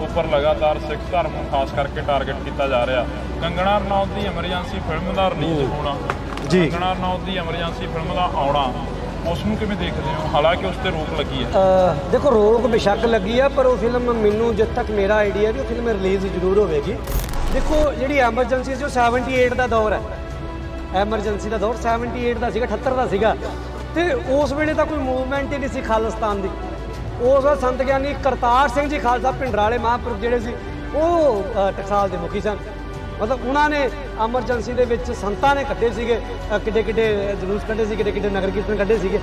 ਉੱਪਰ ਲਗਾਤਾਰ ਸਿੱਖ ਧਰਮ ਨੂੰ ਖਾਸ ਕਰਕੇ ਟਾਰਗੇਟ ਕੀਤਾ ਜਾ ਰਿਹਾ। ਕੰਗਣਾ ਰਣੌਤ ਦੀ ਐਮਰਜੈਂਸੀ ਫਿਲਮ ਦਾ ਰਿਲੀਜ਼ ਹੋਣਾ ਜੀ, ਕੰਗਣਾ ਰਣੌਤ ਦੀ ਐਮਰਜੈਂਸੀ ਫਿਲਮ ਦਾ ਆਉਣਾ, ਉਸ ਨੂੰ ਕਿਵੇਂ ਦੇਖਦੇ ਹੋ? ਹਾਲਾਂਕਿ ਉਸ ਤੇ ਰੋਕ ਲੱਗੀ ਹੈ।
ਦੇਖੋ ਰੋਕ ਬੇਸ਼ੱਕ ਲੱਗੀ ਆ, ਪਰ ਉਹ ਫਿਲਮ ਮੈਨੂੰ ਜਦ ਤੱਕ ਮੇਰਾ ਆਈਡੀਆ ਵੀ ਉਹ ਫਿਲਮ ਰਿਲੀਜ਼ ਜ਼ਰੂਰ ਹੋਵੇਗੀ। ਦੇਖੋ ਜਿਹੜੀ ਐਮਰਜੈਂਸੀ ਸੀ ਉਹ 78 ਦਾ ਦੌਰ ਹੈ। ਐਮਰਜੈਂਸੀ ਦਾ ਦੌਰ 78 ਦਾ ਸੀਗਾ, 78 ਦਾ ਸੀਗਾ। ਤੇ ਉਸ ਵੇਲੇ ਤਾਂ ਕੋਈ ਮੂਵਮੈਂਟ ਹੀ ਨਹੀਂ ਸੀ ਖਾਲਿਸਤਾਨ ਦੀ। ਉਸ ਵੇਲੇ ਸੰਤ ਗਿਆਨੀ ਕਰਤਾਰ ਸਿੰਘ ਜੀ ਖਾਲਸਾ ਭਿੰਡਰਾਲੇ ਮਹਾਂਪੁਰਖ ਜਿਹੜੇ ਸੀ ਉਹ ਟਕਸਾਲ ਦੇ ਮੁਖੀ ਸਨ। ਮਤਲਬ ਉਹਨਾਂ ਨੇ ਐਮਰਜੈਂਸੀ ਦੇ ਵਿੱਚ ਸੰਤਾਂ ਨੇ ਕੱਢੇ ਸੀਗੇ, ਕਿੱਡੇ ਕਿੱਡੇ ਜਲੂਸ ਕੱਢੇ ਸੀ, ਕਿੱਡੇ ਕਿੱਡੇ ਨਗਰ ਕੀਰਤਨ ਕੱਢੇ ਸੀਗੇ।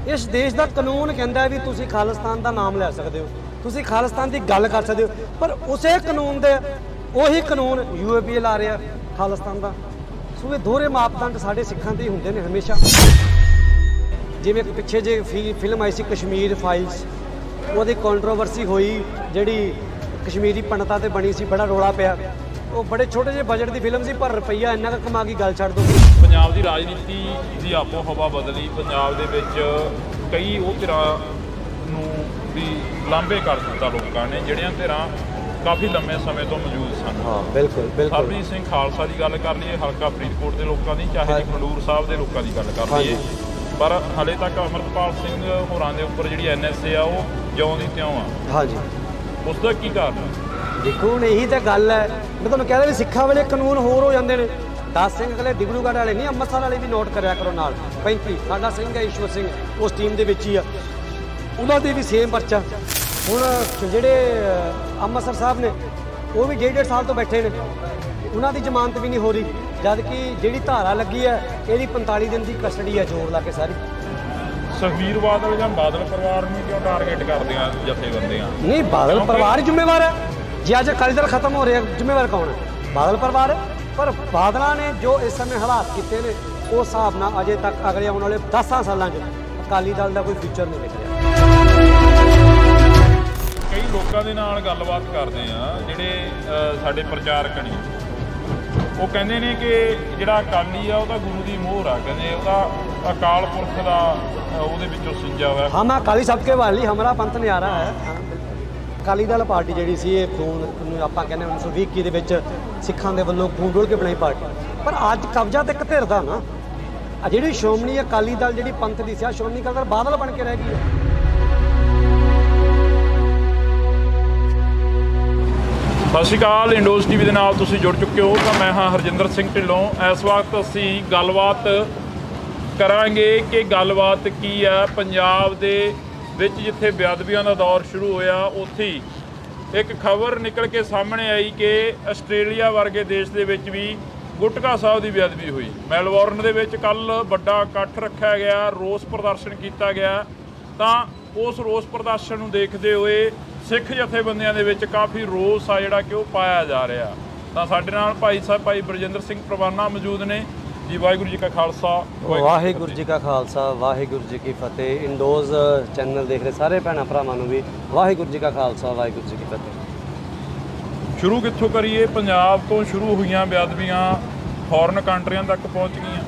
ਇਸ ਦੇਸ਼ ਦਾ ਕਾਨੂੰਨ ਕਹਿੰਦਾ ਵੀ ਤੁਸੀਂ ਖਾਲਿਸਤਾਨ ਦਾ ਨਾਮ ਲੈ ਸਕਦੇ ਹੋ, ਤੁਸੀਂ ਖਾਲਿਸਤਾਨ ਦੀ ਗੱਲ ਕਰ ਸਕਦੇ ਹੋ, ਪਰ ਉਸੇ ਕਾਨੂੰਨ ਦੇ ਉਹੀ ਕਾਨੂੰਨ UAPA ਲਾ ਰਿਹਾ ਖਾਲਿਸਤਾਨ ਦਾ। ਸੋ ਇਹ ਦੋਹਰੇ ਮਾਪਦੰਡ ਸਾਡੇ ਸਿੱਖਾਂ ਦੇ ਹੀ ਹੁੰਦੇ ਨੇ ਹਮੇਸ਼ਾ। ਜਿਵੇਂ ਪਿੱਛੇ ਜੇ ਫਿਲਮ ਆਈ ਸੀ ਕਸ਼ਮੀਰ ਫਾਈਲਸ, ਉਹਦੀ ਕੰਟਰੋਵਰਸੀ ਹੋਈ, ਜਿਹੜੀ ਕਸ਼ਮੀਰੀ ਪੰਡਤਾਂ ਤੇ ਬਣੀ ਸੀ, ਬੜਾ ਰੌਲਾ ਪਿਆ। ਉਹ ਬੜੇ ਛੋਟੇ ਜਿਹੇ ਬਜਟ ਦੀ ਫਿਲਮ ਸੀ, ਪਰ ਰੁਪਈਆ ਇੰਨਾ ਕੁ ਕਮਾ ਗਈ, ਗੱਲ ਛੱਡ ਦੋ।
ਪੰਜਾਬ ਦੀ ਰਾਜਨੀਤੀ ਦੀ ਆਪੋ ਹਵਾ ਬਦਲੀ। ਪੰਜਾਬ ਦੇ ਵਿੱਚ ਕਈ ਉਹ ਧਿਰਾਂ ਨੂੰ ਵੀ ਲਾਂਭੇ ਕਰ ਦਿੱਤਾ ਲੋਕਾਂ ਨੇ, ਜਿਹੜੀਆਂ ਧਿਰਾਂ ਕਾਫੀ ਲੰਮੇ ਸਮੇਂ ਤੋਂ ਮੌਜੂਦ ਸਨ।
ਹਾਂ ਬਿਲਕੁਲ ਬਿਲਕੁਲ।
ਸਰਬਜੀਤ ਸਿੰਘ ਖਾਲਸਾ ਦੀ ਗੱਲ ਕਰ ਲਈਏ, ਹਲਕਾ ਫਰੀਦਕੋਟ ਦੇ ਲੋਕਾਂ ਦੀ, ਚਾਹੇ ਖਡੂਰ ਸਾਹਿਬ ਦੇ ਲੋਕਾਂ ਦੀ ਗੱਲ ਕਰ ਲਈਏ, ਪਰ ਹਾਲੇ ਤੱਕ ਅਮਰਤਪਾਲ ਸਿੰਘ ਹੋਰਾਂ ਦੇ ਉੱਪਰ ਜਿਹੜੀ NSA ਆ ਉਹ ਜਿਉਂ ਦੀ ਤਿਉਂ ਆ।
ਹਾਂਜੀ,
ਉਸ ਦਾ ਕੀ ਕਾਰਨ ਹੈ?
ਦੇਖੋ ਹੁਣ ਇਹੀ ਤਾਂ ਗੱਲ ਹੈ, ਮੈਂ ਤੁਹਾਨੂੰ ਕਹਿ ਰਿਹਾ ਵੀ ਸਿੱਖਾਂ ਵੇਲੇ ਕਾਨੂੰਨ ਹੋਰ ਹੋ ਜਾਂਦੇ ਨੇ। 10 ਸਿੰਘ ਅਗਲੇ ਡਿਬਰੂਗੜ੍ਹ ਵਾਲੇ ਨਹੀਂ, ਅੰਮ੍ਰਿਤਸਰ ਵਾਲੇ ਵੀ ਨੋਟ ਕਰਿਆ ਕਰੋ ਨਾਲ। 35 ਸਾਡਾ ਸਿੰਘ ਹੈ ਈਸ਼ਵਰ ਸਿੰਘ, ਉਸ ਟੀਮ ਦੇ ਵਿੱਚ ਹੀ ਆ, ਉਹਨਾਂ ਦੇ ਵੀ ਸੇਮ ਪਰਚਾ। ਹੁਣ ਜਿਹੜੇ ਅੰਮ੍ਰਿਤਸਰ ਸਾਹਿਬ ਨੇ ਉਹ ਵੀ 1.5 ਸਾਲ ਤੋਂ ਬੈਠੇ ਨੇ, ਉਹਨਾਂ ਦੀ ਜ਼ਮਾਨਤ ਵੀ ਨਹੀਂ ਹੋ ਰਹੀ, ਜਦ ਕਿ ਜਿਹੜੀ ਧਾਰਾ ਲੱਗੀ ਹੈ ਇਹਦੀ 45 ਦਿਨ ਦੀ ਕਸਟਡੀ ਹੈ ਜ਼ੋਰ ਲਾ ਕੇ ਸਾਰੀ।
ਸੁਖਬੀਰ ਬਾਦਲ ਜਾਂ ਬਾਦਲ ਪਰਿਵਾਰ ਨੂੰ ਕਿਉਂ ਟਾਰਗੇਟ ਕਰਦੇ ਆ ਜਥੇਬੰਦੀਆਂ?
ਨਹੀਂ, ਬਾਦਲ ਪਰਿਵਾਰ ਹੀ ਜ਼ਿੰਮੇਵਾਰ ਹੈ। ਜੇ ਅੱਜ ਅਕਾਲੀ ਦਲ ਖਤਮ ਹੋ ਰਿਹਾ, ਜ਼ਿੰਮੇਵਾਰ ਕੌਣ ਹੈ? ਬਾਦਲ ਪਰਿਵਾਰ ਹੈ। ਪਰ ਬਾਦਲਾਂ ਨੇ ਜੋ ਇਸ ਸਮੇਂ ਹਾਲਾਤ ਕੀਤੇ ਨੇ, ਉਸ ਹਿਸਾਬ ਨਾਲ ਅਜੇ ਤੱਕ ਅਗਲੇ ਆਉਣ ਵਾਲੇ 10 ਸਾਲਾਂ 'ਚ ਅਕਾਲੀ ਦਲ ਦਾ ਕੋਈ ਫਿਊਚਰ ਨਹੀਂ ਦਿਖ ਰਿਹਾ।
ਕਈ ਲੋਕਾਂ ਦੇ ਨਾਲ ਗੱਲਬਾਤ ਕਰਦੇ ਆ ਜਿਹੜੇ ਸਾਡੇ ਪ੍ਰਚਾਰਕ ਨੇ, ਉਹ ਕਹਿੰਦੇ ਨੇ ਕਿ ਜਿਹੜਾ ਅਕਾਲੀ ਆ ਉਹ ਤਾਂ ਗੁਰੂ ਦੀ ਮੋਹਰ ਆ, ਕਹਿੰਦੇ ਉਹਦਾ ਅਕਾਲ ਪੁਰਖ ਦਾ ਉਹਦੇ ਵਿੱਚੋਂ ਸਿੰਜਾ ਹੋਇਆ।
हम अकाली सबके वाली हमारा पंथ न्यारा है। ਅਕਾਲੀ ਦਲ ਪਾਰਟੀ ਜਿਹੜੀ ਸੀ ਇਹ ਖੂਨ ਨੂੰ ਆਪਾਂ ਕਹਿੰਦੇ 1920 ਦੇ ਵਿੱਚ ਸਿੱਖਾਂ ਦੇ ਵੱਲੋਂ ਖੂਨ ਡੋਲ ਕੇ ਬਣਾਈ ਪਾਰਟੀ, ਪਰ ਅੱਜ ਕਬਜ਼ਾ ਤੇ ਇੱਕ ਧਿਰ ਦਾ ਨਾ, ਆ ਜਿਹੜੀ ਸ਼੍ਰੋਮਣੀ ਅਕਾਲੀ ਦਲ ਜਿਹੜੀ ਪੰਥ ਦੀ ਸੀ, ਆ ਸ਼੍ਰੋਮਣੀ ਅਕਾਲੀ ਦਲ ਬਾਦਲ ਬਣ ਕੇ ਰਹਿ ਗਈ ਹੈ।
ਸਤਿ ਸ਼੍ਰੀ ਅਕਾਲ, ਇੰਡੋਜ਼ ਟੀਵੀ ਦੇ ਨਾਲ ਤੁਸੀਂ ਜੁੜ ਚੁੱਕੇ ਹੋ ਤਾਂ ਮੈਂ ਹਾਂ ਹਰਜਿੰਦਰ ਸਿੰਘ ਢਿੱਲੋਂ। ਇਸ ਵਕਤ ਅਸੀਂ ਗੱਲਬਾਤ ਕਰਾਂਗੇ ਕਿ ਗੱਲਬਾਤ ਕੀ ਹੈ ਪੰਜਾਬ ਦੇ ਵਿੱਚ, ਜਿੱਥੇ ਬੇਅਦਬੀਆਂ ਦਾ ਦੌਰ ਸ਼ੁਰੂ ਹੋਇਆ ਉੱਥੇ ਹੀ ਇੱਕ ਖਬਰ ਨਿਕਲ ਕੇ ਸਾਹਮਣੇ ਆਈ ਕਿ ਆਸਟ੍ਰੇਲੀਆ ਵਰਗੇ ਦੇਸ਼ ਦੇ ਵਿੱਚ ਵੀ ਗੁਟਕਾ ਸਾਹਿਬ ਦੀ ਬੇਅਦਬੀ ਹੋਈ। ਮੈਲਬੌਰਨ ਦੇ ਵਿੱਚ ਕੱਲ ਵੱਡਾ ਇਕੱਠ ਰੱਖਿਆ ਗਿਆ, ਰੋਸ ਪ੍ਰਦਰਸ਼ਨ ਕੀਤਾ ਗਿਆ, ਤਾਂ ਉਸ ਰੋਸ ਪ੍ਰਦਰਸ਼ਨ ਨੂੰ ਦੇਖਦੇ ਹੋਏ ਸਿੱਖ ਜਥੇਬੰਦੀਆਂ ਦੇ ਵਿੱਚ ਕਾਫੀ ਰੋਸ ਆ ਜਿਹੜਾ ਕਿ ਉਹ ਪਾਇਆ ਜਾ ਰਿਹਾ। ਤਾਂ ਸਾਡੇ ਨਾਲ ਭਾਈ ਸਾਹਿਬ ਭਾਈ ਬਰਜਿੰਦਰ ਸਿੰਘ ਪ੍ਰਵਾਨਾ ਮੌਜੂਦ ਨੇ ਜੀ। ਵਾਹਿਗੁਰੂ ਜੀ ਕਾ ਖਾਲਸਾ,
ਵਾਹਿਗੁਰੂ ਜੀ ਕਾ ਖਾਲਸਾ, ਵਾਹਿਗੁਰੂ ਜੀ ਕੀ ਫਤਿਹ। ਇੰਡੋਜ਼ ਚੈਨਲ ਦੇਖ ਰਹੇ ਸਾਰੇ ਭੈਣਾਂ ਭਰਾਵਾਂ ਨੂੰ ਵੀ ਵਾਹਿਗੁਰੂ ਜੀ ਕਾ ਖਾਲਸਾ, ਵਾਹਿਗੁਰੂ ਜੀ ਕੀ ਫਤਿਹ।
ਸ਼ੁਰੂ ਕਿੱਥੋਂ ਕਰੀਏ? ਪੰਜਾਬ ਤੋਂ ਸ਼ੁਰੂ ਹੋਈਆਂ ਬੇਅਦਬੀਆਂ ਫੋਰਨ ਕੰਟਰੀਆਂ ਤੱਕ ਪਹੁੰਚ ਗਈਆਂ।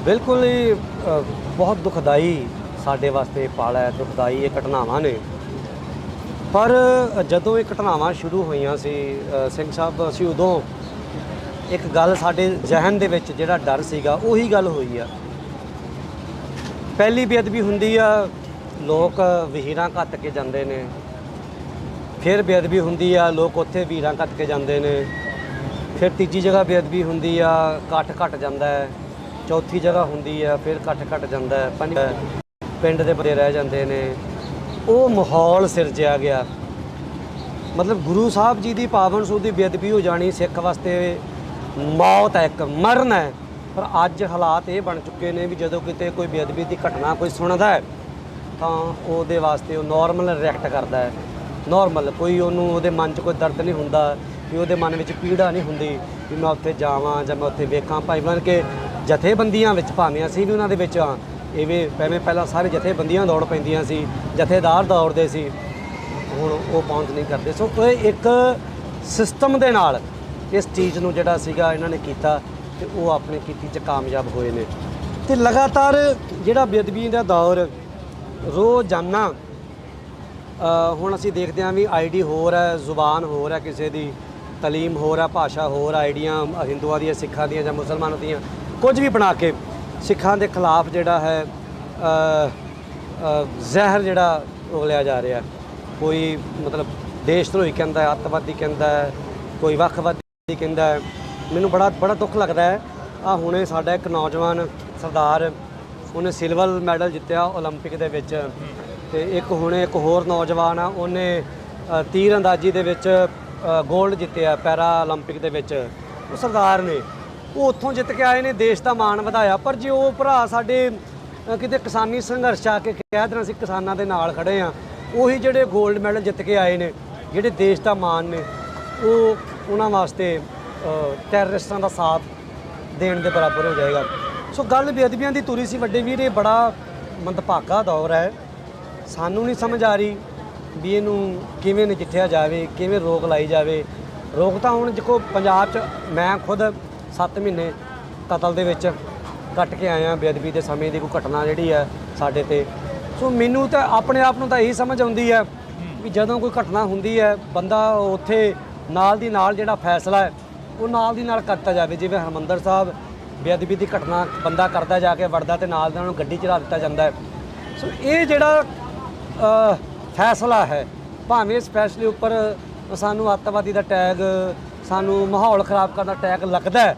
ਬਿਲਕੁਲ ਹੀ ਬਹੁਤ ਦੁਖਦਾਈ ਸਾਡੇ ਵਾਸਤੇ ਪਲ ਹੈ, ਦੁਖਦਾਈ ਇਹ ਘਟਨਾਵਾਂ ਨੇ। ਪਰ ਜਦੋਂ ਇਹ ਘਟਨਾਵਾਂ ਸ਼ੁਰੂ ਹੋਈਆਂ ਸੀ ਸਿੰਘ ਸਾਹਿਬ, ਅਸੀਂ ਉਦੋਂ ਇੱਕ ਗੱਲ ਸਾਡੇ ਜ਼ਿਹਨ ਦੇ ਵਿੱਚ ਜਿਹੜਾ ਡਰ ਸੀਗਾ ਉਹੀ ਗੱਲ ਹੋਈ ਆ। ਪਹਿਲੀ ਬੇਅਦਬੀ ਹੁੰਦੀ ਆ, ਲੋਕ ਵਹੀਰਾਂ ਘੱਤ ਕੇ ਜਾਂਦੇ ਨੇ। ਫਿਰ ਬੇਅਦਬੀ ਹੁੰਦੀ ਆ, ਲੋਕ ਉੱਥੇ ਵਹੀਰਾਂ ਘੱਤ ਕੇ ਜਾਂਦੇ ਨੇ। ਫਿਰ ਤੀਜੀ ਜਗ੍ਹਾ ਬੇਅਦਬੀ ਹੁੰਦੀ ਆ, ਇਕੱਠ ਘੱਟ ਜਾਂਦਾ ਹੈ। ਚੌਥੀ ਜਗ੍ਹਾ ਹੁੰਦੀ ਆ, ਫਿਰ ਇਕੱਠ ਘੱਟ ਜਾਂਦਾ ਹੈ। ਪਿੰਡ ਦੇ ਬੰਦੇ ਰਹਿ ਜਾਂਦੇ ਨੇ। ਉਹ ਮਾਹੌਲ ਸਿਰਜਿਆ ਗਿਆ। ਮਤਲਬ ਗੁਰੂ ਸਾਹਿਬ ਜੀ ਦੀ ਪਾਵਨ ਸੂਹ ਦੀ ਬੇਅਦਬੀ ਹੋ ਜਾਣੀ ਸਿੱਖ ਵਾਸਤੇ ਮੌਤ ਹੈ, ਇੱਕ ਮਰਨ ਹੈ। ਪਰ ਅੱਜ ਹਾਲਾਤ ਇਹ ਬਣ ਚੁੱਕੇ ਨੇ ਵੀ ਜਦੋਂ ਕਿਤੇ ਕੋਈ ਬੇਅਦਬੀ ਦੀ ਘਟਨਾ ਕੋਈ ਸੁਣਦਾ ਹੈ ਤਾਂ ਉਹਦੇ ਵਾਸਤੇ ਉਹ ਨੋਰਮਲ ਰਿਐਕਟ ਕਰਦਾ ਹੈ। ਨੋਰਮਲ, ਕੋਈ ਉਹਨੂੰ ਉਹਦੇ ਮਨ 'ਚ ਕੋਈ ਦਰਦ ਨਹੀਂ ਹੁੰਦਾ, ਵੀ ਉਹਦੇ ਮਨ ਵਿੱਚ ਪੀੜਾ ਨਹੀਂ ਹੁੰਦੀ ਵੀ ਮੈਂ ਉੱਥੇ ਜਾਵਾਂ ਜਾਂ ਮੈਂ ਉੱਥੇ ਵੇਖਾਂ। ਭਾਈ ਬਣ ਕੇ ਜਥੇਬੰਦੀਆਂ ਵਿੱਚ ਭਾਵੇਂ ਅਸੀਂ ਵੀ ਉਹਨਾਂ ਦੇ ਵਿੱਚ ਹਾਂ, ਇਹ ਵੀ ਪਹਿਲਾਂ ਸਾਰੇ ਜਥੇਬੰਦੀਆਂ ਦੌੜ ਪੈਂਦੀਆਂ ਸੀ, ਜਥੇਦਾਰ ਦੌੜਦੇ ਸੀ, ਹੁਣ ਉਹ ਪਹੁੰਚ ਨਹੀਂ ਕਰਦੇ। ਸੋ ਇਹ ਇੱਕ ਸਿਸਟਮ ਦੇ ਨਾਲ ਇਸ ਚੀਜ਼ ਨੂੰ ਜਿਹੜਾ ਸੀਗਾ ਇਹਨਾਂ ਨੇ ਕੀਤਾ ਤੇ ਉਹ ਆਪਣੇ ਕੀਤੀ 'ਚ ਕਾਮਯਾਬ ਹੋਏ ਨੇ। ਤੇ ਲਗਾਤਾਰ ਜਿਹੜਾ ਬੇਅਦਬੀ ਦਾ ਦੌਰ ਰੋਜ਼ਾਨਾ ਹੁਣ ਅਸੀਂ ਦੇਖਦੇ ਹਾਂ ਵੀ ਆਈਡੀ ਹੋਰ ਹੈ, ਜ਼ੁਬਾਨ ਹੋਰ ਹੈ, ਕਿਸੇ ਦੀ ਤਾਲੀਮ ਹੋਰ ਹੈ, ਭਾਸ਼ਾ ਹੋਰ, ਆਈਡੀਆਂ ਹਿੰਦੂਆਂ ਦੀਆਂ, ਸਿੱਖਾਂ ਦੀਆਂ ਜਾਂ ਮੁਸਲਮਾਨਾਂ ਦੀਆਂ ਕੁਝ ਵੀ ਬਣਾ ਕੇ ਸਿੱਖਾਂ ਦੇ ਖਿਲਾਫ ਜਿਹੜਾ ਹੈ ਜ਼ਹਿਰ ਜਿਹੜਾ ਉਗਲਿਆ ਜਾ ਰਿਹਾ। ਕੋਈ ਮਤਲਬ ਦੇਸ਼ ਧਰੋਹੀ ਕਹਿੰਦਾ ਹੈ, ਅੱਤਵਾਦੀ ਕਹਿੰਦਾ ਹੈ, ਕੋਈ ਵੱਖਵਾਦੀ ਕਹਿੰਦਾ ਹੈ। ਮੈਨੂੰ ਬੜਾ ਦੁੱਖ ਲੱਗਦਾ ਹੈ। ਆ ਹੁਣੇ ਸਾਡਾ ਇੱਕ ਨੌਜਵਾਨ ਸਰਦਾਰ, ਉਹਨੇ ਸਿਲਵਰ ਮੈਡਲ ਜਿੱਤਿਆ ਓਲੰਪਿਕ ਦੇ ਵਿੱਚ, ਤੇ ਇੱਕ ਹੁਣੇ ਇੱਕ ਹੋਰ ਨੌਜਵਾਨ ਆ, ਉਹਨੇ ਤੀਰ ਅੰਦਾਜ਼ੀ ਦੇ ਵਿੱਚ ਗੋਲਡ ਜਿੱਤਿਆ ਪੈਰਾ ਓਲੰਪਿਕ ਦੇ ਵਿੱਚ। ਉਹ ਸਰਦਾਰ ਨੇ, ਉਹ ਉੱਥੋਂ ਜਿੱਤ ਕੇ ਆਏ ਨੇ, ਦੇਸ਼ ਦਾ ਮਾਣ ਵਧਾਇਆ। ਪਰ ਜੇ ਉਹ ਭਰਾ ਸਾਡੇ ਕਿਤੇ ਕਿਸਾਨੀ ਸੰਘਰਸ਼ ਆ ਕੇ ਕਹਿ ਦੇਣਾ ਅਸੀਂ ਕਿਸਾਨਾਂ ਦੇ ਨਾਲ ਖੜੇ ਆ, ਉਹੀ ਜਿਹੜੇ ਗੋਲਡ ਮੈਡਲ ਜਿੱਤ ਕੇ ਆਏ ਨੇ, ਜਿਹੜੇ ਦੇਸ਼ ਦਾ ਮਾਣ ਨੇ, ਉਹ ਉਹਨਾਂ ਵਾਸਤੇ ਟੈਰਰਿਸਟਾਂ ਦਾ ਸਾਥ ਦੇਣ ਦੇ ਬਰਾਬਰ ਹੋ ਜਾਏਗਾ। ਸੋ ਗੱਲ ਬੇਅਦਬੀਆਂ ਦੀ ਤੁਰੀ ਸੀ ਵੱਡੇ ਵੀਰ। ਇਹ ਬੜਾ ਮੰਦਭਾਗਾ ਦੌਰ ਹੈ। ਸਾਨੂੰ ਨਹੀਂ ਸਮਝ ਆ ਰਹੀ ਵੀ ਇਹਨੂੰ ਕਿਵੇਂ ਨਜਿੱਠਿਆ ਜਾਵੇ, ਕਿਵੇਂ ਰੋਕ ਲਾਈ ਜਾਵੇ। ਰੋਕ ਤਾਂ ਹੁਣ ਦੇਖੋ ਪੰਜਾਬ 'ਚ ਮੈਂ ਖੁਦ 7 ਮਹੀਨੇ ਕਤਲ ਦੇ ਵਿੱਚ ਕੱਟ ਕੇ ਆਇਆ, ਬੇਅਦਬੀ ਦੇ ਸਮੇਂ ਦੀ ਕੋਈ ਘਟਨਾ ਜਿਹੜੀ ਹੈ ਸਾਡੇ 'ਤੇ। ਸੋ ਮੈਨੂੰ ਤਾਂ ਆਪਣੇ ਆਪ ਨੂੰ ਤਾਂ ਇਹੀ ਸਮਝ ਆਉਂਦੀ ਹੈ ਵੀ ਜਦੋਂ ਕੋਈ ਘਟਨਾ ਹੁੰਦੀ ਹੈ, ਬੰਦਾ ਉੱਥੇ ਨਾਲ ਦੀ ਨਾਲ ਜਿਹੜਾ ਫੈਸਲਾ ਹੈ ਉਹ ਨਾਲ ਦੀ ਨਾਲ ਕਰਤਾ ਜਾਵੇ। ਜਿਵੇਂ ਹਰਿਮੰਦਰ ਸਾਹਿਬ ਬੇਅਦਬੀ ਦੀ ਘਟਨਾ ਬੰਦਾ ਕਰਦਾ, ਜਾ ਕੇ ਵੜਦਾ ਤੇ ਨਾਲ ਦੇ ਨਾਲ ਗੱਡੀ ਚੜਾ ਦਿੱਤਾ ਜਾਂਦਾ ਹੈ। ਸੋ ਇਹ ਜਿਹੜਾ ਫੈਸਲਾ ਹੈ ਭਾਵੇਂ ਸਪੈਸ਼ਲੀ ਉੱਪਰ ਸਾਨੂੰ ਅੱਤਵਾਦੀ ਦਾ ਟੈਗ, ਸਾਨੂੰ ਮਾਹੌਲ ਖਰਾਬ ਕਰਨ ਦਾ ਟੈਗ ਲੱਗਦਾ ਹੈ,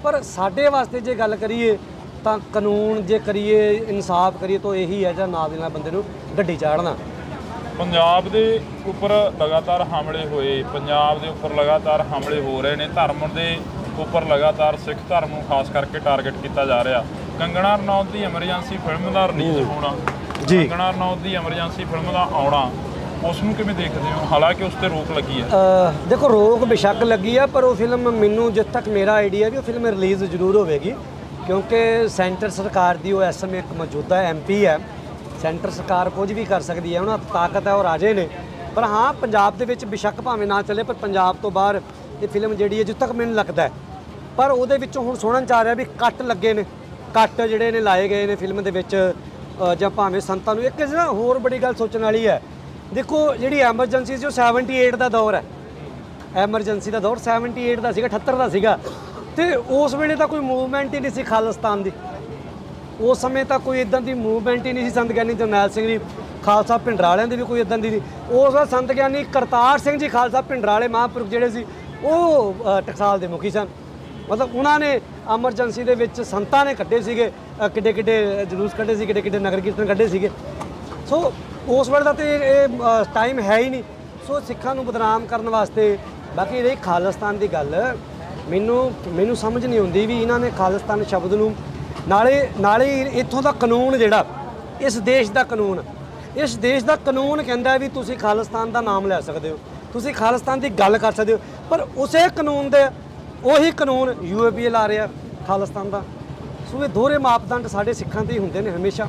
ਪਰ ਸਾਡੇ ਵਾਸਤੇ ਜੇ ਗੱਲ ਕਰੀਏ ਤਾਂ ਕਾਨੂੰਨ ਜੇ ਕਰੀਏ, ਇਨਸਾਫ ਕਰੀਏ ਤਾਂ ਇਹੀ ਹੈ ਜਿਹੜਾ ਨਾਲ ਦੀ ਨਾਲ ਬੰਦੇ ਨੂੰ ਗੱਡੀ ਚਾੜਨਾ।
ਪੰਜਾਬ ਦੇ ਉੱਪਰ ਲਗਾਤਾਰ ਹਮਲੇ ਹੋਏ, ਪੰਜਾਬ ਦੇ ਉੱਪਰ ਲਗਾਤਾਰ ਹਮਲੇ ਹੋ ਰਹੇ ਨੇ, ਧਰਮ ਦੇ ਉੱਪਰ ਲਗਾਤਾਰ ਸਿੱਖ ਧਰਮ ਨੂੰ ਖਾਸ ਕਰਕੇ ਟਾਰਗੇਟ ਕੀਤਾ ਜਾ ਰਿਹਾ। ਕੰਗਣਾ ਰਣੌਤ ਦੀ ਐਮਰਜੈਂਸੀ ਫਿਲਮ ਦਾ ਰਿਲੀਜ਼ ਹੋਣਾ, ਕੰਗਣਾ ਰਣੌਤ ਦੀ ਐਮਰਜੈਂਸੀ ਫਿਲਮ ਦਾ ਆਉਣਾ, ਉਸ ਨੂੰ ਕਿਵੇਂ ਦੇਖਦੇ ਹੋ? ਹਾਲਾਂਕਿ ਉਸ ਤੇ ਰੋਕ ਲੱਗੀ ਹੈ।
ਦੇਖੋ ਰੋਕ ਬੇਸ਼ੱਕ ਲੱਗੀ ਹੈ, ਪਰ ਉਹ ਫਿਲਮ ਮੈਨੂੰ ਜਿੱਥੇ ਤੱਕ ਮੇਰਾ ਆਈਡੀਆ ਵੀ ਉਹ ਫਿਲਮ ਰਿਲੀਜ਼ ਜ਼ਰੂਰ ਹੋਵੇਗੀ, ਕਿਉਂਕਿ ਸੈਂਟਰ ਸਰਕਾਰ ਦੀ ਉਹ ਇਸ ਸਮੇਂ ਇੱਕ ਮੌਜੂਦਾ MP ਹੈ। ਸੈਂਟਰ ਸਰਕਾਰ ਕੁਝ ਵੀ ਕਰ ਸਕਦੀ ਹੈ, ਉਹਨਾਂ ਦੀ ਤਾਕਤ ਹੈ, ਉਹ ਰਾਜੇ ਨੇ। ਪਰ ਹਾਂ, ਪੰਜਾਬ ਦੇ ਵਿੱਚ ਬੇਸ਼ੱਕ ਭਾਵੇਂ ਨਾ ਚੱਲੇ, ਪਰ ਪੰਜਾਬ ਤੋਂ ਬਾਹਰ ਇਹ ਫਿਲਮ ਜਿਹੜੀ ਹੈ ਜਿੱਥੇ ਤੱਕ ਮੈਨੂੰ ਲੱਗਦਾ ਹੈ, ਪਰ ਉਹਦੇ ਵਿੱਚੋਂ ਹੁਣ ਸੁਣਨ 'ਚ ਆ ਰਿਹਾ ਵੀ ਕੱਟ ਲੱਗੇ ਨੇ, ਕੱਟ ਜਿਹੜੇ ਨੇ ਲਾਏ ਗਏ ਨੇ ਫਿਲਮ ਦੇ ਵਿੱਚ, ਜਾਂ ਭਾਵੇਂ ਸੰਤਾਂ ਨੂੰ। ਇੱਕ ਨਾ ਹੋਰ ਬੜੀ ਗੱਲ ਸੋਚਣ ਵਾਲੀ ਹੈ, ਦੇਖੋ ਜਿਹੜੀ ਐਮਰਜੈਂਸੀ ਸੀ ਉਹ 78 ਦਾ ਦੌਰ ਹੈ, ਐਮਰਜੈਂਸੀ ਦਾ ਦੌਰ 78 ਦਾ ਸੀਗਾ, 78 ਦਾ ਸੀਗਾ, ਤੇ ਉਸ ਵੇਲੇ ਤਾਂ ਕੋਈ ਮੂਵਮੈਂਟ ਹੀ ਨਹੀਂ ਸੀ ਖਾਲਿਸਤਾਨ ਦੀ। ਉਸ ਸਮੇਂ ਤਾਂ ਕੋਈ ਇਦਾਂ ਦੀ ਮੂਵਮੈਂਟ ਹੀ ਨਹੀਂ ਸੀ। ਸੰਤ ਗਿਆਨੀ ਜਰਨੈਲ ਸਿੰਘ ਜੀ ਖਾਲਸਾ ਭਿੰਡਰਾਲਿਆਂ ਦੀ ਵੀ ਕੋਈ ਇਦਾਂ ਦੀ ਨਹੀਂ। ਉਸ ਵੇਲੇ ਸੰਤ ਗਿਆਨੀ ਕਰਤਾਰ ਸਿੰਘ ਜੀ ਖਾਲਸਾ ਭਿੰਡਰਾਲੇ ਮਹਾਂਪੁਰਖ ਜਿਹੜੇ ਸੀ ਉਹ ਟਕਸਾਲ ਦੇ ਮੁਖੀ ਸਨ। ਮਤਲਬ ਉਹਨਾਂ ਨੇ ਐਮਰਜੈਂਸੀ ਦੇ ਵਿੱਚ ਸੰਤਾਂ ਨੇ ਕੱਢੇ ਸੀਗੇ, ਕਿੱਡੇ ਕਿੱਡੇ ਜਲੂਸ ਕੱਢੇ ਸੀ, ਕਿੱਡੇ ਕਿੱਡੇ ਨਗਰ ਕੀਰਤਨ ਕੱਢੇ ਸੀਗੇ। ਸੋ ਉਸ ਵੇਲੇ ਦਾ ਤੇ ਇਹ ਟਾਈਮ ਹੈ ਹੀ ਨਹੀਂ। ਸੋ ਸਿੱਖਾਂ ਨੂੰ ਬਦਨਾਮ ਕਰਨ ਵਾਸਤੇ। ਬਾਕੀ ਰਹੀ ਖਾਲਿਸਤਾਨ ਦੀ ਗੱਲ, ਮੈਨੂੰ ਸਮਝ ਨਹੀਂ ਆਉਂਦੀ ਵੀ ਇਹਨਾਂ ਨੇ ਖਾਲਿਸਤਾਨ ਸ਼ਬਦ ਨੂੰ, ਨਾਲੇ ਇੱਥੋਂ ਦਾ ਕਾਨੂੰਨ ਜਿਹੜਾ, ਇਸ ਦੇਸ਼ ਦਾ ਕਾਨੂੰਨ ਕਹਿੰਦਾ ਵੀ ਤੁਸੀਂ ਖਾਲਿਸਤਾਨ ਦਾ ਨਾਮ ਲੈ ਸਕਦੇ ਹੋ, ਤੁਸੀਂ ਖਾਲਿਸਤਾਨ ਦੀ ਗੱਲ ਕਰ ਸਕਦੇ ਹੋ, ਪਰ ਉਸੇ ਕਾਨੂੰਨ ਦੇ ਉਹੀ ਕਾਨੂੰਨ UAPA ਲਾ ਰਿਹਾ ਖਾਲਿਸਤਾਨ ਦਾ। ਸੋ ਇਹ ਦੋਹਰੇ ਮਾਪਦੰਡ ਸਾਡੇ ਸਿੱਖਾਂ ਦੇ ਹੀ ਹੁੰਦੇ ਨੇ ਹਮੇਸ਼ਾ।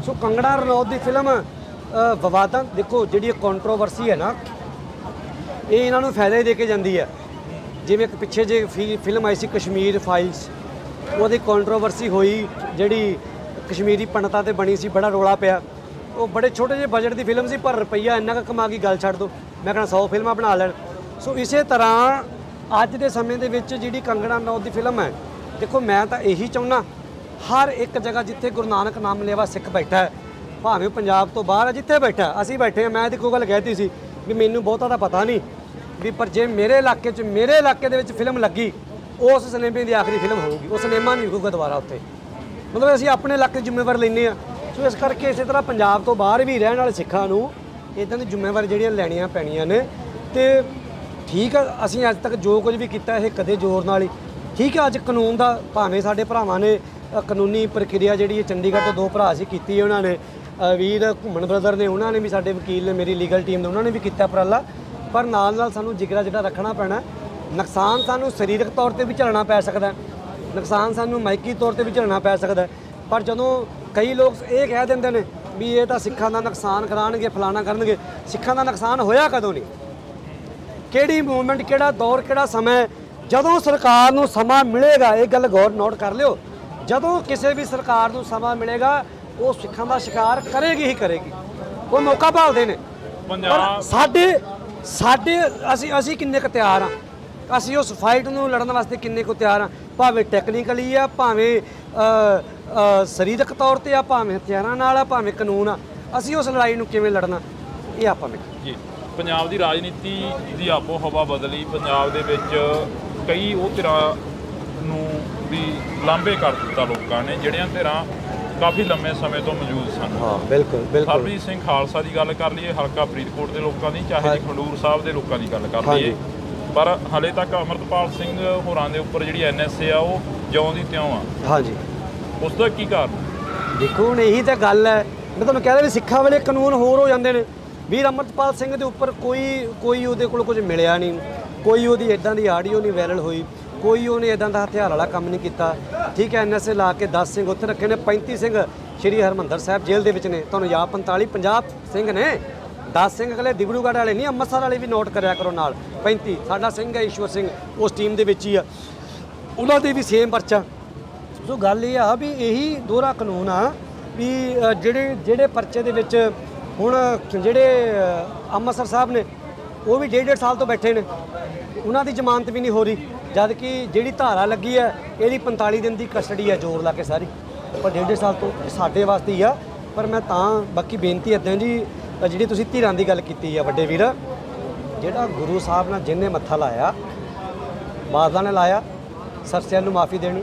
ਸੋ ਕੰਗਣਾ ਰਣੌਤ ਦੀ ਫਿਲਮ ਵਿਵਾਦਾਂ, ਦੇਖੋ ਜਿਹੜੀ ਇਹ ਕੰਟਰੋਵਰਸੀ ਹੈ ਨਾ, ਇਹ ਇਹਨਾਂ ਨੂੰ ਫਾਇਦਾ ਹੀ ਦੇ ਕੇ ਜਾਂਦੀ ਹੈ। ਜਿਵੇਂ ਇੱਕ ਪਿੱਛੇ ਜੇ ਫਿਲਮ ਆਈ ਸੀ ਕਸ਼ਮੀਰ ਫਾਈਲਸ, ਉਹਦੀ ਕੰਟਰੋਵਰਸੀ ਹੋਈ, ਜਿਹੜੀ ਕਸ਼ਮੀਰੀ ਪੰਡਤਾਂ ਤੇ ਬਣੀ ਸੀ, ਬੜਾ ਰੌਲਾ ਪਿਆ। ਉਹ ਬੜੇ ਛੋਟੇ ਜਿਹੇ ਬਜਟ ਦੀ ਫਿਲਮ ਸੀ, ਪਰ ਰੁਪਈਆ ਇੰਨਾ ਕੁ ਕਮਾ ਗਈ, ਗੱਲ ਛੱਡ ਦਿਓ, ਮੈਂ ਕਹਿੰਦਾ 100 ਫਿਲਮਾਂ ਬਣਾ ਲੈਣ। ਸੋ ਇਸੇ ਤਰ੍ਹਾਂ ਅੱਜ ਦੇ ਸਮੇਂ ਦੇ ਵਿੱਚ ਜਿਹੜੀ ਕੰਗਣਾ ਰਣੌਤ ਦੀ ਫਿਲਮ ਹੈ, ਦੇਖੋ ਮੈਂ ਤਾਂ ਇਹੀ ਚਾਹੁੰਦਾ, ਹਰ ਇੱਕ ਜਗ੍ਹਾ ਜਿੱਥੇ ਗੁਰੂ ਨਾਨਕ ਨਾਮ ਲੈਵਾ ਸਿੱਖ ਬੈਠਾ ਹੈ, ਭਾਵੇਂ ਪੰਜਾਬ ਤੋਂ ਬਾਹਰ ਹੈ, ਜਿੱਥੇ ਬੈਠਾ ਅਸੀਂ ਬੈਠੇ ਹਾਂ। ਮੈਂ ਤਾਂ ਕੋਈ ਗੱਲ ਕਹਿਤੀ ਸੀ ਵੀ ਮੈਨੂੰ ਬਹੁਤਾ ਤਾਂ ਪਤਾ ਨਹੀਂ ਵੀ, ਪਰ ਜੇ ਮੇਰੇ ਇਲਾਕੇ ਦੇ ਵਿੱਚ ਫਿਲਮ ਲੱਗੀ, ਉਸ ਸਿਨੇਮੇ ਦੀ ਆਖਰੀ ਫਿਲਮ ਹੋਊਗੀ, ਉਹ ਸਿਨੇਮਾ ਨਹੀਂ ਹੋਊਗਾ ਦੁਬਾਰਾ ਉੱਥੇ। ਮਤਲਬ ਅਸੀਂ ਆਪਣੇ ਇਲਾਕੇ ਦੀ ਜ਼ਿੰਮੇਵਾਰੀ ਲੈਂਦੇ ਹਾਂ। ਸੋ ਇਸ ਕਰਕੇ ਇਸੇ ਤਰ੍ਹਾਂ ਪੰਜਾਬ ਤੋਂ ਬਾਹਰ ਵੀ ਰਹਿਣ ਵਾਲੇ ਸਿੱਖਾਂ ਨੂੰ ਇੱਦਾਂ ਦੀ ਜ਼ਿੰਮੇਵਾਰੀ ਜਿਹੜੀਆਂ ਲੈਣੀਆਂ ਪੈਣੀਆਂ ਨੇ। ਤੇ ਠੀਕ ਆ, ਅਸੀਂ ਅੱਜ ਤੱਕ ਜੋ ਕੁਝ ਵੀ ਕੀਤਾ ਇਹ ਕਦੇ ਜ਼ੋਰ ਨਾਲ ਹੀ, ਠੀਕ ਹੈ। ਅੱਜ ਕਾਨੂੰਨ ਦਾ, ਭਾਵੇਂ ਸਾਡੇ ਭਰਾਵਾਂ ਨੇ ਕਾਨੂੰਨੀ ਪ੍ਰਕਿਰਿਆ ਜਿਹੜੀ ਹੈ ਚੰਡੀਗੜ੍ਹ ਤੋਂ 2 ਭਰਾ ਸੀ ਕੀਤੀ ਹੈ, ਉਹਨਾਂ ਨੇ ਵੀਰ ਘੁੰਮਣ ਬ੍ਰਦਰ ਨੇ, ਉਹਨਾਂ ਨੇ ਵੀ, ਸਾਡੇ ਵਕੀਲ ਨੇ, ਮੇਰੀ ਲੀਗਲ ਟੀਮ ਨੇ, ਉਹਨਾਂ ਨੇ ਵੀ ਕੀਤਾ ਉਪਰਾਲਾ। ਪਰ ਨਾਲ ਸਾਨੂੰ ਜਿਗਰਾ ਜਿਹੜਾ ਰੱਖਣਾ ਪੈਣਾ। ਨੁਕਸਾਨ ਸਾਨੂੰ ਸਰੀਰਕ ਤੌਰ ਤੇ ਵੀ ਝੱਲਣਾ ਪੈ ਸਕਦਾ, ਨੁਕਸਾਨ ਸਾਨੂੰ ਮਾਇਕੀ ਤੌਰ ਤੇ ਵੀ ਝੱਲਣਾ ਪੈ ਸਕਦਾ। ਪਰ ਜਦੋਂ ਕਈ ਲੋਕ ਇਹ ਕਹਿ ਦਿੰਦੇ ਨੇ ਵੀ ਇਹ ਤਾਂ ਸਿੱਖਾਂ ਦਾ ਨੁਕਸਾਨ ਕਰਾਉਣਗੇ, ਫਲਾਣਾ ਕਰਨਗੇ, ਸਿੱਖਾਂ ਦਾ ਨੁਕਸਾਨ ਹੋਇਆ ਕਦੋਂ ਨਹੀਂ? ਕਿਹੜੀ ਮੂਵਮੈਂਟ, ਕਿਹੜਾ ਦੌਰ, ਕਿਹੜਾ ਸਮਾਂ? ਜਦੋਂ ਸਰਕਾਰ ਨੂੰ ਸਮਾਂ ਮਿਲੇਗਾ, ਇਹ ਗੱਲ ਗੌਰ ਨੋਟ ਕਰ ਲਿਓ, ਜਦੋਂ ਕਿਸੇ ਵੀ ਸਰਕਾਰ ਨੂੰ ਸਮਾਂ ਮਿਲੇਗਾ ਉਹ ਸਿੱਖਾਂ ਦਾ ਸ਼ਿਕਾਰ ਕਰੇਗੀ ਹੀ ਕਰੇਗੀ। ਉਹ ਮੌਕਾ ਭਾਲਦੇ ਨੇ। ਪਰ ਸਾਡੇ ਅਸੀਂ ਕਿੰਨੇ ਕੁ ਤਿਆਰ ਹਾਂ? ਅਸੀਂ ਉਸ ਫਾਈਟ ਨੂੰ ਲੜਨ ਵਾਸਤੇ ਕਿੰਨੇ ਕੁ ਤਿਆਰ ਹਾਂ? ਭਾਵੇਂ ਟੈਕਨੀਕਲੀ ਆ, ਭਾਵੇਂ ਸਰੀਰਕ ਤੌਰ ਤੇ ਆ, ਭਾਵੇਂ ਹਥਿਆਰਾਂ ਨਾਲ ਆ, ਭਾਵੇਂ ਕਾਨੂੰਨ ਆ, ਅਸੀਂ ਉਸ ਲੜਾਈ ਨੂੰ ਕਿਵੇਂ ਲੜਨਾ, ਇਹ ਆਪਾਂ ਨੇ
ਜੀ। ਪੰਜਾਬ ਦੀ ਰਾਜਨੀਤੀ ਦੀ ਆਪੋ ਹਵਾ ਬਦਲੀ, ਪੰਜਾਬ ਦੇ ਵਿੱਚ ਕਈ ਉਹ ਧਿਰਾਂ ਨੂੰ ਵੀ ਲਾਂਭੇ ਕਰ ਦਿੱਤਾ ਲੋਕਾਂ ਨੇ, ਜਿਹੜੀਆਂ ਧਿਰਾਂ ਕਾਫੀ ਲੰਮੇ ਸਮੇਂ ਤੋਂ ਮੌਜੂਦ ਸਨ।
ਹਾਂ, ਬਿਲਕੁਲ।
ਸਰਬਜੀਤ ਸਿੰਘ ਖਾਲਸਾ ਦੀ ਗੱਲ ਕਰ ਲਈਏ, ਹਲਕਾ ਫਰੀਦਕੋਟ ਦੇ ਲੋਕਾਂ ਦੀ, ਚਾਹੇ ਜੀ ਖਡੂਰ ਸਾਹਿਬ ਦੇ ਲੋਕਾਂ ਦੀ ਗੱਲ ਕਰ ਲਈਏ, ਪਰ ਹਲੇ ਤੱਕ ਅਮਰਤਪਾਲ ਸਿੰਘ ਹੋਰਾਂ ਦੇ ਉੱਪਰ ਜਿਹੜੀ NSA ਆ ਉਹ ਜਿਉਂ ਦੀ ਤਿਉਂ ਆ। ਹਾਂਜੀ, ਉਸ ਦਾ ਕੀ ਕਾਰਨ?
ਦੇਖੋ ਹੁਣ ਇਹੀ ਤਾਂ ਗੱਲ ਹੈ, ਮੈਂ ਤੁਹਾਨੂੰ ਕਹਿ ਰਿਹਾ ਵੀ ਸਿੱਖਾਂ ਵੇਲੇ ਕਾਨੂੰਨ ਹੋਰ ਹੋ ਜਾਂਦੇ ਨੇ। ਵੀਰ ਅਮਰਤਪਾਲ ਸਿੰਘ ਦੇ ਉੱਪਰ ਕੋਈ ਉਹਦੇ ਕੋਲ ਕੁਝ ਮਿਲਿਆ ਨਹੀਂ, ਕੋਈ ਉਹਦੀ ਇੱਦਾਂ ਦੀ ਆਡੀਓ ਨਹੀਂ ਵਾਇਰਲ ਹੋਈ, ਕੋਈ ਉਹਨੇ ਇੱਦਾਂ ਦਾ ਹਥਿਆਰ ਵਾਲਾ ਕੰਮ ਨਹੀਂ ਕੀਤਾ। ਠੀਕ ਹੈ, NSA ਲਾ ਕੇ 10 ਸਿੰਘ ਉੱਥੇ ਰੱਖੇ ਨੇ, 35 ਸਿੰਘ ਸ਼੍ਰੀ ਹਰਿਮੰਦਰ ਸਾਹਿਬ ਜੇਲ੍ਹ ਦੇ ਵਿੱਚ ਨੇ। ਤੁਹਾਨੂੰ ਯਾਦ 45 50 ਸਿੰਘ ਨੇ, 10 ਸਿੰਘ ਅਗਲੇ ਦਿਬੜੂਗੜ੍ਹ ਵਾਲੇ ਨਹੀਂ, ਅੰਮ੍ਰਿਤਸਰ ਵਾਲੇ ਵੀ ਨੋਟ ਕਰਿਆ ਕਰੋ ਨਾਲ। 35 ਸਾਡਾ ਸਿੰਘ ਹੈ ਈਸ਼ਵਰ ਸਿੰਘ, ਉਸ ਟੀਮ ਦੇ ਵਿੱਚ ਹੀ ਆ, ਉਹਨਾਂ ਦੇ ਵੀ ਸੇਮ ਪਰਚਾ। ਸੋ ਗੱਲ ਇਹ ਆ ਵੀ ਇਹੀ ਦੋਹਰਾ ਕਾਨੂੰਨ ਆ ਵੀ ਜਿਹੜੇ ਪਰਚੇ ਦੇ ਵਿੱਚ ਹੁਣ ਜਿਹੜੇ ਅੰਮ੍ਰਿਤਸਰ ਸਾਹਿਬ ਨੇ ਉਹ ਵੀ 1.5 ਸਾਲ ਤੋਂ ਬੈਠੇ ਨੇ, ਉਹਨਾਂ ਦੀ ਜ਼ਮਾਨਤ ਵੀ ਨਹੀਂ ਹੋ ਰਹੀ, ਜਦ ਕਿ ਜਿਹੜੀ ਧਾਰਾ ਲੱਗੀ ਹੈ ਇਹਦੀ 45 ਦਿਨ ਦੀ ਕਸਟਡੀ ਹੈ ਜ਼ੋਰ ਲਾ ਕੇ ਸਾਰੀ, ਪਰ 1.5 ਸਾਲ ਤੋਂ ਸਾਡੇ ਵਾਸਤੇ ਹੀ ਆ। ਪਰ ਮੈਂ ਤਾਂ ਬਾਕੀ ਬੇਨਤੀ ਇੱਦਾਂ ਜੀ, ਜਿਹੜੀ ਤੁਸੀਂ ਧਿਰਾਂ ਦੀ ਗੱਲ ਕੀਤੀ ਆ ਵੱਡੇ ਵੀਰ, ਜਿਹੜਾ ਗੁਰੂ ਸਾਹਿਬ ਨਾਲ ਜਿਹਨੇ ਮੱਥਾ ਲਾਇਆ, ਬਾਦਲਾਂ ਨੇ ਲਾਇਆ, ਸਰਸੇਲ ਨੂੰ ਮਾਫੀ ਦੇਣੀ,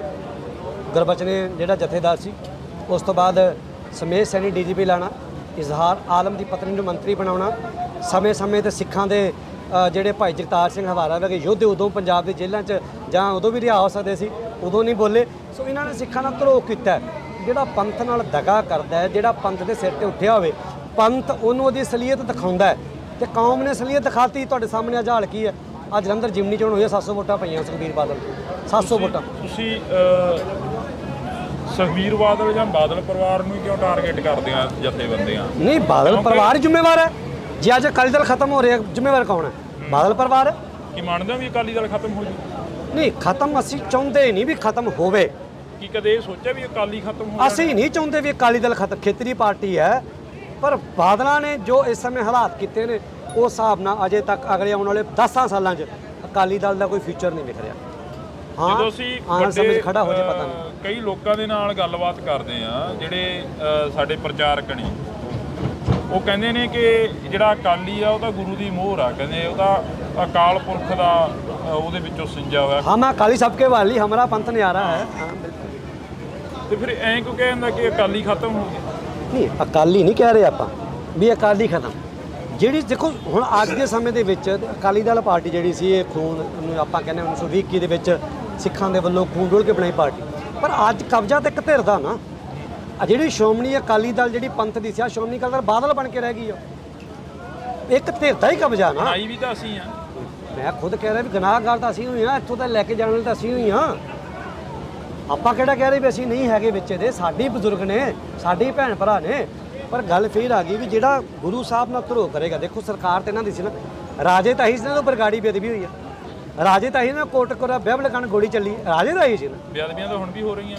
ਗੁਰਬਚਨ ਜਿਹੜਾ ਜਥੇਦਾਰ ਸੀ, ਉਸ ਤੋਂ ਬਾਅਦ ਸਮੇਤ ਸੈਣੀ ਡੀਜੀਪੀ ਲਾਣਾ, ਇਜ਼ਹਾਰ ਆਲਮ ਦੀ ਪਤਨੀ ਨੂੰ ਮੰਤਰੀ ਬਣਾਉਣਾ, ਸਮੇਂ-ਸਮੇਂ ਤੇ ਸਿੱਖਾਂ ਦੇ ਜਿਹੜੇ ਭਾਈ ਜਗਤਾਰ ਸਿੰਘ ਹਵਾਰਾ ਵਰਗੇ ਯੋਧੇ ਉਦੋਂ ਪੰਜਾਬ ਦੇ ਜੇਲ੍ਹਾਂ 'ਚ ਜਾਂ ਉਦੋਂ ਵੀ ਰਿਹਾ ਹੋ ਸਕਦੇ ਸੀ, ਉਦੋਂ ਨਹੀਂ ਬੋਲੇ। ਸੋ ਇਹਨਾਂ ਨੇ ਸਿੱਖਾਂ ਨਾਲ ਧਰੋਹ ਕੀਤਾ। ਜਿਹੜਾ ਪੰਥ ਨਾਲ ਦਗਾ ਕਰਦਾ ਹੈ, ਜਿਹੜਾ ਪੰਥ ਦੇ ਸਿਰ ਤੇ ਉੱਠਿਆ ਹੋਵੇ, ਪੰਥ ਉਹਨੂੰ ਉਹਦੀ ਅਸਲੀਅਤ ਦਿਖਾਉਂਦਾ ਹੈ ਤੇ ਕੌਮ ਨੇ ਅਸਲੀਅਤ ਦਿਖਾਤੀ। ਤੁਹਾਡੇ ਸਾਹਮਣੇ ਆ ਹਾਲ ਕੀ ਹੈ, ਅੱਜ ਜਲੰਧਰ ਜਿਮਨੀ ਚੋਣ ਹੋਈ ਹੈ, 700 ਵੋਟਾਂ ਪਈਆਂ ਸੁਖਬੀਰ ਬਾਦਲ, 700 ਵੋਟਾਂ।
ਤੁਸੀਂ ਸੁਖਬੀਰ ਬਾਦਲ ਜਾਂ ਬਾਦਲ ਪਰਿਵਾਰ ਨੂੰ ਕਿਉਂ ਟਾਰਗੇਟ ਕਰਦੇ ਆ ਜਥੇਬੰਦੀਆਂ?
ਨਹੀਂ, ਬਾਦਲ ਪਰਿਵਾਰ ਜ਼ਿੰਮੇਵਾਰ ਹੈ। ਜੇ ਅੱਜ ਅਕਾਲੀ ਦਲ ਖਤਮ ਹੋ ਰਿਹਾ, ਜ਼ਿੰਮੇਵਾਰ ਕੌਣ ਹੈ? ਬਾਦਲ ਪਰਿਵਾਰ ਹੈ।
ਕੀ ਮੰਨਦੇ ਹੋ ਵੀ ਅਕਾਲੀ ਦਲ ਖਤਮ ਹੋ ਜੂ?
ਨਹੀਂ, ਖਤਮ ਅਸੀਂ ਚਾਹੁੰਦੇ ਨਹੀਂ ਵੀ ਖਤਮ ਹੋਵੇ।
ਕੀ ਕਦੇ ਇਹ ਸੋਚਿਆ ਵੀ ਅਕਾਲੀ ਖਤਮ ਹੋ
ਅਸੀਂ ਨਹੀਂ ਚਾਹੁੰਦੇ ਵੀ ਅਕਾਲੀ ਦਲ ਖਤਮ, ਖੇਤਰੀ ਪਾਰਟੀ ਹੈ, ਪਰ ਬਾਦਲਾਂ ਨੇ ਜੋ ਇਸ ਸਮੇਂ ਹਾਲਾਤ ਕੀਤੇ ਨੇ ਉਸ ਹਿਸਾਬ ਨਾਲ ਅਜੇ ਤੱਕ ਅਗਲੇ ਆਉਣ ਵਾਲੇ 10 ਸਾਲਾਂ 'ਚ ਅਕਾਲੀ ਦਲ ਦਾ ਕੋਈ ਫਿਊਚਰ ਨਹੀਂ ਵਿਖ ਰਿਹਾ।
ਜਦੋਂ ਅਸੀਂ
ਆਉਣ ਸਮੇਂ 'ਚ ਖੜਾ ਹੋ ਜੇ ਪਤਾ ਨਹੀਂ।
ਕਈ ਲੋਕਾਂ ਦੇ ਨਾਲ ਗੱਲਬਾਤ ਕਰਦੇ ਆ ਜਿਹੜੇ ਸਾਡੇ ਪ੍ਰਚਾਰਕ ਨੇ, ਉਹ ਕਹਿੰਦੇ ਨੇ ਕਿ ਜਿਹੜਾ ਅਕਾਲੀ ਆ ਉਹ ਤਾਂ ਗੁਰੂ ਦੀ ਮੋਹਰ ਆ, ਕਹਿੰਦੇ ਉਹ ਤਾਂ ਅਕਾਲ ਪੁਰਖ ਦਾ ਉਹਦੇ ਵਿੱਚੋਂ ਸਿੰਜਾ ਹੋਇਆ।
ਹਾਂ, ਮੈਂ ਅਕਾਲੀ ਸਭ ਕੇ ਵਾਲੀ, ਹਮਾਰਾ ਪੰਥ ਨਿਆਰਾ ਹੈ। ਹਾਂ, ਬਿਲਕੁਲ।
ਤੇ ਫਿਰ ਐਂ ਕਿਉਂ ਕਹਿੰਦਾ ਕਿ ਅਕਾਲੀ ਖਤਮ ਹੋ ਗਿਆ?
ਨਹੀਂ, ਅਕਾਲੀ ਨਹੀਂ ਕਹਿ ਰਹੇ ਆਪਾਂ ਵੀ ਅਕਾਲੀ ਖਤਮ। ਜਿਹੜੀ ਦੇਖੋ ਹੁਣ ਅੱਜ ਦੇ ਸਮੇਂ ਦੇ ਵਿੱਚ ਅਕਾਲੀ ਦਲ ਪਾਰਟੀ ਜਿਹੜੀ ਸੀ, ਇਹ ਖੂਨ ਨੂੰ ਆਪਾਂ ਕਹਿੰਦੇ 1920 ਦੇ ਵਿੱਚ ਸਿੱਖਾਂ ਦੇ ਵੱਲੋਂ ਖੂਨ ਡੋਲ ਕੇ ਬਣਾਈ ਪਾਰਟੀ, ਪਰ ਅੱਜ ਕਬਜ਼ਾ ਤਾਂ ਇੱਕ ਧਿਰ ਦਾ ਨਾ। ਆ ਜਿਹੜੀ ਸ਼੍ਰੋਮਣੀ ਅਕਾਲੀ ਦਲ ਜਿਹੜੀ ਪੰਥ ਦੀ ਸੀ, ਸ਼੍ਰੋਮਣੀ ਅਕਾਲੀ ਦਲ ਬਾਦਲ ਬਣ ਕੇ ਰਹਿ ਗਈ ਆ, ਇੱਕ ਧਿਰ ਦਾ ਹੀ ਕਬਜ਼ਾ ਨਾ।
ਬਣਾਈ ਵੀ ਤਾਂ ਅਸੀਂ ਆ।
ਮੈਂ ਖੁਦ ਕਹਿ ਰਿਹਾ ਵੀ ਗੁਨਾਹਗਾਰ ਤਾਂ ਅਸੀਂ ਹੋਈ ਹਾਂ, ਇੱਥੋਂ ਤਾਂ ਲੈ ਕੇ ਜਾਣ ਵਾਲੇ ਤਾਂ ਅਸੀਂ ਹੋਈ ਹਾਂ। ਆਪਾਂ ਕਿਹੜਾ ਕਹਿ ਰਹੇ ਵੀ ਅਸੀਂ ਨਹੀਂ ਹੈਗੇ ਵਿੱਚ ਇਹਦੇ, ਸਾਡੇ ਬਜ਼ੁਰਗ ਨੇ, ਸਾਡੇ ਭੈਣ ਭਰਾ ਨੇ। ਪਰ ਗੱਲ ਫੇਰ ਆ ਗਈ ਵੀ ਜਿਹੜਾ ਗੁਰੂ ਸਾਹਿਬ ਨਾਲ ਧਰੋਹ ਕਰੇਗਾ। ਦੇਖੋ ਸਰਕਾਰ ਤੇ ਇਹਨਾਂ ਦੀ ਸੀ ਨਾ, ਰਾਜੇ ਤਾਹੀ ਸੀ ਨਾ, ਬਰਗਾੜੀ ਬੇਅਦਬੀ ਹੋਈ ਆ, ਰਾਜੇ ਤਾਹੀ ਨਾ ਕੋਟਕਪੁਰਾ ਬਿਹਬਲਖਾਨ ਗੋਲੀ ਚੱਲੀ, ਰਾਜੇ ਤਾਹੀ ਸੀ ਨਾ।
ਬੇਅਦਬੀਆਂ ਤਾਂ ਹੁਣ ਵੀ ਹੋ ਰਹੀਆਂ।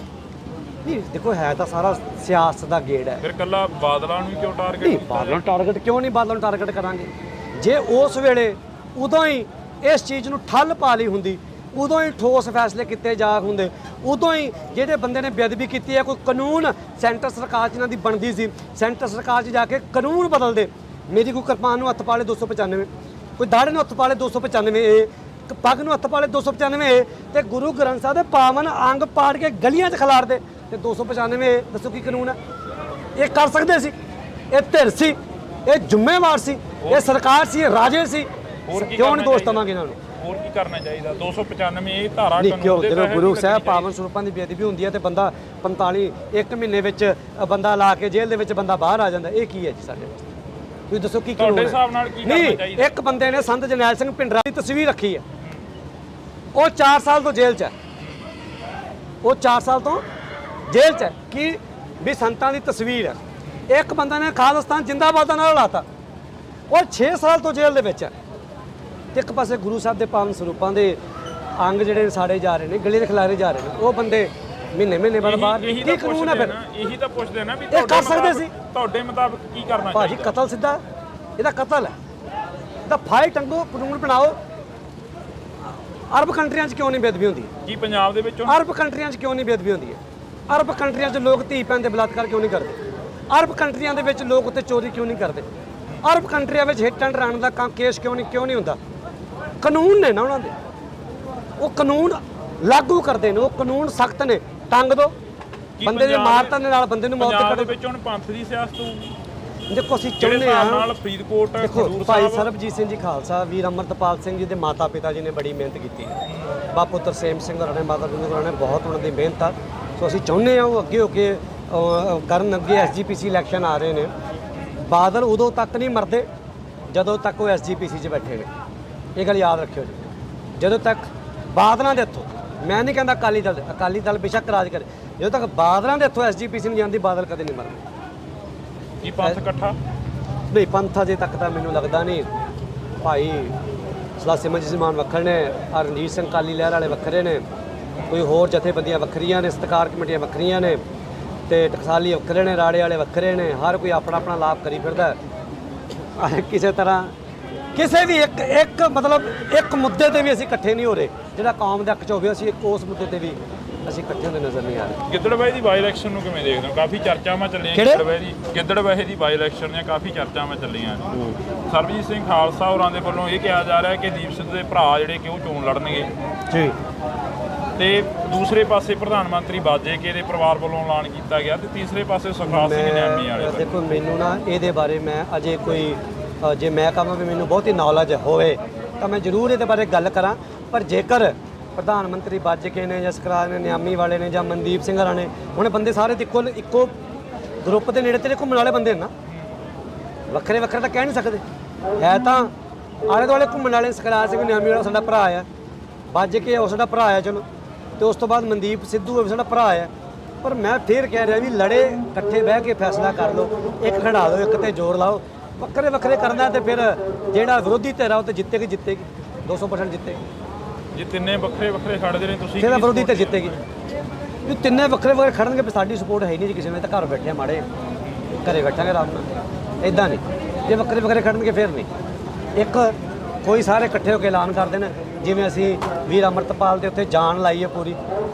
ਨਹੀਂ ਦੇਖੋ, ਹੈ ਤਾਂ ਸਾਰਾ ਸਿਆਸਤ ਦਾ ਗੇੜ ਹੈ।
ਫਿਰ ਕੱਲਾ ਬਾਦਲਾਂ ਨੂੰ ਕਿਉਂ ਟਾਰਗੇਟ
ਨਹੀਂ, ਬਾਦਲਾਂ ਨੂੰ ਟਾਰਗੇਟ ਕਿਉਂ ਨਹੀਂ, ਬਾਦਲਾਂ ਨੂੰ ਟਾਰਗੇਟ ਕਰਾਂਗੇ। ਜੇ ਉਸ ਵੇਲੇ ਉਦੋਂ ਹੀ ਇਸ ਚੀਜ਼ ਨੂੰ ਠੱਲ ਪਾ ਲਈ ਹੁੰਦੀ, ਉਦੋਂ ਹੀ ਠੋਸ ਫੈਸਲੇ ਕੀਤੇ ਜਾ ਹੁੰਦੇ, ਉਦੋਂ ਹੀ ਜਿਹੜੇ ਬੰਦੇ ਨੇ ਬੇਅਦਬੀ ਕੀਤੀ ਹੈ, ਕੋਈ ਕਾਨੂੰਨ ਸੈਂਟਰ ਸਰਕਾਰ 'ਚ ਇਹਨਾਂ ਦੀ ਬਣਦੀ ਸੀ, ਸੈਂਟਰ ਸਰਕਾਰ 'ਚ ਜਾ ਕੇ ਕਾਨੂੰਨ ਬਦਲਦੇ। ਮੇਰੀ ਕੋਈ ਕਿਰਪਾਨ ਨੂੰ ਹੱਥ ਪਾਲੇ 295, ਕੋਈ ਦਾੜੇ ਨੂੰ ਹੱਥ ਪਾਲੇ 295 ਪੱਗ ਨੂੰ ਹੱਥ ਪਾਲੇ 295 ਤੇ ਗੁਰੂ ਗ੍ਰੰਥ ਸਾਹਿਬ ਦੇ ਪਾਵਨ ਅੰਗ ਪਾੜ ਕੇ ਗਲੀਆਂ 'ਚ ਖਿਲਾਰਦੇ ਤੇ 295 ਦੱਸੋ ਕੀ ਕਾਨੂੰਨ ਹੈ? ਇਹ ਕਰ ਸਕਦੇ ਸੀ? ਇਹ ਧਿਰ ਸੀ, ਇਹ ਜ਼ਿੰਮੇਵਾਰ ਸੀ, ਇਹ ਸਰਕਾਰ ਸੀ, ਇਹ ਰਾਜੇ ਸੀ। ਕਿਉਂ ਨਹੀਂ ਦੋਸ਼ ਦਵਾਂਗੇ ਇਹਨਾਂ ਨੂੰ?
ਹੋਰ ਕੀ ਕਰਨਾ ਚਾਹੀਦਾ? 295 ਇਹ ਧਾਰਾ
ਨਹੀਂ, ਕਿਉਂ? ਜਦੋਂ ਗੁਰੂ ਸਾਹਿਬ ਪਾਵਨ ਸਰੂਪਾਂ ਦੀ ਬੇਅਦਬੀ ਹੁੰਦੀ ਹੈ ਤੇ ਬੰਦਾ 45 ਇੱਕ ਮਹੀਨੇ ਵਿੱਚ ਬੰਦਾ ਲਾ ਕੇ ਜੇਲ੍ਹ ਦੇ ਵਿੱਚ ਬੰਦਾ ਬਾਹਰ ਆ ਜਾਂਦਾ, ਇਹ ਕੀ ਹੈ ਜੀ ਸਾਡੇ ਵਾਸਤੇ? ਤੁਸੀਂ ਦੱਸੋ ਕੀ ਕਾਨੂੰਨ ਹੈ?
ਤੁਹਾਡੇ ਹਿਸਾਬ ਨਾਲ ਕੀ ਕਰਨਾ ਚਾਹੀਦਾ?
ਨਹੀਂ, ਇੱਕ ਬੰਦੇ ਨੇ ਸੰਤ ਜਰਨੈਲ ਸਿੰਘ ਭਿੰਡਰਾਂ ਦੀ ਤਸਵੀਰ ਰੱਖੀ ਹੈ, ਉਹ 4 ਸਾਲ ਤੋਂ ਜੇਲ੍ਹ 'ਚ ਹੈ, ਉਹ 4 ਸਾਲ ਤੋਂ ਜੇਲ੍ਹ 'ਚ ਹੈ। ਕੀ ਵੀ ਸੰਤਾਂ ਦੀ ਤਸਵੀਰ ਹੈ। ਇੱਕ ਬੰਦਾ ਨੇ ਖਾਲਿਸਤਾਨ ਜਿੰਦਾਬਾਦ ਦਾ ਨਾਰਾ ਲਾਤਾ, ਉਹ 6 ਸਾਲ ਤੋਂ ਜੇਲ੍ਹ ਦੇ ਵਿੱਚ ਹੈ। ਤੇ ਇੱਕ ਪਾਸੇ ਗੁਰੂ ਸਾਹਿਬ ਦੇ ਪਾਵਨ ਸਰੂਪਾਂ ਦੇ ਅੰਗ ਜਿਹੜੇ ਸਾੜੇ ਜਾ ਰਹੇ ਨੇ, ਗਲੇ ਦੇ ਖਿਲਾਰੇ ਜਾ ਰਹੇ ਨੇ, ਉਹ ਬੰਦੇ ਮਹੀਨੇ ਬਾਅਦ ਬਾਹਰ। ਕੀ ਕਾਨੂੰਨ ਹੈ ਫਿਰ?
ਇਹੀ ਤਾਂ ਪੁੱਛਦੇ ਨਾ ਵੀ
ਇਹ ਕਰ ਸਕਦੇ ਸੀ?
ਤੁਹਾਡੇ ਮੁਤਾਬਕ ਕੀ ਕਰਨਾ
ਭਾਜੀ
ਚਾਹੀਦਾ?
ਕਤਲ ਸਿੱਧਾ, ਇਹਦਾ ਕਤਲ ਹੈ, ਇਹਦਾ ਫਾਇਲ ਟੰਗੋ, ਕਾਨੂੰਨ ਬਣਾਓ। ਅਰਬ ਕੰਟਰੀਆਂ 'ਚ ਕਿਉਂ ਨਹੀਂ ਬੇਅਦਬੀ ਹੁੰਦੀ?
ਕੀ ਪੰਜਾਬ ਦੇ ਵਿੱਚੋਂ?
ਅਰਬ ਕੰਟਰੀਆਂ 'ਚ ਕਿਉਂ ਨਹੀਂ ਬੇਅਦਬੀ ਹੁੰਦੀ ਹੈ? ਅਰਬ ਕੰਟਰੀਆਂ 'ਚ ਲੋਕ ਧੀ ਭੈਣ ਦੇ ਬਲਾਤਕਾਰ ਕਿਉਂ ਨਹੀਂ ਕਰਦੇ? ਅਰਬ ਕੰਟਰੀਆਂ ਦੇ ਵਿੱਚ ਲੋਕ ਉੱਤੇ ਚੋਰੀ ਕਿਉਂ ਨਹੀਂ ਕਰਦੇ? ਅਰਬ ਕੰਟਰੀਆਂ ਵਿੱਚ hit and run the case ਕਿਉਂ ਨਹੀਂ ਹੁੰਦਾ? ਕਾਨੂੰਨ ਨੇ ਨਾ ਉਹਨਾਂ ਦੇ, ਉਹ ਕਾਨੂੰਨ ਲਾਗੂ ਕਰਦੇ ਨੇ, ਉਹ ਕਾਨੂੰਨ ਸਖਤ ਨੇ। ਟੰਗ ਦੋ ਬੰਦੇ ਦੇ, ਮਾਰਤਾ ਦੇ ਨਾਲ ਬੰਦੇ ਨੂੰ ਮੌਤ
ਪੰਜਾਬ
ਦੇ
ਦੇ ਵਿੱਚ ਹੁਣ ਪੰਥ ਦੀ ਸਿਆਸਤ ਹੋਊਗੀ।
ਦੇਖੋ ਅਸੀਂ ਚਾਹੁੰਦੇ ਹਾਂ
ਨਾਲ ਫਰੀਦਕੋਟ
ਦੇਖੋ
ਖਡੂਰ
ਭਾਈ
ਸਾਹਿਬ
ਸਰਬਜੀਤ ਸਿੰਘ ਜੀ ਖਾਲਸਾ, ਵੀਰ ਅਮਰਤਪਾਲ ਸਿੰਘ ਜੀ ਦੇ ਮਾਤਾ ਪਿਤਾ ਜੀ ਨੇ ਬੜੀ ਮਿਹਨਤ ਕੀਤੀ ਹੈ। ਬਾਪੂ ਤਰਸੇਮ ਸਿੰਘ ਹੋਰਾਂ ਨੇ, ਮਾਤਾ ਗੁਜਰ ਹੋਰਾਂ ਨੇ, ਬਹੁਤ ਉਹਨਾਂ ਦੀ ਮਿਹਨਤ ਆ। ਸੋ ਅਸੀਂ ਚਾਹੁੰਦੇ ਹਾਂ ਉਹ ਅੱਗੇ ਹੋ ਕੇ ਕਰਨ। ਅੱਗੇ ਐਸਜੀਪੀਸੀ ਇਲੈਕਸ਼ਨ ਆ ਰਹੇ ਨੇ, ਬਾਦਲ ਉਦੋਂ ਤੱਕ ਨਹੀਂ ਮਰਦੇ ਜਦੋਂ ਤੱਕ ਉਹ ਐਸਜੀਪੀਸੀ 'ਚ ਬੈਠੇ ਨੇ। ਇਹ ਗੱਲ ਯਾਦ ਰੱਖਿਓ ਜੀ, ਜਦੋਂ ਤੱਕ ਬਾਦਲਾਂ ਦੇ ਹੱਥੋਂ, ਮੈਂ ਨਹੀਂ ਕਹਿੰਦਾ ਅਕਾਲੀ ਦਲ ਬੇਸ਼ੱਕ ਰਾਜ ਕਰੇ, ਜਦੋਂ ਤੱਕ ਬਾਦਲਾਂ ਦੇ ਹੱਥੋਂ ਐਸਜੀਪੀਸੀ ਨਹੀਂ ਜਾਂਦੀ, ਬਾਦਲ ਕਦੇ ਨਹੀਂ ਮਰਦੇ।
ਕੀ ਪੰਥ ਇਕੱਠਾ?
ਨਹੀਂ, ਪੰਥ ਅਜੇ ਤੱਕ ਤਾਂ ਮੈਨੂੰ ਲੱਗਦਾ ਨਹੀਂ। ਭਾਈ ਸਲਾਹ ਸਿਮਰਜੀਤ ਸਿੰਘ ਮਾਨ ਵੱਖਰੇ ਨੇ, ਰਣਜੀਤ ਸਿੰਘ ਕਾਲੀ ਲਹਿਰ ਵਾਲੇ ਵੱਖਰੇ ਨੇ, ਕੋਈ ਹੋਰ ਜਥੇਬੰਦੀਆਂ ਵੱਖਰੀਆਂ ਨੇ, ਸਤਿਕਾਰ ਕਮੇਟੀਆਂ ਵੱਖਰੀਆਂ ਨੇ, ਤੇ ਟਕਸਾਲੀ ਵੱਖਰੇ ਨੇ, ਰਾੜੇ ਵਾਲੇ ਵੱਖਰੇ ਨੇ। ਹਰ ਕੋਈ ਆਪਣਾ ਲਾਭ ਕਰੀ ਫਿਰਦਾ। ਕਿਸੇ ਤਰ੍ਹਾਂ ਕਿਸੇ ਵੀ ਇੱਕ ਮਤਲਬ ਇੱਕ ਮੁੱਦੇ ਤੇ ਵੀ ਅਸੀਂ ਇਕੱਠੇ ਨਹੀਂ ਹੋ ਰਹੇ ਜਿਹੜਾ ਕੌਮ ਦੇ ਹੱਕ 'ਚ ਹੋਵੇ। ਅਸੀਂ ਉਸ ਮੁੱਦੇ ਤੇ ਵੀ ਅਸੀਂ ਇਕੱਠੇ ਹੁੰਦੇ ਨਜ਼ਰ ਨਹੀਂ ਆ ਰਹੇ।
ਗਿੱਦੜਬਾਹੇ ਦੀ ਬਾਈ ਇਲੈਕਸ਼ਨ ਨੂੰ ਕਿਵੇਂ ਦੇਖਦੇ ਹੋ? ਕਾਫੀ ਚਰਚਾਵਾਂ ਚੱਲੀਆਂ ਗਿੱਦੜਬਾਹੇ ਦੀ ਬਾਈ ਇਲੈਕਸ਼ਨ ਦੀਆਂ ਕਾਫੀ ਚਰਚਾਵਾਂ ਚੱਲੀਆਂ ਨੇ। ਸਰਬਜੀਤ ਸਿੰਘ ਖਾਲਸਾ ਹੋਰਾਂ ਦੇ ਵੱਲੋਂ ਇਹ ਕਿਹਾ ਜਾ ਰਿਹਾ ਕਿ ਦੀਪ ਸਿੱਧੂ ਦੇ ਭਰਾ ਜਿਹੜੇ ਕਿ ਉਹ ਚੋਣ ਲੜਨਗੇ
ਜੀ, ਤੇ
ਦੂਸਰੇ ਪਾਸੇ ਪ੍ਰਧਾਨ ਮੰਤਰੀ ਬਾਜੇਕੇ ਦੇ ਪਰਿਵਾਰ ਵੱਲੋਂ ਐਲਾਨ ਕੀਤਾ ਗਿਆ ਤੇ ਤੀਸਰੇ ਪਾਸੇ ਸੁਖਰਾਜ ਸਿੰਘ ਨਿਆਮੀ ਵਾਲੇ।
ਦੇਖੋ ਮੈਨੂੰ ਨਾ ਇਹਦੇ ਬਾਰੇ ਮੈਂ ਅਜੇ ਕੋਈ ਜੇ ਮੈਂ ਕਹਾਂ ਵੀ ਮੈਨੂੰ ਬਹੁਤੀ ਨੌਲੇਜ ਹੋਵੇ ਤਾਂ ਮੈਂ ਜ਼ਰੂਰ ਇਹਦੇ ਬਾਰੇ ਗੱਲ ਕਰਾਂ, ਪਰ ਜੇਕਰ ਪ੍ਰਧਾਨ ਮੰਤਰੀ ਬਾਜੇਕੇ ਨੇ ਜਾਂ ਸੁਖਰਾਜ ਨੇ ਨਿਆਮੀ ਵਾਲੇ ਨੇ ਜਾਂ ਮਨਦੀਪ ਸਿੰਘ ਹਰਾਂ ਨੇ, ਹੁਣ ਬੰਦੇ ਸਾਰੇ ਇੱਕੋ ਗਰੁੱਪ ਦੇ ਨੇੜੇ ਤੇੜੇ ਘੁੰਮਣ ਵਾਲੇ ਬੰਦੇ ਨੇ ਨਾ, ਵੱਖਰੇ ਵੱਖਰੇ ਤਾਂ ਕਹਿ ਨਹੀਂ ਸਕਦੇ ਹੈ, ਤਾਂ ਆਲੇ ਦੁਆਲੇ ਘੁੰਮਣ ਵਾਲੇ ਸੁਖਰਾਜ ਸਿੰਘ ਨਿਆਮੀ ਵਾਲਾ ਸਾਡਾ ਭਰਾ ਆ, ਬਾਜੇਕੇ ਉਹ ਸਾਡਾ ਭਰਾ ਆ, ਚਲੋ, ਤੇ ਉਸ ਤੋਂ ਬਾਅਦ ਮਨਦੀਪ ਸਿੱਧੂ ਉਹ ਵੀ ਸਾਡਾ ਭਰਾ ਆ। ਪਰ ਮੈਂ ਫੇਰ ਕਹਿ ਰਿਹਾ ਵੀ ਲੜੇ ਇਕੱਠੇ ਬਹਿ ਕੇ ਫੈਸਲਾ ਕਰ ਲਓ, ਇੱਕ ਖੜਾ ਦਿਓ, ਇੱਕ ਤੇ ਜ਼ੋਰ ਲਾਓ। ਵੱਖਰੇ ਵੱਖਰੇ ਕਰਨਾ ਤੇ ਫਿਰ ਜਿਹੜਾ ਵਿਰੋਧੀ ਧਿਰ ਆ ਉਹ ਤੇ ਜਿੱਤੇਗੀ 200% ਜਿੱਤੇਗੀ।
ਜੇ ਤਿੰਨੇ ਵੱਖਰੇ ਵੱਖਰੇ ਖੜਦੇ ਨੇ ਤੁਸੀਂ
ਫਿਰ ਵਿਰੋਧੀ ਧਿਰ ਜਿੱਤੇਗੀ। ਵੀ ਤਿੰਨੇ ਵੱਖਰੇ ਵੱਖਰੇ ਖੜਨਗੇ ਫਿਰ ਸਾਡੀ ਸਪੋਰਟ ਹੈ ਨਹੀਂ ਜੀ ਕਿਸੇ ਨੇ, ਤਾਂ ਘਰ ਬੈਠੇ ਮਾੜੇ ਘਰੇ ਬੈਠਾਂਗੇ ਆਰਾਮ ਨਾਲ, ਇਦਾਂ ਨਹੀਂ। ਜੇ ਵੱਖਰੇ ਵੱਖਰੇ ਖੜਨਗੇ ਫਿਰ ਨਹੀਂ, ਇੱਕ ਕੋਈ ਸਾਰੇ ਇਕੱਠੇ ਹੋ ਕੇ ਐਲਾਨ ਕਰਦੇ ਨੇ, ਜਿਵੇਂ ਅਸੀਂ ਵੀਰ ਅੰਮ੍ਰਿਤਪਾਲ ਦੇ ਉੱਤੇ ਜਾਨ ਲਾਈ ਹੈ ਪੂਰੀ,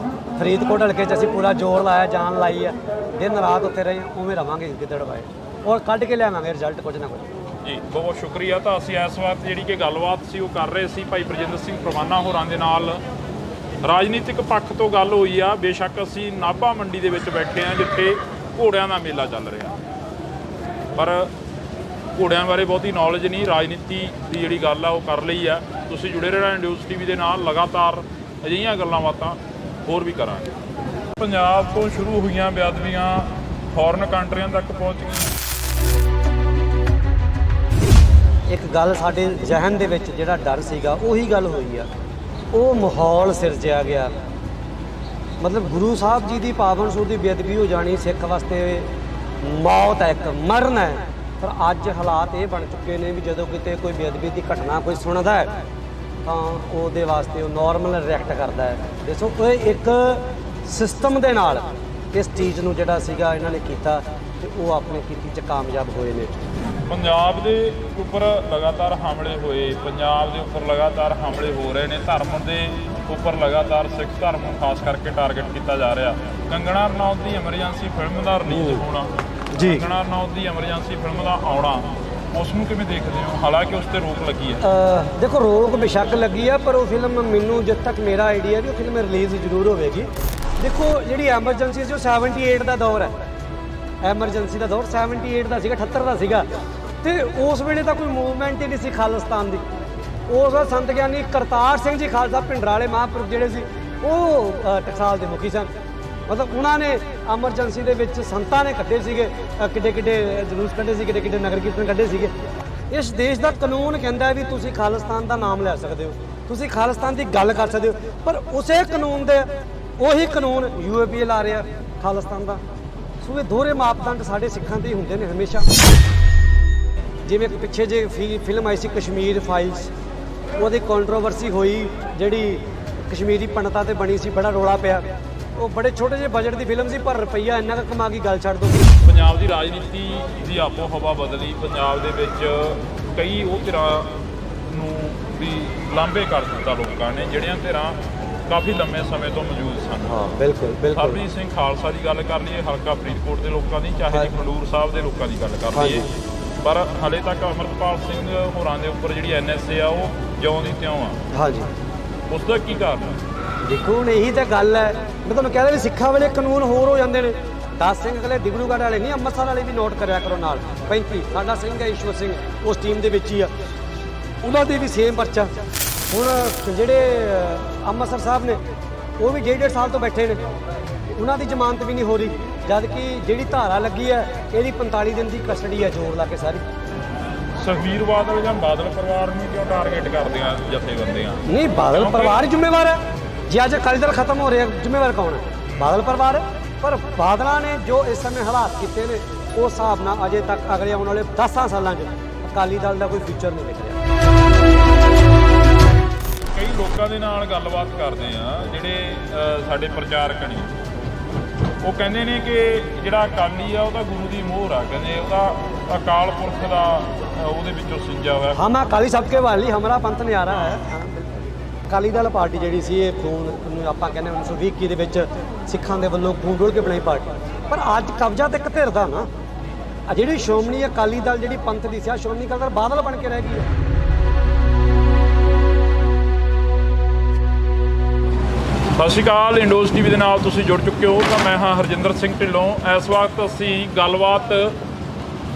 ਫਰੀਦਕੋਟ ਹਲਕੇ 'ਚ ਅਸੀਂ ਪੂਰਾ ਜ਼ੋਰ ਲਾਇਆ, ਜਾਨ ਲਾਈ ਹੈ, ਦਿਨ ਰਾਤ ਉੱਥੇ ਰਹੇ, ਉਵੇਂ ਰਵਾਂਗੇ ਗਿੱਦੜਬਾਹੇ, ਔਰ ਕੱਢ ਕੇ ਲਿਆਵਾਂਗੇ ਰਿਜ਼ਲਟ ਕੁਝ ਨਾ ਕੁਝ।
ਜੀ ਬਹੁਤ ਬਹੁਤ ਸ਼ੁਕਰੀਆ। ਤਾਂ ਅਸੀਂ ਇਸ ਵਕਤ ਜਿਹੜੀ ਕਿ ਗੱਲਬਾਤ ਸੀ ਉਹ ਕਰ ਰਹੇ ਸੀ ਭਾਈ ਬਰਜਿੰਦਰ ਸਿੰਘ ਪਰਵਾਨਾ ਹੋਰਾਂ ਦੇ ਨਾਲ। ਰਾਜਨੀਤਿਕ ਪੱਖ ਤੋਂ ਗੱਲ ਹੋਈ ਆ। ਬੇਸ਼ੱਕ ਅਸੀਂ ਨਾਭਾ ਮੰਡੀ ਦੇ ਵਿੱਚ ਬੈਠੇ ਆ ਜਿੱਥੇ ਘੋੜਿਆਂ ਦਾ ਮੇਲਾ ਚੱਲ ਰਿਹਾ, ਪਰ ਘੋੜਿਆਂ ਬਾਰੇ ਬਹੁਤੀ ਨੌਲੇਜ ਨਹੀਂ, ਰਾਜਨੀਤੀ ਦੀ ਜਿਹੜੀ ਗੱਲ ਆ ਉਹ ਕਰ ਲਈ ਆ। ਤੁਸੀਂ ਜੁੜੇ ਰਹਿਣਾ ਨਿਊਜ਼ ਟੀਵੀ ਦੇ ਨਾਲ, ਲਗਾਤਾਰ ਅਜਿਹੀਆਂ ਗੱਲਾਂ ਬਾਤਾਂ ਹੋਰ ਵੀ ਕਰਾਂਗੇ। ਪੰਜਾਬ ਤੋਂ ਸ਼ੁਰੂ ਹੋਈਆਂ ਬੇਅਦਬੀਆਂ ਫੋਰਨ ਕੰਟਰੀਆਂ ਤੱਕ ਪਹੁੰਚ ਗਈਆਂ।
ਇੱਕ ਗੱਲ ਸਾਡੇ ਜ਼ਿਹਨ ਦੇ ਵਿੱਚ ਜਿਹੜਾ ਡਰ ਸੀਗਾ ਉਹੀ ਗੱਲ ਹੋਈ ਆ, ਉਹ ਮਾਹੌਲ ਸਿਰਜਿਆ ਗਿਆ। ਮਤਲਬ ਗੁਰੂ ਸਾਹਿਬ ਜੀ ਦੀ ਪਾਵਨ ਸੂਰ ਦੀ ਬੇਅਦਬੀ ਹੋ ਜਾਣੀ ਸਿੱਖ ਵਾਸਤੇ ਮੌਤ ਹੈ, ਇੱਕ ਮਰਨ ਹੈ। ਪਰ ਅੱਜ ਹਾਲਾਤ ਇਹ ਬਣ ਚੁੱਕੇ ਨੇ ਵੀ ਜਦੋਂ ਕਿਤੇ ਕੋਈ ਬੇਅਦਬੀ ਦੀ ਘਟਨਾ ਕੋਈ ਸੁਣਦਾ ਹੈ ਤਾਂ ਉਹਦੇ ਵਾਸਤੇ ਉਹ ਨੋਰਮਲ ਰਿਐਕਟ ਕਰਦਾ ਹੈ। ਦੇਖੋ ਇਹ ਇੱਕ ਸਿਸਟਮ ਦੇ ਨਾਲ ਇਸ ਚੀਜ਼ ਨੂੰ ਜਿਹੜਾ ਸੀਗਾ ਇਹਨਾਂ ਨੇ ਕੀਤਾ ਤੇ ਉਹ ਆਪਣੇ ਕੀਤੀ 'ਚ ਕਾਮਯਾਬ ਹੋਏ ਨੇ।
ਪੰਜਾਬ ਦੇ ਉੱਪਰ ਲਗਾਤਾਰ ਹਮਲੇ ਹੋਏ, ਪੰਜਾਬ ਦੇ ਉੱਪਰ ਲਗਾਤਾਰ ਹਮਲੇ ਹੋ ਰਹੇ ਨੇ, ਧਰਮ ਦੇ ਉੱਪਰ ਲਗਾਤਾਰ ਸਿੱਖ ਧਰਮ ਨੂੰ ਖਾਸ ਕਰਕੇ ਟਾਰਗੇਟ ਕੀਤਾ ਜਾ ਰਿਹਾ। ਕੰਗਣਾ ਰਣੌਤ ਦੀ ਐਮਰਜੈਂਸੀ ਫਿਲਮ ਦਾ ਰਿਲੀਜ਼ ਹੋਣਾ ਜੀ, ਕੰਗਣਾ ਰਣੌਤ ਦੀ ਐਮਰਜੈਂਸੀ ਫਿਲਮ ਦਾ ਆਉਣਾ, ਉਸ ਨੂੰ ਕਿਵੇਂ ਦੇਖਦੇ ਹੋ? ਹਾਲਾਂਕਿ ਉਸ ਤੇ ਰੋਕ ਲੱਗੀ ਹੈ।
ਦੇਖੋ ਰੋਕ ਬੇਸ਼ੱਕ ਲੱਗੀ ਹੈ, ਪਰ ਉਹ ਫਿਲਮ ਮੈਨੂੰ ਜਦ ਤੱਕ ਮੇਰਾ ਆਈਡੀਆ ਵੀ ਉਹ ਫਿਲਮ ਰਿਲੀਜ਼ ਜ਼ਰੂਰ ਹੋਵੇਗੀ। ਦੇਖੋ ਜਿਹੜੀ ਐਮਰਜੈਂਸੀ ਸੀ ਉਹ 78 ਦਾ ਦੌਰ ਹੈ, ਐਮਰਜੈਂਸੀ ਦਾ ਦੌਰ 78 ਦਾ ਸੀਗਾ, 78 ਦਾ ਸੀਗਾ, ਤੇ ਉਸ ਵੇਲੇ ਤਾਂ ਕੋਈ ਮੂਵਮੈਂਟ ਹੀ ਨਹੀਂ ਸੀ ਖਾਲਿਸਤਾਨ ਦੀ। ਉਸ ਦਾ ਸੰਤ ਗਿਆਨੀ ਕਰਤਾਰ ਸਿੰਘ ਜੀ ਖਾਲਸਾ ਭਿੰਡਰਾਲੇ ਮਹਾਂਪੁਰਖ ਜਿਹੜੇ ਸੀ ਉਹ ਟਕਸਾਲ ਦੇ ਮੁਖੀ ਸਨ। ਮਤਲਬ ਉਹਨਾਂ ਨੇ ਐਮਰਜੈਂਸੀ ਦੇ ਵਿੱਚ ਸੰਤਾਂ ਨੇ ਕੱਢੇ ਸੀਗੇ, ਕਿੱਡੇ ਕਿੱਡੇ ਜਲੂਸ ਕੱਢੇ ਸੀ, ਕਿੱਡੇ ਕਿੱਡੇ ਨਗਰ ਕੀਰਤਨ ਕੱਢੇ ਸੀਗੇ। ਇਸ ਦੇਸ਼ ਦਾ ਕਾਨੂੰਨ ਕਹਿੰਦਾ ਵੀ ਤੁਸੀਂ ਖਾਲਿਸਤਾਨ ਦਾ ਨਾਮ ਲੈ ਸਕਦੇ ਹੋ, ਤੁਸੀਂ ਖਾਲਿਸਤਾਨ ਦੀ ਗੱਲ ਕਰ ਸਕਦੇ ਹੋ, ਪਰ ਉਸੇ ਕਾਨੂੰਨ ਦੇ ਉਹੀ ਕਾਨੂੰਨ UAPA ਲਾ ਰਿਹਾ ਖਾਲਿਸਤਾਨ ਦਾ। ਸੋ ਇਹ ਦੋਹਰੇ ਮਾਪਦੰਡ ਸਾਡੇ ਸਿੱਖਾਂ ਦੇ ਹੀ ਹੁੰਦੇ ਨੇ ਹਮੇਸ਼ਾ। ਜਿਵੇਂ ਪਿੱਛੇ ਜੇ ਫਿਲਮ ਆਈ ਸੀ ਕਸ਼ਮੀਰ ਫਾਈਲਸ, ਉਹਦੀ ਕੰਟਰੋਵਰਸੀ ਹੋਈ, ਜਿਹੜੀ ਕਸ਼ਮੀਰੀ ਪੰਡਤਾਂ ਤੇ ਬਣੀ ਸੀ, ਬੜਾ ਰੌਲਾ ਪਿਆ। ਉਹ ਬੜੇ ਛੋਟੇ ਜਿਹੇ ਬਜਟ ਦੀ ਫਿਲਮ ਸੀ, ਪਰ ਰੁਪਈਆ ਇੰਨਾ ਕੁ ਕਮਾ ਕੇ ਗੱਲ ਛੱਡ ਦੋ।
ਪੰਜਾਬ ਦੀ ਰਾਜਨੀਤੀ ਦੀ ਆਪੋ ਹਵਾ ਬਦਲੀ। ਪੰਜਾਬ ਦੇ ਵਿੱਚ ਕਈ ਉਹ ਧਿਰਾਂ ਨੂੰ ਵੀ ਲਾਂਭੇ ਕਰ ਦਿੱਤਾ ਲੋਕਾਂ ਨੇ, ਜਿਹੜੀਆਂ ਧਿਰਾਂ ਕਾਫੀ ਲੰਮੇ ਸਮੇਂ ਤੋਂ ਮੌਜੂਦ ਸਨ।
ਹਾਂ ਬਿਲਕੁਲ ਬਿਲਕੁਲ।
ਸਰਬਜੀਤ ਸਿੰਘ ਖਾਲਸਾ ਦੀ ਗੱਲ ਕਰ ਲਈਏ, ਹਲਕਾ ਫਰੀਦਕੋਟ ਦੇ ਲੋਕਾਂ ਦੀ, ਚਾਹੇ ਜੀ ਖਡੂਰ ਸਾਹਿਬ ਦੇ ਲੋਕਾਂ ਦੀ ਗੱਲ ਕਰ ਲਈਏ, ਪਰ ਹਾਲੇ ਤੱਕ ਅੰਮ੍ਰਿਤਪਾਲ ਸਿੰਘ ਹੋਰਾਂ ਦੇ ਉੱਪਰ ਜਿਹੜੀ NSA ਆ ਉਹ ਜਿਉਂ ਦੀ ਤਿਉਂ ਆ।
ਹਾਂਜੀ,
ਉਸ ਦਾ ਕੀ ਕਾਰਨ ਹੈ?
ਦੇਖੋ ਹੁਣ ਇਹੀ ਤਾਂ ਗੱਲ ਹੈ, ਮੈਂ ਤੁਹਾਨੂੰ ਕਹਿ ਰਿਹਾ ਵੀ ਸਿੱਖਾਂ ਵੇਲੇ ਕਾਨੂੰਨ ਹੋਰ ਹੋ ਜਾਂਦੇ ਨੇ। 10 ਸਿੰਘ ਅਗਲੇ ਡਿਬਰੂਗੜ੍ਹ ਵਾਲੇ ਨਹੀਂ, ਅੰਮ੍ਰਿਤਸਰ ਵਾਲੇ ਵੀ ਨੋਟ ਕਰਿਆ ਕਰੋ ਨਾਲ। 35 ਸਾਡਾ ਸਿੰਘ ਹੈ ਈਸ਼ਵਰ ਸਿੰਘ, ਉਸ ਟੀਮ ਦੇ ਵਿੱਚ ਹੀ ਆ, ਉਹਨਾਂ ਦੇ ਵੀ ਸੇਮ ਪਰਚਾ। ਹੁਣ ਜਿਹੜੇ ਅੰਮ੍ਰਿਤਸਰ ਸਾਹਿਬ ਨੇ ਉਹ ਵੀ 1.5 ਸਾਲ ਤੋਂ ਬੈਠੇ ਨੇ, ਉਹਨਾਂ ਦੀ ਜ਼ਮਾਨਤ ਵੀ ਨਹੀਂ ਹੋ ਰਹੀ, ਜਦ ਕਿ ਜਿਹੜੀ ਧਾਰਾ ਲੱਗੀ ਹੈ ਇਹਦੀ 45 ਦਿਨ ਦੀ ਕਸਟਡੀ ਹੈ ਜ਼ੋਰ ਲਾ ਕੇ ਸਾਰੀ।
ਸੁਖਬੀਰ ਬਾਦਲ ਜਾਂ ਬਾਦਲ ਪਰਿਵਾਰ ਨੂੰ ਕਿਉਂ ਟਾਰਗੇਟ ਕਰਦੇ ਆ ਜਥੇਬੰਦੀਆਂ?
ਨਹੀਂ, ਬਾਦਲ ਪਰਿਵਾਰ ਹੀ ਜ਼ਿੰਮੇਵਾਰ ਹੈ। ਜੇ ਅੱਜ ਅਕਾਲੀ ਦਲ ਖਤਮ ਹੋ ਰਿਹਾ, ਜ਼ਿੰਮੇਵਾਰ ਕੌਣ ਹੈ? ਬਾਦਲ ਪਰਿਵਾਰ ਹੈ। ਪਰ ਬਾਦਲਾਂ ਨੇ ਜੋ ਇਸ ਸਮੇਂ ਹਾਲਾਤ ਕੀਤੇ ਨੇ, ਉਸ ਹਿਸਾਬ ਨਾਲ ਅਜੇ ਤੱਕ ਅਗਲੇ ਆਉਣ ਵਾਲੇ 10 ਸਾਲਾਂ 'ਚ ਅਕਾਲੀ ਦਲ ਦਾ ਕੋਈ ਫਿਊਚਰ ਨਹੀਂ ਦਿਖ ਰਿਹਾ।
ਕਈ ਲੋਕਾਂ ਦੇ ਨਾਲ ਗੱਲਬਾਤ ਕਰਦੇ ਆ ਜਿਹੜੇ ਸਾਡੇ ਪ੍ਰਚਾਰਕ ਨੇ, ਉਹ ਕਹਿੰਦੇ ਨੇ ਕਿ ਜਿਹੜਾ ਅਕਾਲੀ ਆ ਉਹ ਤਾਂ ਗੁਰੂ ਦੀ ਮੋਹਰ ਆ, ਕਹਿੰਦੇ ਉਹਦਾ ਅਕਾਲ ਪੁਰਖ ਦਾ ਉਹਦੇ ਵਿੱਚੋਂ ਸਿੰਜਾ ਹੋਇਆ।
ਹਾਂ, ਮੈਂ ਅਕਾਲੀ ਸਭ ਕੇ ਵਾਲੀ, ਹਮਾਰਾ ਪੰਥ ਨਿਆਰਾ ਹੈ। ਅਕਾਲੀ ਦਲ ਪਾਰਟੀ ਜਿਹੜੀ ਸੀ ਇਹ ਖੂਨ ਨੂੰ ਆਪਾਂ ਕਹਿੰਦੇ 1920 ਦੇ ਵਿੱਚ ਸਿੱਖਾਂ ਦੇ ਵੱਲੋਂ ਖੂਨ ਡੋਲ ਕੇ ਬਣਾਈ ਪਾਰਟੀ, ਪਰ ਅੱਜ ਕਬਜ਼ਾ ਤੇ ਇੱਕ ਧਿਰ ਦਾ ਨਾ ਆ ਜਿਹੜੀ ਸ਼੍ਰੋਮਣੀ ਅਕਾਲੀ ਦਲ ਜਿਹੜੀ ਪੰਥ ਦੀ ਸੀ, ਸ਼੍ਰੋਮਣੀ ਅਕਾਲੀ ਦਲ ਬਾਦਲ ਬਣ ਕੇ ਰਹਿ ਗਈ ਹੈ।
ਸਤਿ ਸ਼੍ਰੀ ਅਕਾਲ, ਇੰਡੋਜ਼ ਟੀਵੀ ਦੇ ਨਾਲ ਤੁਸੀਂ ਜੁੜ ਚੁੱਕੇ ਹੋ ਤਾਂ ਮੈਂ ਹਾਂ ਹਰਜਿੰਦਰ ਸਿੰਘ ਢਿੱਲੋਂ। ਇਸ ਵਕਤ ਅਸੀਂ ਗੱਲਬਾਤ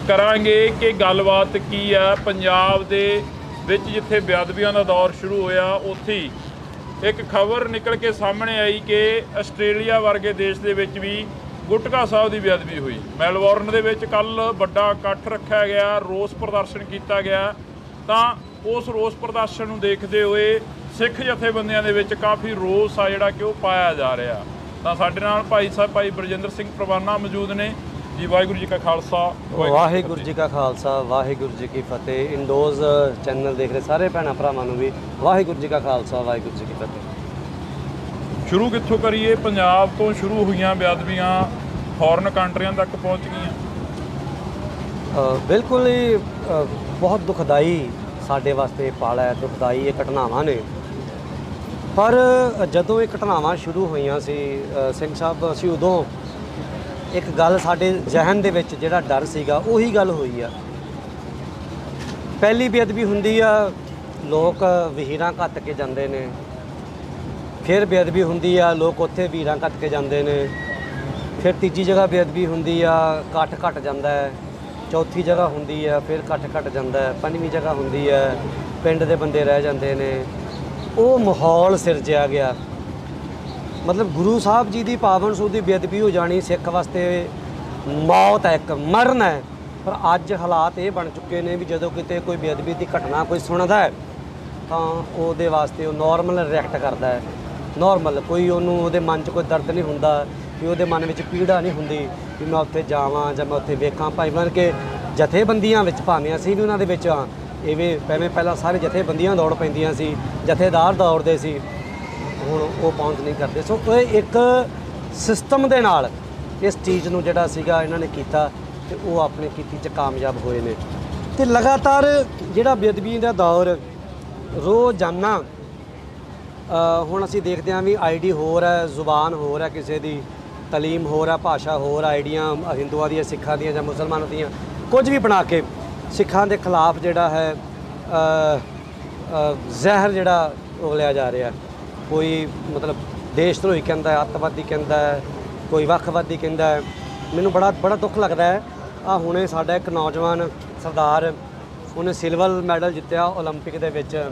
ਕਰਾਂਗੇ ਕਿ ਗੱਲਬਾਤ ਕੀ ਹੈ ਪੰਜਾਬ ਦੇ ਵਿੱਚ ਜਿੱਥੇ ਬੇਅਦਬੀਆਂ ਦਾ ਦੌਰ ਸ਼ੁਰੂ ਹੋਇਆ ਉੱਥੇ ਹੀ ਇੱਕ ਖਬਰ ਨਿਕਲ ਕੇ ਸਾਹਮਣੇ ਆਈ ਕਿ ਆਸਟ੍ਰੇਲੀਆ ਵਰਗੇ ਦੇਸ਼ ਦੇ ਵਿੱਚ ਵੀ ਗੁਟਕਾ ਸਾਹਿਬ ਦੀ ਬੇਅਦਬੀ ਹੋਈ। ਮੈਲਬੌਰਨ ਦੇ ਵਿੱਚ ਕੱਲ੍ਹ ਵੱਡਾ ਇਕੱਠ ਰੱਖਿਆ ਗਿਆ, ਰੋਸ ਪ੍ਰਦਰਸ਼ਨ ਕੀਤਾ ਗਿਆ। ਤਾਂ ਉਸ ਰੋਸ ਪ੍ਰਦਰਸ਼ਨ ਨੂੰ ਦੇਖਦੇ ਹੋਏ ਸਿੱਖ ਜਥੇਬੰਦੀਆਂ ਦੇ ਵਿੱਚ ਕਾਫੀ ਰੋਸ ਆ ਜਿਹੜਾ ਕਿ ਉਹ ਪਾਇਆ ਜਾ ਰਿਹਾ। ਤਾਂ ਸਾਡੇ ਨਾਲ ਭਾਈ ਸਾਹਿਬ ਭਾਈ ਬਰਜਿੰਦਰ ਸਿੰਘ ਪ੍ਰਵਾਨਾ ਮੌਜੂਦ ਨੇ ਜੀ। ਵਾਹਿਗੁਰੂ ਜੀ ਕਾ ਖਾਲਸਾ,
ਵਾਹਿਗੁਰੂ ਜੀ ਕਾ ਖਾਲਸਾ, ਵਾਹਿਗੁਰੂ ਜੀ ਕੀ ਫਤਿਹ। ਇੰਡੋਜ਼ ਚੈਨਲ ਦੇਖ ਰਹੇ ਸਾਰੇ ਭੈਣਾਂ ਭਰਾਵਾਂ ਨੂੰ ਵੀ ਵਾਹਿਗੁਰੂ ਜੀ ਕਾ ਖਾਲਸਾ, ਵਾਹਿਗੁਰੂ ਜੀ ਕੀ ਫਤਿਹ।
ਸ਼ੁਰੂ ਕਿੱਥੋਂ ਕਰੀਏ? ਪੰਜਾਬ ਤੋਂ ਸ਼ੁਰੂ ਹੋਈਆਂ ਬੇਅਦਬੀਆਂ ਫੋਰਨ ਕੰਟਰੀਆਂ ਤੱਕ ਪਹੁੰਚ ਗਈਆਂ।
ਬਿਲਕੁਲ ਹੀ ਬਹੁਤ ਦੁਖਦਾਈ ਸਾਡੇ ਵਾਸਤੇ ਪਲ ਹੈ, ਦੁਖਦਾਈ ਇਹ ਘਟਨਾਵਾਂ ਨੇ। ਪਰ ਜਦੋਂ ਇਹ ਘਟਨਾਵਾਂ ਸ਼ੁਰੂ ਹੋਈਆਂ ਸੀ ਸਿੰਘ ਸਾਹਿਬ, ਅਸੀਂ ਉਦੋਂ ਇੱਕ ਗੱਲ ਸਾਡੇ ਜ਼ਿਹਨ ਦੇ ਵਿੱਚ ਜਿਹੜਾ ਡਰ ਸੀਗਾ ਉਹੀ ਗੱਲ ਹੋਈ ਆ। ਪਹਿਲੀ ਬੇਅਦਬੀ ਹੁੰਦੀ ਆ, ਲੋਕ ਵਹੀਰਾਂ ਘੱਤ ਕੇ ਜਾਂਦੇ ਨੇ। ਫਿਰ ਬੇਅਦਬੀ ਹੁੰਦੀ ਆ, ਲੋਕ ਉੱਥੇ ਵੀਰਾਂ ਘੱਟ ਕੇ ਜਾਂਦੇ ਨੇ। ਫਿਰ ਤੀਜੀ ਜਗ੍ਹਾ ਬੇਅਦਬੀ ਹੁੰਦੀ ਆ, ਇਕੱਠ ਘੱਟ ਜਾਂਦਾ ਹੈ। ਚੌਥੀ ਜਗ੍ਹਾ ਹੁੰਦੀ ਆ, ਫਿਰ ਇਕੱਠ ਘੱਟ ਜਾਂਦਾ ਹੈ। ਪੰਜਵੀਂ ਜਗ੍ਹਾ ਹੁੰਦੀ ਹੈ, ਪਿੰਡ ਦੇ ਬੰਦੇ ਰਹਿ ਜਾਂਦੇ ਨੇ। ਉਹ ਮਾਹੌਲ ਸਿਰਜਿਆ ਗਿਆ। ਮਤਲਬ ਗੁਰੂ ਸਾਹਿਬ ਜੀ ਦੀ ਪਾਵਨ ਸੂਹ ਦੀ ਬੇਅਦਬੀ ਹੋ ਜਾਣੀ ਸਿੱਖ ਵਾਸਤੇ ਮੌਤ ਹੈ, ਇੱਕ ਮਰਨ ਹੈ। ਪਰ ਅੱਜ ਹਾਲਾਤ ਇਹ ਬਣ ਚੁੱਕੇ ਨੇ ਵੀ ਜਦੋਂ ਕਿਤੇ ਕੋਈ ਬੇਅਦਬੀ ਦੀ ਘਟਨਾ ਕੋਈ ਸੁਣਦਾ ਹੈ ਤਾਂ ਉਹਦੇ ਵਾਸਤੇ ਉਹ ਨੋਰਮਲ ਰਿਐਕਟ ਕਰਦਾ ਹੈ। ਨੋਰਮਲ, ਕੋਈ ਉਹਨੂੰ ਉਹਦੇ ਮਨ 'ਚ ਕੋਈ ਦਰਦ ਨਹੀਂ ਹੁੰਦਾ, ਵੀ ਉਹਦੇ ਮਨ ਵਿੱਚ ਪੀੜਾ ਨਹੀਂ ਹੁੰਦੀ ਵੀ ਮੈਂ ਉੱਥੇ ਜਾਵਾਂ ਜਾਂ ਮੈਂ ਉੱਥੇ ਵੇਖਾਂ। ਭਾਵੇਂ ਬਣ ਕੇ ਜਥੇਬੰਦੀਆਂ ਵਿੱਚ ਭਾਵੇਂ ਅਸੀਂ ਵੀ ਉਹਨਾਂ ਦੇ ਵਿੱਚ ਹਾਂ, ਇਵੇਂ ਪਹਿਲਾਂ ਸਾਰੇ ਜਥੇਬੰਦੀਆਂ ਦੌੜ ਪੈਂਦੀਆਂ ਸੀ, ਜਥੇਦਾਰ ਦੌੜਦੇ ਸੀ, ਹੁਣ ਉਹ ਪਹੁੰਚ ਨਹੀਂ ਕਰਦੇ। ਸੋ ਇਹ ਇੱਕ ਸਿਸਟਮ ਦੇ ਨਾਲ ਇਸ ਚੀਜ਼ ਨੂੰ ਜਿਹੜਾ ਸੀਗਾ ਇਹਨਾਂ ਨੇ ਕੀਤਾ ਤੇ ਉਹ ਆਪਣੀ ਕੀਤੀ 'ਚ ਕਾਮਯਾਬ ਹੋਏ ਨੇ। ਤੇ ਲਗਾਤਾਰ ਜਿਹੜਾ ਬੇਅਦਬੀ ਦਾ ਦੌਰ ਰੋਜ਼ਾਨਾ ਹੁਣ ਅਸੀਂ ਦੇਖਦੇ ਹਾਂ ਵੀ ਆਈਡੀ ਹੋਰ ਹੈ, ਜ਼ੁਬਾਨ ਹੋਰ ਹੈ, ਕਿਸੇ ਦੀ ਤਾਲੀਮ ਹੋਰ ਹੈ, ਭਾਸ਼ਾ ਹੋਰ, ਆਈਡੀਆਂ ਹਿੰਦੂਆਂ ਦੀਆਂ, ਸਿੱਖਾਂ ਦੀਆਂ ਜਾਂ ਮੁਸਲਮਾਨਾਂ ਦੀਆਂ ਕੁਝ ਵੀ ਬਣਾ ਕੇ ਸਿੱਖਾਂ ਦੇ ਖਿਲਾਫ ਜਿਹੜਾ ਹੈ ਜ਼ਹਿਰ ਜਿਹੜਾ ਉਗਲਿਆ ਜਾ ਰਿਹਾ। ਕੋਈ ਮਤਲਬ ਦੇਸ਼ ਧਰੋਹੀ ਕਹਿੰਦਾ, ਅੱਤਵਾਦੀ ਕਹਿੰਦਾ, ਕੋਈ ਵੱਖਵਾਦੀ ਕਹਿੰਦਾ। ਮੈਨੂੰ ਬੜਾ ਦੁੱਖ ਲੱਗਦਾ ਹੈ। ਆ ਹੁਣੇ ਸਾਡਾ ਇੱਕ ਨੌਜਵਾਨ ਸਰਦਾਰ, ਉਹਨੇ ਸਿਲਵਰ ਮੈਡਲ ਜਿੱਤਿਆ ਓਲੰਪਿਕ ਦੇ ਵਿੱਚ,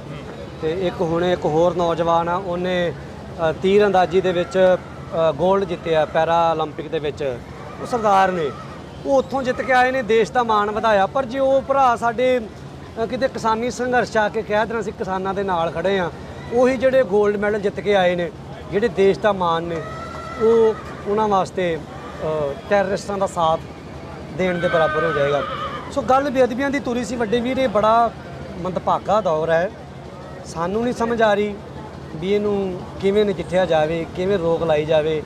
ਤੇ ਇੱਕ ਹੁਣੇ ਇੱਕ ਹੋਰ ਨੌਜਵਾਨ ਆ, ਉਹਨੇ ਤੀਰ ਅੰਦਾਜ਼ੀ ਦੇ ਵਿੱਚ ਗੋਲਡ ਜਿੱਤਿਆ ਪੈਰਾ ਓਲੰਪਿਕ ਦੇ ਵਿੱਚ। ਉਹ ਸਰਦਾਰ ਨੇ, ਉਹ ਉੱਥੋਂ ਜਿੱਤ ਕੇ ਆਏ ਨੇ, ਦੇਸ਼ ਦਾ ਮਾਣ ਵਧਾਇਆ। ਪਰ ਜੇ ਉਹ ਭਰਾ ਸਾਡੇ ਕਿਤੇ ਕਿਸਾਨੀ ਸੰਘਰਸ਼ 'ਚ ਆ ਕੇ ਕਹਿ ਦੇਣਾ ਅਸੀਂ ਕਿਸਾਨਾਂ ਦੇ ਨਾਲ ਖੜੇ ਹਾਂ, ਉਹੀ ਜਿਹੜੇ ਗੋਲਡ ਮੈਡਲ ਜਿੱਤ ਕੇ ਆਏ ਨੇ, ਜਿਹੜੇ ਦੇਸ਼ ਦਾ ਮਾਣ ਨੇ, ਉਹ ਉਹਨਾਂ ਵਾਸਤੇ ਟੈਰਰਿਸਟਾਂ ਦਾ ਸਾਥ ਦੇਣ ਦੇ ਬਰਾਬਰ ਹੋ ਜਾਏਗਾ। ਸੋ ਗੱਲ ਬੇਅਦਬੀਆਂ ਦੀ ਤੁਰੀ ਸੀ ਵੱਡੇ ਵੀਰ। ਇਹ ਬੜਾ ਮੰਦਭਾਗਾ ਦੌਰ ਹੈ। ਸਾਨੂੰ ਨਹੀਂ ਸਮਝ ਆ ਰਹੀ ਵੀ ਇਹਨੂੰ ਕਿਵੇਂ ਨਜਿੱਠਿਆ ਜਾਵੇ, ਕਿਵੇਂ ਰੋਕ ਲਾਈ ਜਾਵੇ।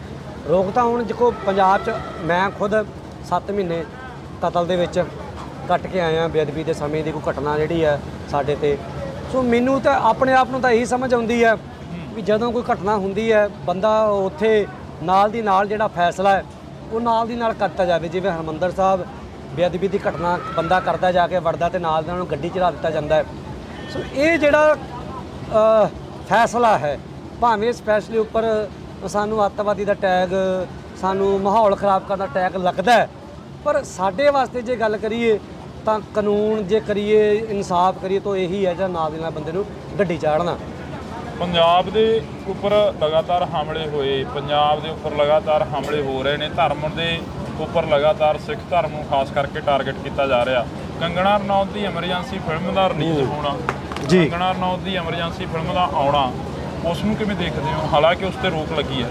ਰੋਕ ਤਾਂ ਹੁਣ ਦੇਖੋ ਪੰਜਾਬ 'ਚ ਮੈਂ ਖੁਦ 7 ਮਹੀਨੇ ਕਤਲ ਦੇ ਵਿੱਚ ਕੱਟ ਕੇ ਆਇਆ, ਬੇਅਦਬੀ ਦੇ ਸਮੇਂ ਦੀ ਕੋਈ ਘਟਨਾ ਜਿਹੜੀ ਹੈ ਸਾਡੇ ਤੇ। ਸੋ ਮੈਨੂੰ ਤਾਂ ਆਪਣੇ ਆਪ ਨੂੰ ਤਾਂ ਇਹੀ ਸਮਝ ਆਉਂਦੀ ਹੈ ਵੀ ਜਦੋਂ ਕੋਈ ਘਟਨਾ ਹੁੰਦੀ ਹੈ, ਬੰਦਾ ਉੱਥੇ ਨਾਲ ਦੀ ਨਾਲ ਜਿਹੜਾ ਫੈਸਲਾ ਹੈ ਉਹ ਨਾਲ ਦੀ ਨਾਲ ਕਰਤਾ ਜਾਵੇ। ਜਿਵੇਂ ਹਰਿਮੰਦਰ ਸਾਹਿਬ ਬੇਅਦਬੀ ਦੀ ਘਟਨਾ ਬੰਦਾ ਕਰਦਾ, ਜਾ ਕੇ ਵੜਦਾ ਤੇ ਨਾਲ ਦੇ ਉਹਨੂੰ ਗੱਡੀ ਚੜਾ ਦਿੱਤਾ ਜਾਂਦਾ ਹੈ। ਸੋ ਇਹ ਜਿਹੜਾ ਫੈਸਲਾ ਹੈ, ਭਾਵੇਂ ਸਪੈਸ਼ਲੀ ਉੱਪਰ ਸਾਨੂੰ ਅੱਤਵਾਦੀ ਦਾ ਟੈਗ, ਸਾਨੂੰ ਮਾਹੌਲ ਖ਼ਰਾਬ ਕਰਨ ਦਾ ਟੈਗ ਲੱਗਦਾ ਹੈ, ਪਰ ਸਾਡੇ ਵਾਸਤੇ ਜੇ ਗੱਲ ਕਰੀਏ ਤਾਂ ਕਾਨੂੰਨ ਜੇ ਕਰੀਏ, ਇਨਸਾਫ ਕਰੀਏ ਤਾਂ ਇਹੀ ਹੈ ਜਾਂ ਨਾਲ ਦੀ ਨਾਲ ਬੰਦੇ ਨੂੰ ਗੱਡੀ ਚਾੜਨਾ।
ਪੰਜਾਬ ਦੇ ਉੱਪਰ ਲਗਾਤਾਰ ਹਮਲੇ ਹੋਏ, ਪੰਜਾਬ ਦੇ ਉੱਪਰ ਲਗਾਤਾਰ ਹਮਲੇ ਹੋ ਰਹੇ ਨੇ, ਧਰਮ ਦੇ ਉੱਪਰ ਲਗਾਤਾਰ ਸਿੱਖ ਧਰਮ ਨੂੰ ਖਾਸ ਕਰਕੇ ਟਾਰਗੇਟ ਕੀਤਾ ਜਾ ਰਿਹਾ। ਕੰਗਣਾ ਰਣੌਤ ਦੀ ਐਮਰਜੈਂਸੀ ਫਿਲਮ ਦਾ ਰਿਲੀਜ਼ ਹੋਣਾ, ਕੰਗਣਾ ਰਣੌਤ ਦੀ ਐਮਰਜੈਂਸੀ ਫਿਲਮ ਦਾ ਆਉਣਾ, ਉਸ ਨੂੰ ਕਿਵੇਂ ਦੇਖਦੇ ਹੋ? ਹਾਲਾਂਕਿ ਉਸ ਤੇ ਰੋਕ ਲੱਗੀ ਹੈ।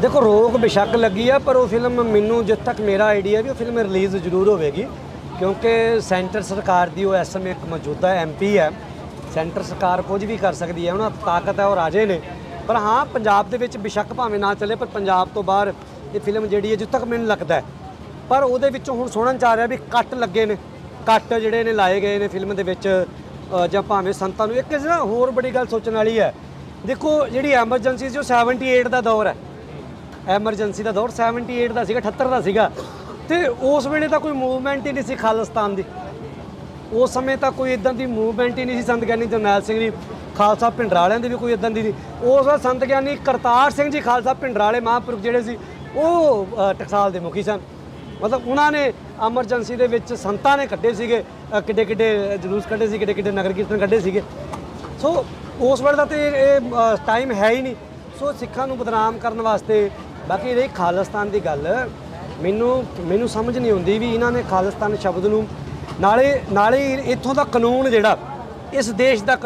ਦੇਖੋ ਰੋਕ ਬੇਸ਼ੱਕ ਲੱਗੀ ਹੈ, ਪਰ ਉਹ ਫਿਲਮ ਮੈਨੂੰ ਜਿੱਥੇ ਤੱਕ ਮੇਰਾ ਆਈਡੀਆ ਵੀ ਉਹ ਫਿਲਮ ਰਿਲੀਜ਼ ਜ਼ਰੂਰ ਹੋਵੇਗੀ, ਕਿਉਂਕਿ ਸੈਂਟਰ ਸਰਕਾਰ ਦੀ ਉਹ ਇਸ ਸਮੇਂ ਇੱਕ ਮੌਜੂਦਾ ਐਮਪੀ ਹੈ। ਸੈਂਟਰ ਸਰਕਾਰ ਕੁਝ ਵੀ ਕਰ ਸਕਦੀ ਹੈ, ਉਹਨਾਂ ਦੀ ਤਾਕਤ ਹੈ, ਉਹ ਰਾਜੇ ਨੇ। ਪਰ ਹਾਂ, ਪੰਜਾਬ ਦੇ ਵਿੱਚ ਬੇਸ਼ੱਕ ਭਾਵੇਂ ਨਾ ਚੱਲੇ, ਪਰ ਪੰਜਾਬ ਤੋਂ ਬਾਹਰ ਇਹ ਫਿਲਮ ਜਿਹੜੀ ਹੈ ਜਿੱਥੇ ਤੱਕ ਮੈਨੂੰ ਲੱਗਦਾ ਹੈ, ਪਰ ਉਹਦੇ ਵਿੱਚੋਂ ਹੁਣ ਸੁਣਨ 'ਚ ਆ ਰਿਹਾ ਵੀ ਕੱਟ ਲੱਗੇ ਨੇ, ਕੱਟ ਜਿਹੜੇ ਨੇ ਲਾਏ ਗਏ ਨੇ ਫਿਲਮ ਦੇ ਵਿੱਚ, ਜਾਂ ਭਾਵੇਂ ਸੰਤਾਂ ਨੂੰ। ਇੱਕ ਨਾ ਹੋਰ ਬੜੀ ਗੱਲ ਸੋਚਣ ਵਾਲੀ ਹੈ ਦੇਖੋ ਜਿਹੜੀ ਐਮਰਜੈਂਸੀ ਸੀ ਉਹ 78 ਦਾ ਦੌਰ ਹੈ। ਐਮਰਜੈਂਸੀ ਦਾ ਦੌਰ 78 ਦਾ ਸੀਗਾ, 78 ਦਾ ਸੀਗਾ, ਤੇ ਉਸ ਵੇਲੇ ਤਾਂ ਕੋਈ ਮੂਵਮੈਂਟ ਹੀ ਨਹੀਂ ਸੀ ਖਾਲਿਸਤਾਨ ਦੀ। ਉਸ ਸਮੇਂ ਤਾਂ ਕੋਈ ਇਦਾਂ ਦੀ ਮੂਵਮੈਂਟ ਹੀ ਨਹੀਂ ਸੀ। ਸੰਤ ਗਿਆਨੀ ਜਰਨੈਲ ਸਿੰਘ ਜੀ ਖਾਲਸਾ ਭਿੰਡਰਾਲਿਆਂ ਦੀ ਵੀ ਕੋਈ ਇਦਾਂ ਦੀ ਨਹੀਂ। ਉਸ ਵੇਲੇ ਸੰਤ ਗਿਆਨੀ ਕਰਤਾਰ ਸਿੰਘ ਜੀ ਖਾਲਸਾ ਭਿੰਡਰਾਲੇ ਮਹਾਂਪੁਰਖ ਜਿਹੜੇ ਸੀ ਉਹ ਟਕਸਾਲ ਦੇ ਮੁਖੀ ਸਨ। ਮਤਲਬ ਉਹਨਾਂ ਨੇ ਐਮਰਜੈਂਸੀ ਦੇ ਵਿੱਚ ਸੰਤਾਂ ਨੇ ਕੱਢੇ ਸੀਗੇ, ਕਿੱਡੇ ਕਿੱਡੇ ਜਲੂਸ ਕੱਢੇ ਸੀ, ਕਿੱਡੇ ਕਿੱਡੇ ਨਗਰ ਕੀਰਤਨ ਕੱਢੇ ਸੀਗੇ। ਸੋ ਉਸ ਵੇਲੇ ਦਾ ਤੇ ਇਹ ਟਾਈਮ ਹੈ ਹੀ ਨਹੀਂ। ਸੋ ਸਿੱਖਾਂ ਨੂੰ ਬਦਨਾਮ ਕਰਨ ਵਾਸਤੇ। ਬਾਕੀ ਰਹੀ ਖਾਲਿਸਤਾਨ ਦੀ ਗੱਲ, ਮੈਨੂੰ ਸਮਝ ਨਹੀਂ ਆਉਂਦੀ ਵੀ ਇਹਨਾਂ ਨੇ ਖਾਲਿਸਤਾਨ ਸ਼ਬਦ ਨੂੰ ਨਾਲੇ ਇੱਥੋਂ ਦਾ ਕਾਨੂੰਨ ਜਿਹੜਾ ਇਸ ਦੇਸ਼ ਦਾ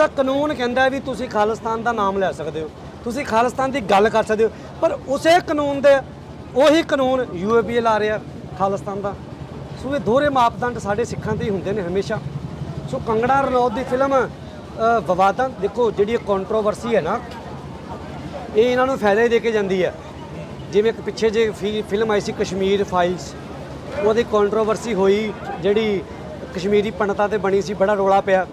ਕਾਨੂੰਨ ਕਹਿੰਦਾ ਵੀ ਤੁਸੀਂ ਖਾਲਿਸਤਾਨ ਦਾ ਨਾਮ ਲੈ ਸਕਦੇ ਹੋ, ਤੁਸੀਂ ਖਾਲਿਸਤਾਨ ਦੀ ਗੱਲ ਕਰ ਸਕਦੇ ਹੋ, ਪਰ ਉਸੇ ਕਾਨੂੰਨ ਦੇ ਉਹੀ ਕਾਨੂੰਨ UAPA ਲਾ ਰਿਹਾ ਖਾਲਿਸਤਾਨ ਦਾ। ਸੋ ਇਹ ਦੋਹਰੇ ਮਾਪਦੰਡ ਸਾਡੇ ਸਿੱਖਾਂ ਤੇ ਹੀ ਹੁੰਦੇ ਨੇ ਹਮੇਸ਼ਾ। ਸੋ ਕੰਗਣਾ ਰਣੌਤ ਦੀ ਫਿਲਮ ਵਿਵਾਦਾਂ, ਦੇਖੋ ਜਿਹੜੀ ਕੰਟਰੋਵਰਸੀ ਹੈ ਨਾ, ਇਹ ਇਹਨਾਂ ਨੂੰ ਫਾਇਦਾ ਹੀ ਦੇ ਕੇ ਜਾਂਦੀ ਹੈ। ਜਿਵੇਂ ਇੱਕ ਪਿੱਛੇ ਜੇ ਫਿਲਮ ਆਈ ਸੀ ਕਸ਼ਮੀਰ ਫਾਈਲਸ, ਉਹਦੀ ਕੰਟਰੋਵਰਸੀ ਹੋਈ, ਜਿਹੜੀ ਕਸ਼ਮੀਰੀ ਪੰਡਤਾਂ ਤੇ ਬਣੀ ਸੀ, ਬੜਾ ਰੌਲਾ ਪਿਆ।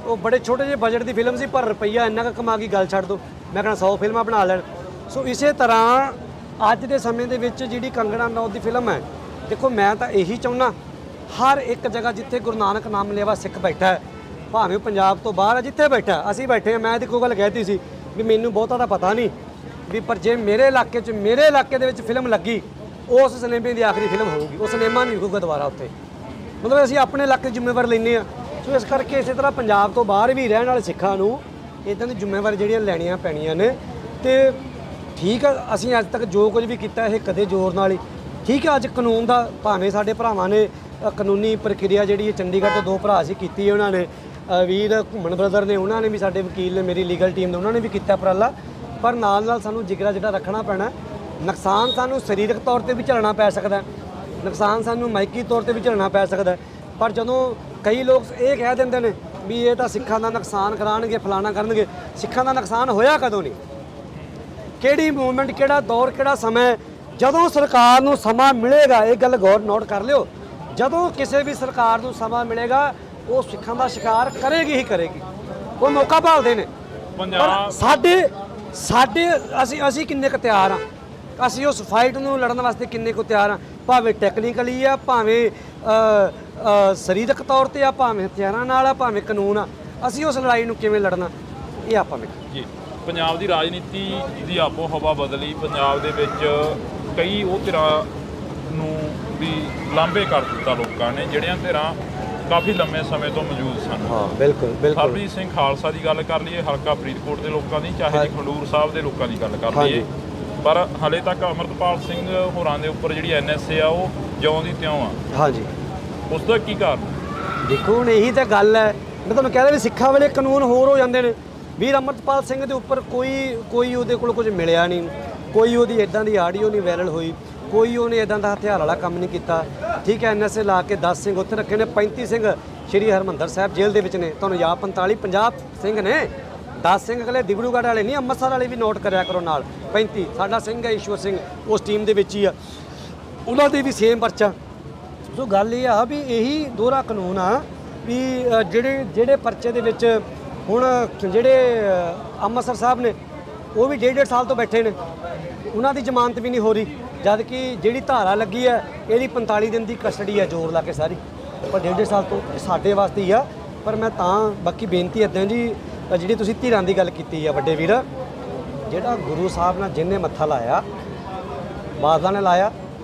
ਉਹ ਬੜੇ ਛੋਟੇ ਜਿਹੇ ਬਜਟ ਦੀ ਫਿਲਮ ਸੀ, ਪਰ ਰੁਪਈਆ ਇੰਨਾ ਕੁ ਕਮਾ ਕੇ ਗੱਲ ਛੱਡ ਦਿਓ, ਮੈਂ ਕਹਿੰਦਾ 100 ਫਿਲਮਾਂ ਬਣਾ ਲੈਣ। ਸੋ ਇਸੇ ਤਰ੍ਹਾਂ ਅੱਜ ਦੇ ਸਮੇਂ ਦੇ ਵਿੱਚ ਜਿਹੜੀ ਕੰਗਣਾ ਰਣੌਤ ਦੀ ਫਿਲਮ ਹੈ, ਦੇਖੋ ਮੈਂ ਤਾਂ ਇਹੀ ਚਾਹੁੰਦਾ ਹਰ ਇੱਕ ਜਗ੍ਹਾ ਜਿੱਥੇ ਗੁਰੂ ਨਾਨਕ ਨਾਮ ਲੈਵਾ ਸਿੱਖ ਬੈਠਾ ਹੈ, ਭਾਵੇਂ ਪੰਜਾਬ ਤੋਂ ਬਾਹਰ ਹੈ, ਜਿੱਥੇ ਬੈਠਾ ਅਸੀਂ ਬੈਠੇ ਹਾਂ। ਮੈਂ ਦੇਖੋ ਗੱਲ ਕਹਿਤੀ ਸੀ ਵੀ ਮੈਨੂੰ ਬਹੁਤਾ ਤਾਂ ਪਤਾ ਨਹੀਂ ਵੀ, ਪਰ ਜੇ ਮੇਰੇ ਇਲਾਕੇ ਦੇ ਵਿੱਚ ਫਿਲਮ ਲੱਗੀ, ਉਸ ਸਿਨੇਮੇ ਦੀ ਆਖਰੀ ਫਿਲਮ ਹੋਊਗੀ, ਉਹ ਸਿਨੇਮਾ ਨਹੀਂ ਹੋਊਗਾ ਦੁਬਾਰਾ ਉੱਥੇ। ਮਤਲਬ ਅਸੀਂ ਆਪਣੇ ਇਲਾਕੇ ਜ਼ਿੰਮੇਵਾਰ ਲੈਂਦੇ ਹਾਂ। ਸੋ ਇਸ ਕਰਕੇ ਇਸੇ ਤਰ੍ਹਾਂ ਪੰਜਾਬ ਤੋਂ ਬਾਹਰ ਵੀ ਰਹਿਣ ਵਾਲੇ ਸਿੱਖਾਂ ਨੂੰ ਇੱਦਾਂ ਦੀ ਜ਼ਿੰਮੇਵਾਰੀ ਜਿਹੜੀਆਂ ਲੈਣੀਆਂ ਪੈਣੀਆਂ ਨੇ। ਤੇ ਠੀਕ ਆ, ਅਸੀਂ ਅੱਜ ਤੱਕ ਜੋ ਕੁਝ ਵੀ ਕੀਤਾ ਇਹ ਕਦੇ ਜ਼ੋਰ ਨਾਲ ਹੀ ਠੀਕ ਹੈ। ਅੱਜ ਕਾਨੂੰਨ ਦਾ ਭਾਵੇਂ ਸਾਡੇ ਭਰਾਵਾਂ ਨੇ ਕਾਨੂੰਨੀ ਪ੍ਰਕਿਰਿਆ ਜਿਹੜੀ ਚੰਡੀਗੜ੍ਹ ਤੋਂ 2 ਭਰਾ ਸੀ ਕੀਤੀ, ਉਹਨਾਂ ਨੇ ਵੀਰ ਘੁੰਮਣ ਬ੍ਰਦਰ ਨੇ, ਉਹਨਾਂ ਨੇ ਵੀ, ਸਾਡੇ ਵਕੀਲ ਨੇ, ਮੇਰੀ ਲੀਗਲ ਟੀਮ ਨੇ, ਉਹਨਾਂ ਨੇ ਵੀ ਕੀਤਾ ਉਪਰਾਲਾ। ਪਰ ਨਾਲ ਸਾਨੂੰ ਜਿਗਰਾ ਜਿਹੜਾ ਰੱਖਣਾ ਪੈਣਾ। ਨੁਕਸਾਨ ਸਾਨੂੰ ਸਰੀਰਕ ਤੌਰ ਤੇ ਵੀ ਝੱਲਣਾ ਪੈ ਸਕਦਾ, ਨੁਕਸਾਨ ਸਾਨੂੰ ਮਾਇਕੀ ਤੌਰ ਤੇ ਵੀ ਝੱਲਣਾ ਪੈ ਸਕਦਾ। ਪਰ ਜਦੋਂ ਕਈ ਲੋਕ ਇਹ ਕਹਿ ਦਿੰਦੇ ਨੇ ਵੀ ਇਹ ਤਾਂ ਸਿੱਖਾਂ ਦਾ ਨੁਕਸਾਨ ਕਰਾਉਣਗੇ, ਫਲਾਣਾ ਕਰਨਗੇ, ਸਿੱਖਾਂ ਦਾ ਨੁਕਸਾਨ ਹੋਇਆ ਕਦੋਂ ਨਹੀਂ? ਕਿਹੜੀ ਮੂਵਮੈਂਟ, ਕਿਹੜਾ ਦੌਰ, ਕਿਹੜਾ ਸਮਾਂ? ਜਦੋਂ ਸਰਕਾਰ ਨੂੰ ਸਮਾਂ ਮਿਲੇਗਾ, ਇਹ ਗੱਲ ਗੌਰ ਨੋਟ ਕਰ ਲਿਓ, ਜਦੋਂ ਕਿਸੇ ਵੀ ਸਰਕਾਰ ਨੂੰ ਸਮਾਂ ਮਿਲੇਗਾ ਉਹ ਸਿੱਖਾਂ ਦਾ ਸ਼ਿਕਾਰ ਕਰੇਗੀ ਹੀ ਕਰੇਗੀ। ਉਹ ਮੌਕਾ ਭਾਲਦੇ ਨੇ।
ਪੰਜਾਬ
ਸਾਡੇ ਅਸੀਂ ਕਿੰਨੇ ਕੁ ਤਿਆਰ ਹਾਂ? ਅਸੀਂ ਉਸ ਫਾਈਟ ਨੂੰ ਲੜਨ ਵਾਸਤੇ ਕਿੰਨੇ ਕੁ ਤਿਆਰ ਹਾਂ? ਭਾਵੇਂ ਟੈਕਨੀਕਲੀ ਆ, ਭਾਵੇਂ ਸਰੀਰਕ ਤੌਰ ਤੇ ਆ, ਭਾਵੇਂ ਹਥਿਆਰਾਂ ਨਾਲ ਆ, ਭਾਵੇਂ ਕਾਨੂੰਨ ਆ, ਅਸੀਂ ਉਸ ਲੜਾਈ ਨੂੰ ਕਿਵੇਂ ਲੜਨਾ ਇਹ ਆਪਾਂ ਵੇਖਾਂਗੇ
ਜੀ। ਪੰਜਾਬ ਦੀ ਰਾਜਨੀਤੀ ਦੀ ਆਪੋ ਹਵਾ ਬਦਲੀ। ਪੰਜਾਬ ਦੇ ਵਿੱਚ ਕਈ ਉਹ ਧਿਰਾਂ ਨੂੰ ਵੀ ਲਾਂਭੇ ਕਰ ਦਿੱਤਾ ਲੋਕਾਂ ਨੇ, ਜਿਹੜੀਆਂ ਧਿਰਾਂ ਕਾਫੀ ਲੰਮੇ ਸਮੇਂ ਤੋਂ ਮੌਜੂਦ ਸਨ।
ਹਾਂ ਬਿਲਕੁਲ।
ਹਰਪ੍ਰੀਤ ਸਿੰਘ ਖਾਲਸਾ ਦੀ ਗੱਲ ਕਰ ਲਈਏ, ਹਲਕਾ ਫਰੀਦਕੋਟ ਦੇ ਲੋਕਾਂ ਦੀ, ਚਾਹੇ ਜੀ ਖਡੂਰ ਸਾਹਿਬ ਦੇ ਲੋਕਾਂ ਦੀ ਗੱਲ ਕਰ ਲਈਏ, ਪਰ ਹਲੇ ਤੱਕ ਅਮਰਤਪਾਲ ਸਿੰਘ ਹੋਰਾਂ ਦੇ ਉੱਪਰ ਜਿਹੜੀ NSA ਆ ਉਹ ਜਿਉਂ ਦੀ ਤਿਉਂ ਆ।
ਹਾਂਜੀ,
ਉਸ ਦਾ ਕੀ ਕਾਰਨ?
ਦੇਖੋ ਹੁਣ ਇਹੀ ਤਾਂ ਗੱਲ ਹੈ, ਮੈਂ ਤੁਹਾਨੂੰ ਕਹਿ ਰਿਹਾ ਵੀ ਸਿੱਖਾਂ ਵੇਲੇ ਕਾਨੂੰਨ ਹੋਰ ਹੋ ਜਾਂਦੇ ਨੇ। ਵੀਰ ਅਮਰਤਪਾਲ ਸਿੰਘ ਦੇ ਉੱਪਰ ਕੋਈ ਉਹਦੇ ਕੋਲ ਕੁਝ ਮਿਲਿਆ ਨਹੀਂ, ਕੋਈ ਉਹਦੀ ਇਦਾਂ ਦੀ ਆਡੀਓ ਨਹੀਂ ਵਾਇਰਲ ਹੋਈ, ਕੋਈ ਉਹਨੇ ਇਦਾਂ ਦਾ ਹਥਿਆਰ ਵਾਲਾ ਕੰਮ ਨਹੀਂ ਕੀਤਾ। ਠੀਕ ਹੈ, NSA ਲਾ ਕੇ 10 ਸਿੰਘ ਉੱਥੇ ਰੱਖੇ ਨੇ, 35 ਸਿੰਘ ਸ਼੍ਰੀ ਹਰਿਮੰਦਰ ਸਾਹਿਬ ਜੇਲ੍ਹ ਦੇ ਵਿੱਚ ਨੇ। ਤੁਹਾਨੂੰ ਯਾਦ 50 ਸਿੰਘ ਨੇ, 10 ਸਿੰਘ ਅਗਲੇ ਦਿਬੜੂਗੜ੍ਹ ਵਾਲੇ ਨਹੀਂ, ਅੰਮ੍ਰਿਤਸਰ ਵਾਲੇ ਵੀ ਨੋਟ ਕਰਿਆ ਕਰੋ ਨਾਲ। 35 ਸਾਡਾ ਸਿੰਘ ਹੈ ਈਸ਼ਵਰ ਸਿੰਘ, ਉਸ ਟੀਮ ਦੇ ਵਿੱਚ ਹੀ ਆ, ਉਹਨਾਂ ਦੀ ਵੀ ਸੇਮ ਪਰਚਾ। ਸੋ ਗੱਲ ਇਹ ਆ ਵੀ ਇਹੀ ਦੋਹਰਾ ਕਾਨੂੰਨ ਆ ਵੀ ਜਿਹੜੇ ਪਰਚੇ ਦੇ ਵਿੱਚ ਹੁਣ ਜਿਹੜੇ ਅੰਮ੍ਰਿਤਸਰ ਸਾਹਿਬ ਨੇ ਉਹ ਵੀ 1.5 ਸਾਲ ਤੋਂ ਬੈਠੇ ਨੇ, ਉਹਨਾਂ ਦੀ ਜ਼ਮਾਨਤ ਵੀ ਨਹੀਂ ਹੋ ਰਹੀ, ਜਦ ਕਿ ਜਿਹੜੀ ਧਾਰਾ ਲੱਗੀ ਹੈ ਇਹਦੀ 45 ਦਿਨ ਦੀ ਕਸਟਡੀ ਹੈ ਜ਼ੋਰ ਲਾ ਕੇ ਸਾਰੀ, ਪਰ 1.5 ਸਾਲ ਤੋਂ ਸਾਡੇ ਵਾਸਤੇ ਹੀ ਆ। ਪਰ ਮੈਂ ਤਾਂ ਬਾਕੀ ਬੇਨਤੀ ਇੱਦਾਂ ਜੀ, ਜਿਹੜੀ ਤੁਸੀਂ ਧਿਰਾਂ ਦੀ ਗੱਲ ਕੀਤੀ ਆ ਵੱਡੇ ਵੀਰ, ਜਿਹੜਾ ਗੁਰੂ ਸਾਹਿਬ ਨਾਲ ਜਿਹਨੇ ਮੱਥਾ ਲਾਇਆ, ਬਾਦਲਾਂ ਨੇ ਲਾਇਆ,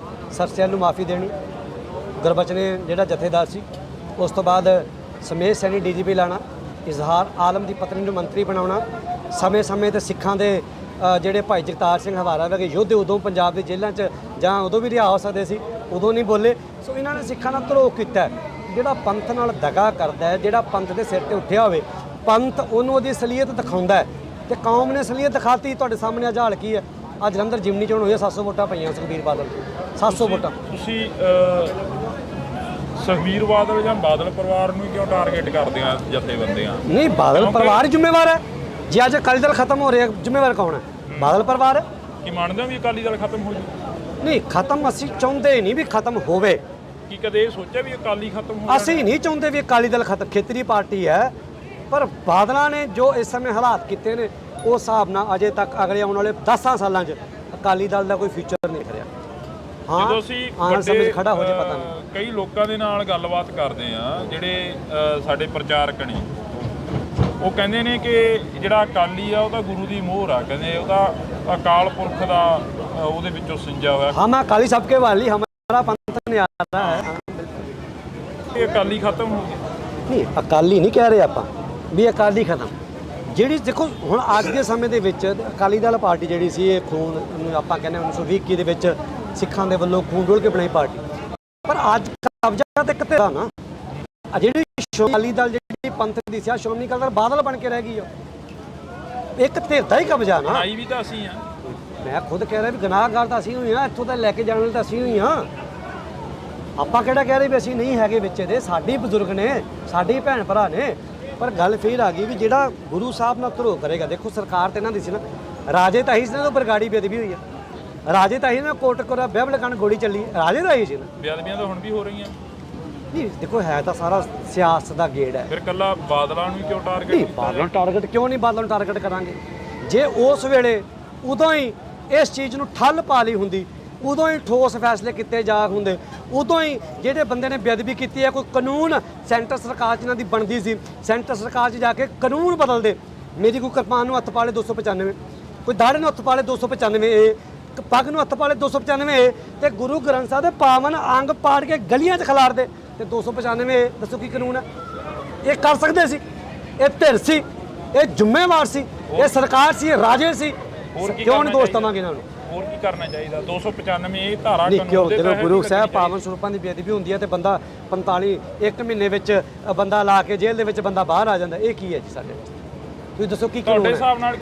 ਸਰਸਿਆਂ ਨੂੰ ਮਾਫੀ ਦੇਣੀ, ਗੁਰਬਚਨੇ ਜਿਹੜਾ ਜਥੇਦਾਰ ਸੀ, ਉਸ ਤੋਂ ਬਾਅਦ ਸਮੇਤ ਸੈਣੀ DGP ਲਾਣਾ, ਇਜ਼ਹਾਰ ਆਲਮ ਦੀ ਪਤਨੀ ਨੂੰ ਮੰਤਰੀ ਬਣਾਉਣਾ, ਸਮੇਂ-ਸਮੇਂ ਤੇ ਸਿੱਖਾਂ ਦੇ ਜਿਹੜੇ ਭਾਈ ਜਗਤਾਰ ਸਿੰਘ ਹਵਾਰਾ ਵਰਗੇ ਯੋਧੇ ਉਦੋਂ ਪੰਜਾਬ ਦੇ ਜੇਲ੍ਹਾਂ 'ਚ ਜਾਂ ਉਦੋਂ ਵੀ ਰਿਹਾ ਹੋ ਸਕਦੇ ਸੀ, ਉਦੋਂ ਨਹੀਂ ਬੋਲੇ। ਸੋ ਇਹਨਾਂ ਨੇ ਸਿੱਖਾਂ ਨਾਲ ਧਰੋਹ ਕੀਤਾ। ਜਿਹੜਾ ਪੰਥ ਨਾਲ ਦਗਾ ਕਰਦਾ ਹੈ, ਜਿਹੜਾ ਪੰਥ ਦੇ ਸਿਰ ਤੇ ਉੱਠਿਆ ਹੋਵੇ, ਪੰਥ ਉਹਨੂੰ ਉਹਦੀ ਅਸਲੀਅਤ ਦਿਖਾਉਂਦਾ ਹੈ, ਤੇ ਕੌਮ ਨੇ ਅਸਲੀਅਤ ਦਿਖਾਤੀ। ਤੁਹਾਡੇ ਸਾਹਮਣੇ ਅੱਜ ਹਾਲ ਕੀ ਹੈ? ਅੱਜ ਜਲੰਧਰ ਜਿਮਨੀ ਚੋਣ ਹੋਈ ਹੈ, 700 ਵੋਟਾਂ ਪਈਆਂ ਸੁਖਬੀਰ ਬਾਦਲ, 700 ਵੋਟਾਂ।
ਤੁਸੀਂ ਸੁਖਬੀਰ ਬਾਦਲ ਜਾਂ ਬਾਦਲ ਪਰਿਵਾਰ ਨੂੰ ਕਿਉਂ ਟਾਰਗੇਟ ਕਰਦੇ ਆ ਜਥੇਬੰਦੀਆਂ?
ਨਹੀਂ, ਬਾਦਲ ਪਰਿਵਾਰ ਜ਼ਿੰਮੇਵਾਰ ਹੈ। ਜੇ ਅੱਜ ਅਕਾਲੀ ਦਲ ਖਤਮ ਹੋ ਰਿਹਾ, ਜ਼ਿੰਮੇਵਾਰ ਕੌਣ ਹੈ? ਬਾਦਲ ਪਰਿਵਾਰ ਹੈ।
ਕੀ ਮੰਨਦੇ ਹੋ ਵੀ ਅਕਾਲੀ ਦਲ ਖਤਮ ਹੋ ਜੂ?
ਨਹੀਂ, ਖਤਮ ਅਸੀਂ ਚਾਹੁੰਦੇ ਨਹੀਂ ਵੀ ਖਤਮ ਹੋਵੇ।
ਕੀ ਕਦੇ ਇਹ ਸੋਚਿਆ ਵੀ ਅਕਾਲੀ ਖਤਮ ਹੋ?
ਅਸੀਂ ਨਹੀਂ ਚਾਹੁੰਦੇ ਵੀ ਅਕਾਲੀ ਦਲ ਖਤਮ, ਖੇਤਰੀ ਪਾਰਟੀ ਹੈ, ਪਰ ਬਾਦਲਾਂ ਨੇ ਜੋ ਇਸ ਸਮੇਂ ਹਾਲਾਤ ਕੀਤੇ ਨੇ ਉਸ ਹਿਸਾਬ ਨਾਲ ਅਜੇ ਤੱਕ ਅਗਲੇ ਆਉਣ ਵਾਲੇ 10 ਸਾਲਾਂ 'ਚ ਅਕਾਲੀ ਦਲ ਦਾ ਕੋਈ ਫਿਊਚਰ ਨਹੀਂ ਰਿਹਾ।
ਜਦੋਂ ਅਸੀਂ
ਆਉਣ ਸਮੇਂ 'ਚ
ਵੱਡੇ
ਖੜਾ ਹੋ ਜੇ ਪਤਾ ਨਹੀਂ।
ਕਈ ਲੋਕਾਂ ਦੇ ਨਾਲ ਗੱਲਬਾਤ ਕਰਦੇ ਆ ਜਿਹੜੇ ਸਾਡੇ ਪ੍ਰਚਾਰਕ ਨੇ, ਉਹ ਕਹਿੰਦੇ ਨੇ ਕਿ ਜਿਹੜਾ ਅਕਾਲੀ ਆ ਉਹ ਤਾਂ ਗੁਰੂ ਦੀ ਮੋਹਰ ਆ, ਕਹਿੰਦੇ ਉਹਦਾ ਅਕਾਲ ਪੁਰਖ ਦਾ ਉਹਦੇ ਵਿੱਚੋਂ ਸਿੰਜਿਆ ਹੋਇਆ।
ਹਮ ਅਕਾਲੀ ਸਭ ਕੇ ਵਾਲੀ ਹਮਾਰਾ ਪੰਥ ਨਿਆਰਾ ਹੈ।
ਇਹ ਅਕਾਲੀ ਖਤਮ ਹੋ ਗਿਆ
ਨਹੀਂ, ਅਕਾਲੀ ਨਹੀਂ ਕਹਿ ਰਹੇ ਆਪਾਂ ਵੀ ਅਕਾਲੀ ਖਤਮ। ਜਿਹੜੀ ਦੇਖੋ ਹੁਣ ਅੱਜ ਦੇ ਸਮੇਂ ਦੇ ਵਿੱਚ ਅਕਾਲੀ ਦਲ ਪਾਰਟੀ ਜਿਹੜੀ ਸੀ ਇਹ ਖੂਨ ਨੂੰ ਆਪਾਂ ਕਹਿੰਦੇ 1920 ਦੇ ਵਿੱਚ ਸਿੱਖਾਂ ਦੇ ਵੱਲੋਂ ਖੂਨ ਡੋਲ ਕੇ ਬਣਾਈ ਪਾਰਟੀ, ਪਰ ਅੱਜ ਕਬਜ਼ਾ ਤੇ ਇੱਕ ਧਿਰ ਨਾ ਆ ਜਿਹੜੀ ਅਕਾਲੀ ਦਲ ਜਿਹੜੀ ਪੰਥ ਦੀ ਸੀ ਸ਼੍ਰੋਮਣੀ ਅਕਾਲੀ ਦਲ ਬਾਦਲ ਬਣ ਕੇ ਰਹਿ ਗਈ ਆ, ਇੱਕ ਧਿਰ ਦਾ ਹੀ ਕਬਜ਼ਾ ਨਾ।
ਬਣਾਈ ਵੀ ਤਾਂ ਅਸੀਂ ਆ।
ਮੈਂ ਖੁਦ ਕਹਿ ਰਿਹਾ ਵੀ ਗੁਨਾਹਗਾਰ ਤਾਂ ਅਸੀਂ ਹੋਈ ਆ, ਇੱਥੋਂ ਤਾਂ ਲੈ ਕੇ ਜਾਣ ਵਾਲੇ ਤਾਂ ਅਸੀਂ ਹੋਈ ਆ। ਆਪਾਂ ਕਿਹੜਾ ਕਹਿ ਰਹੇ ਵੀ ਅਸੀਂ ਨਹੀਂ ਹੈਗੇ ਵਿੱਚ ਇਹਦੇ, ਸਾਡੇ ਬਜ਼ੁਰਗ ਨੇ, ਸਾਡੇ ਭੈਣ ਭਰਾ ਨੇ। ਪਰ ਗੱਲ ਫੇਰ ਆ ਗਈ ਵੀ ਜਿਹੜਾ ਗੁਰੂ ਸਾਹਿਬ ਨਾਲ ਧਰੋ ਕਰੇਗਾ। ਦੇਖੋ ਸਰਕਾਰ ਤੇ ਇਹਨਾਂ ਦੀ ਸੀ ਨਾ, ਰਾਜੇ ਤਾਹੀ ਸੀ ਨਾ, ਬਰਗਾੜੀ ਬੇਅਦਬੀ ਹੋਈ ਆ। ਰਾਜੇ ਤਾਹੀ ਨਾਲ ਕੋਟ ਕੋਰਾ ਬਹਿਬਲਕਾਨ ਗੋਲੀ ਚੱਲੀ, ਰਾਜੇ ਤਾਹੀ ਸੀ ਨਾ।
ਬੇਅਦਬੀਆਂ ਤਾਂ ਹੁਣ ਵੀ ਹੋ ਰਹੀਆਂ।
ਨਹੀਂ ਦੇਖੋ ਹੈ ਤਾਂ ਸਾਰਾ ਸਿਆਸਤ ਦਾ ਗੇੜ ਹੈ।
ਫਿਰ ਕੱਲਾ ਬਾਦਲਾਂ ਨੂੰ ਕਿਉਂ ਟਾਰਗੇਟ
ਨਹੀਂ,
ਕੀਤਾ?
ਬਾਦਲ ਨੂੰ ਟਾਰਗੇਟ ਕਿਉਂ ਨਹੀਂ, ਬਾਦਲ ਨੂੰ ਟਾਰਗੇਟ ਕਰਾਂਗੇ। ਜੇ ਉਸ ਵੇਲੇ ਉਦੋਂ ਹੀ ਇਸ ਚੀਜ਼ ਨੂੰ ਠੱਲ ਪਾ ਲਈ ਹੁੰਦੀ, ਉਦੋਂ ਹੀ ਠੋਸ ਫੈਸਲੇ ਕੀਤੇ ਜਾ ਹੁੰਦੇ, ਉਦੋਂ ਹੀ ਜਿਹੜੇ ਬੰਦੇ ਨੇ ਬੇਅਦਬੀ ਕੀਤੀ ਹੈ ਕੋਈ ਕਾਨੂੰਨ ਸੈਂਟਰ ਸਰਕਾਰ 'ਚ ਇਹਨਾਂ ਦੀ ਬਣਦੀ ਸੀ, ਸੈਂਟਰ ਸਰਕਾਰ 'ਚ ਜਾ ਕੇ ਕਾਨੂੰਨ ਬਦਲਦੇ। ਮੇਰੀ ਕੋਈ ਕਿਰਪਾਨ ਨੂੰ ਹੱਥ ਪਾ ਲੇ 295, ਕੋਈ ਦਾੜੇ ਨੂੰ ਹੱਥ ਪਾ ਲੇ 295, ਪੱਗ ਨੂੰ ਹੱਥ ਪਾ ਲੇ 295, ਤੇ ਗੁਰੂ ਗ੍ਰੰਥ ਸਾਹਿਬ ਦੇ ਪਾਵਨ ਅੰਗ ਪਾੜ ਕੇ ਗਲੀਆਂ 'ਚ ਖਿਲਾਰਦੇ ਤੇ 295। ਦੱਸੋ ਕੀ ਕਾਨੂੰਨ ਹੈ? ਇਹ ਕਰ ਸਕਦੇ ਸੀ? ਇਹ ਧਿਰ ਸੀ, ਇਹ ਜ਼ਿੰਮੇਵਾਰ ਸੀ, ਇਹ ਸਰਕਾਰ ਸੀ, ਇਹ ਰਾਜੇ ਸੀ। ਕਿਉਂ ਨਹੀਂ ਦੋਸਤ ਆਵਾਂਗੇ ਇਹਨਾਂ ਨੂੰ?
ਹੋਰ ਕੀ ਕਰਨਾ ਚਾਹੀਦਾ? 295 ਇਹ ਧਾਰਾ
ਨਹੀਂ, ਕਿਉਂ?
ਦੇ
ਜਦੋਂ
ਤਹਿਤ
ਗੁਰੂ
ਹੀ
ਸਾਹਿਬ
ਲੱਗਣੀ
ਪਾਵਨ ਸਰੂਪਾਂ ਦੀ ਬੇਅਦਬੀ ਹੁੰਦੀ ਹੈ ਤੇ ਬੰਦਾ 1 ਮਹੀਨੇ ਵਿੱਚ ਬੰਦਾ ਲਾ ਕੇ ਜੇਲ੍ਹ ਦੇ ਵਿੱਚ ਬੰਦਾ ਬਾਹਰ ਆ ਜਾਂਦਾ, ਇਹ ਕੀ ਹੈ ਜੀ ਸਾਡੇ? ਤੁਸੀਂ ਦੱਸੋ ਕੀ
ਤੁਹਾਡੇ
ਕਾਨੂੰਨ ਹੈ?
ਹਿਸਾਬ ਨਾਲ